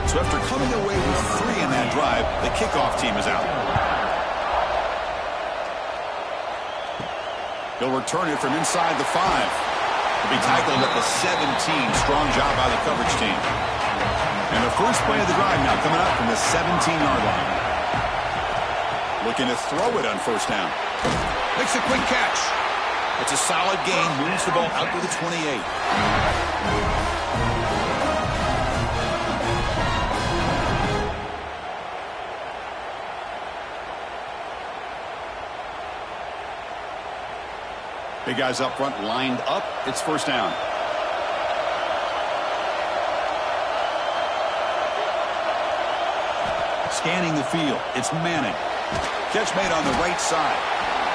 So after coming away with 3 in that drive, the kickoff team is out. He'll return it from inside the 5. He'll be tackled at the 17. Strong job by the coverage team. And the first play of the drive now coming up from the 17-yard line. Looking to throw it on 1st down. Makes a quick catch. It's a solid gain. Moves the ball out to the 28. Big guys up front lined up. It's 1st down. Scanning the field. It's Manning. Catch made on the right side.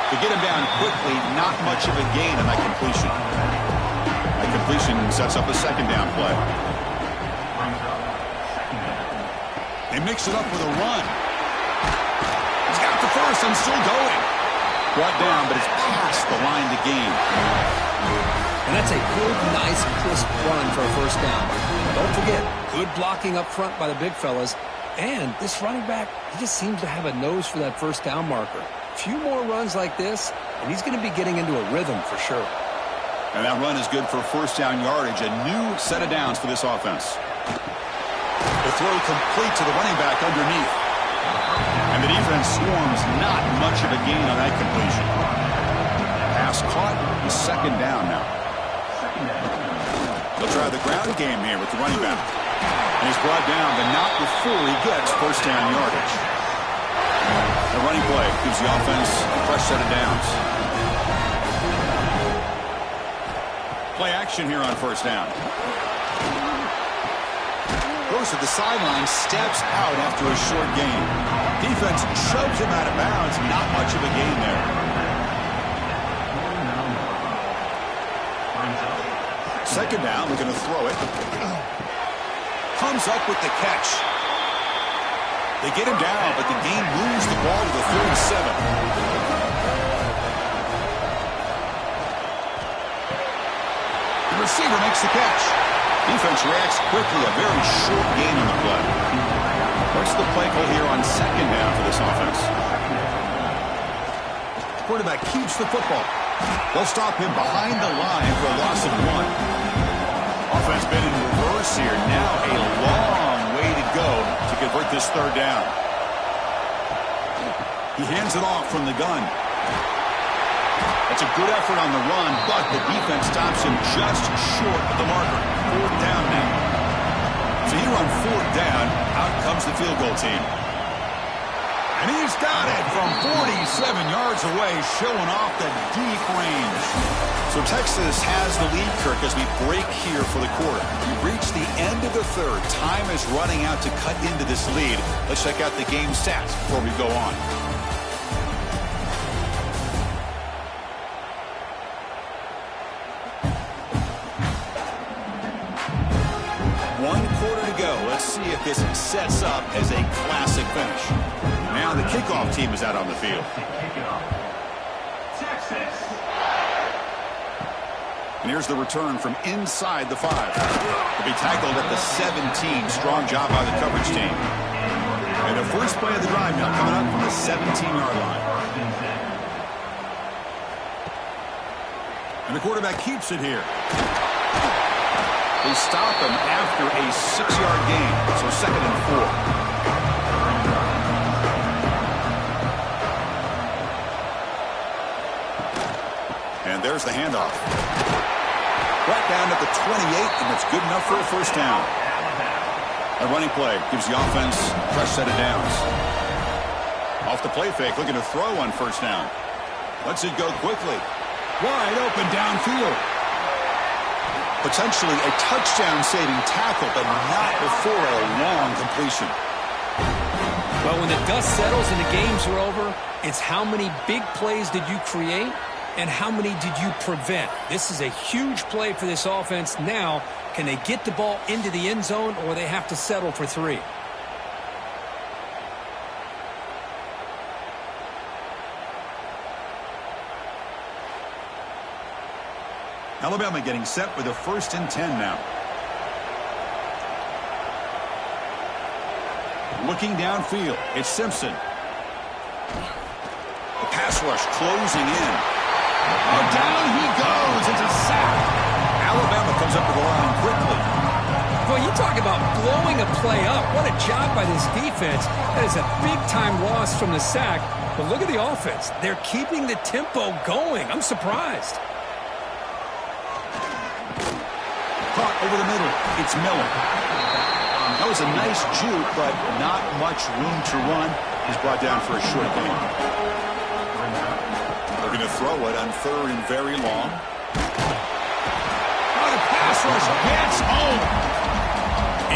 To get him down quickly, not much of a gain on that completion. That completion sets up a 2nd down play. They mix it up with a run. He's got the first and still going. Brought down, but it's past the line to gain. And that's a good, nice, crisp run for a 1st down. Don't forget, good blocking up front by the big fellas. And this running back, he just seems to have a nose for that 1st down marker. A few more runs like this, and he's going to be getting into a rhythm for sure. And that run is good for 1st down yardage. A new set of downs for this offense. The throw complete to the running back underneath. And the defense swarms, not much of a gain on that completion. Pass caught, the 2nd down now. They'll try the ground game here with the running back. And he's brought down, but not before he gets 1st down yardage. The running play gives the offense a fresh set of downs. Play action here on 1st down. Goes to the sideline, steps out after a short gain. Defense shoves him out of bounds. Not much of a gain there. 2nd down, we're going to throw it. Comes up with the catch. They get him down, but the gain moves the ball to the 37. The receiver makes the catch. Defense reacts quickly. A very short gain on the play. What's the play call here on 2nd down for this offense? Quarterback keeps the football. They'll stop him behind the line for a loss of 1. Offense been in reverse here. Now a long way to go to convert this 3rd down. He hands it off from the gun. That's a good effort on the run, but the defense stops him just short of the marker. 4th down now. So here on 4th down, out comes the field goal team. And he's got it from 47 yards away, showing off the deep range. So Texas has the lead, Kirk, as we break here for the quarter. We've reached the end of the third. Time is running out to cut into this lead. Let's check out the game stats before we go on. One quarter to go. Let's see if this sets up as a classic finish. Now the kickoff team is out on the field. Texas. And here's the return from inside the 5. To be tackled at the 17. Strong job by the coverage team. And the first play of the drive now coming up from the 17-yard line. And the quarterback keeps it here. They stop him after a 6-yard gain. So 2nd and 4. And there's the handoff. Right down at the 28, and it's good enough for a first down. A running play gives the offense a fresh set of downs. Off the play fake, looking to throw on first down. Lets it go quickly. Wide open downfield. Potentially a touchdown-saving tackle, but not before a long completion. Well, when the dust settles and the games are over, it's how many big plays did you create and how many did you prevent? This is a huge play for this offense. Now, can they get the ball into the end zone, or they have to settle for 3? Alabama getting set with a 1st and 10 now. Looking downfield, it's Simpson. The pass rush closing in. Oh, down he goes. It's a sack. Alabama comes up to the line quickly. Boy, you talk about blowing a play up. What a job by this defense. That is a big-time loss from the sack. But look at the offense. They're keeping the tempo going. I'm surprised. Caught over the middle. It's Miller. That was a nice juke, but not much room to run. He's brought down for a short gain. They're going to throw it on 3rd and very long. Oh, the pass rush gets home.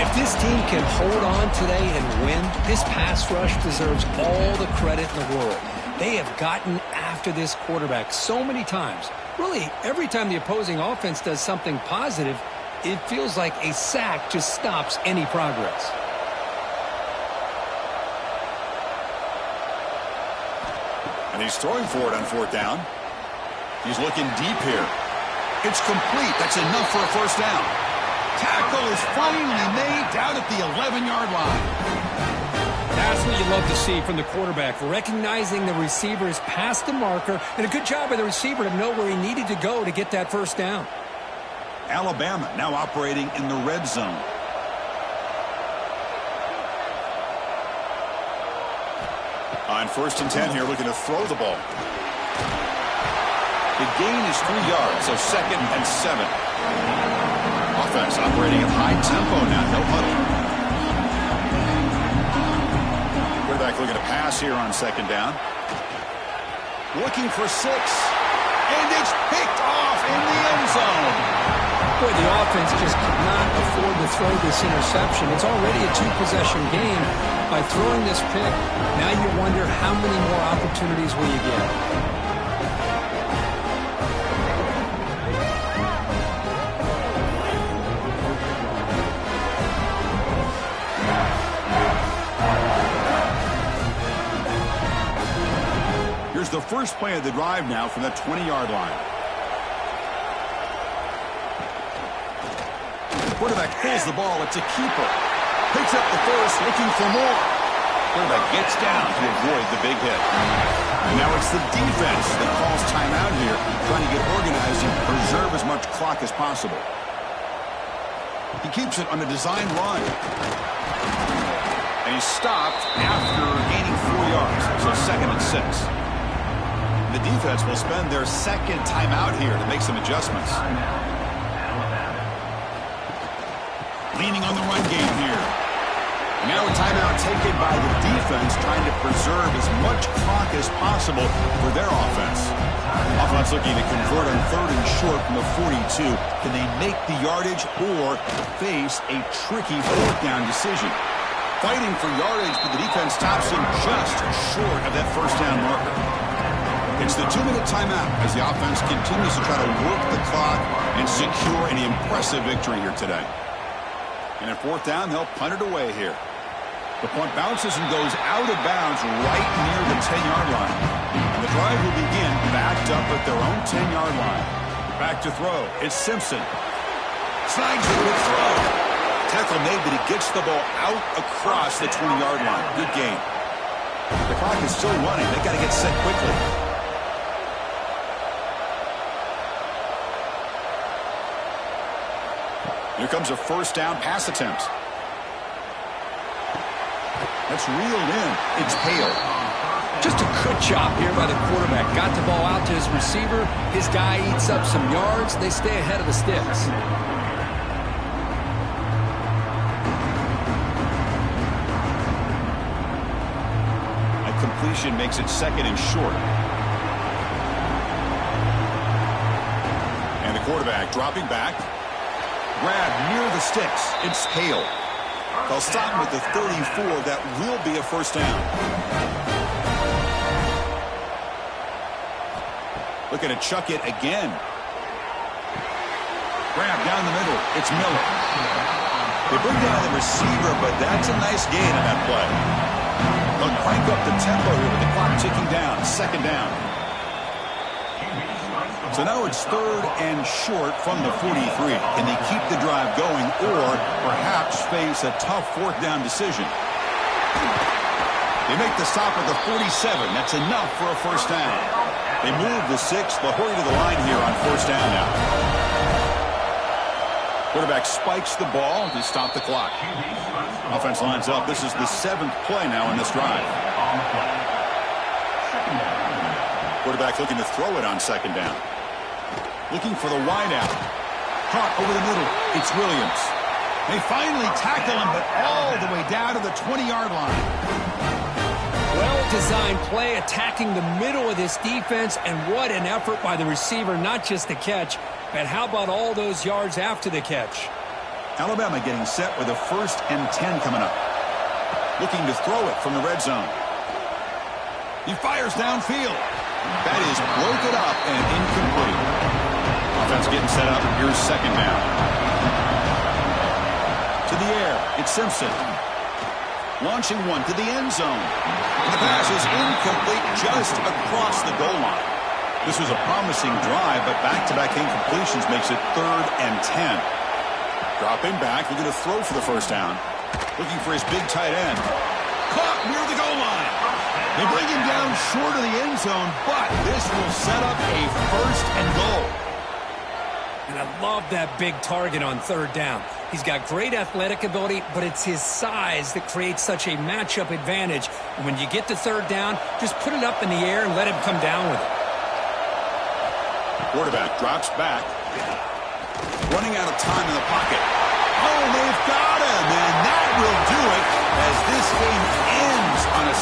If this team can hold on today and win, this pass rush deserves all the credit in the world. They have gotten after this quarterback so many times. Really, every time the opposing offense does something positive, it feels like a sack just stops any progress. And he's throwing for it on 4th down. He's looking deep here. It's complete. That's enough for a first down. Tackle is finally made down at the 11-yard line. That's what you love to see from the quarterback, recognizing the receiver is past the marker, and a good job by the receiver to know where he needed to go to get that first down. Alabama now operating in the red zone. On 1st and 10 here, looking to throw the ball. The gain is 3 yards, so 2nd and 7. Offense operating at high tempo now, no huddle. Quarterback looking to pass here on 2nd down. Looking for 6. And it's picked off in the end zone. Boy, the offense just cannot afford to throw this interception. It's already a 2-possession game. By throwing this pick, now you wonder how many more opportunities will you get. Here's the first play of the drive now from that 20-yard line. Quarterback pulls the ball. It's a keeper. Picks up the first, looking for more. Quarterback gets down to avoid the big hit. And now it's the defense that calls timeout here, trying to get organized and preserve as much clock as possible. He keeps it on a design run. And he's stopped after gaining 4 yards, so 2nd and 6. The defense will spend their 2nd timeout here to make some adjustments. leaning on the run game here. Now a timeout taken by the defense, trying to preserve as much clock as possible for their offense. Offense looking to convert on 3rd and short from the 42. Can they make the yardage or face a tricky 4th down decision? Fighting for yardage, but the defense stops him just short of that 1st down marker. It's the 2-minute timeout as the offense continues to try to work the clock and secure an impressive victory here today. And at 4th down, they'll punt it away here. The punt bounces and goes out of bounds right near the 10-yard line. And the drive will begin backed up at their own 10-yard line. Back to throw. It's Simpson. Slides a good throw. Tackle made, but he gets the ball out across the 20-yard line. Good game. The clock is still running. They got to get set quickly. Here comes a 1st down pass attempt. That's reeled in. It's Hale. Just a good job here by the quarterback. Got the ball out to his receiver. His guy eats up some yards. They stay ahead of the sticks. A completion makes it 2nd and short. And the quarterback dropping back. Grab near the sticks. It's Hale. They'll stop him at the 34. That will be a 1st down. Looking to chuck it again. Grab down the middle. It's Miller. They bring down the receiver, but that's a nice gain on that play. They'll crank up the tempo here with the clock ticking down. 2nd down. So now it's 3rd and short from the 43. Can they keep the drive going or perhaps face a tough 4th down decision? They make the stop at the 47. That's enough for a 1st down. They move the 6th. They'll hurry to the line here on 1st down now. Quarterback spikes the ball to stop the clock. Offense lines up. This is the 7th play now in this drive. Quarterback looking to throw it on 2nd down. Looking for the wideout. Caught over the middle. It's Williams. They finally tackle him, but all the way down to the 20-yard line. Well-designed play attacking the middle of this defense, and what an effort by the receiver, not just the catch, but how about all those yards after the catch? Alabama getting set with a 1st and 10 coming up. Looking to throw it from the red zone. He fires downfield. That is broken up and incomplete. Offense getting set up. Here's 2nd down. To the air. It's Simpson. Launching one to the end zone. And the pass is incomplete just across the goal line. This was a promising drive, but back-to-back incompletions makes it 3rd and 10. Dropping back. Looking to throw for the 1st down. Looking for his big tight end. Caught near the goal line. They bring him down short of the end zone, but this will set up a 1st and goal. And I love that big target on 3rd down. He's got great athletic ability, but it's his size that creates such a matchup advantage. And when you get to 3rd down, just put it up in the air and let him come down with it. Quarterback drops back. Running out of time in the pocket. Oh, they've got him, and that will do it as this game ends on a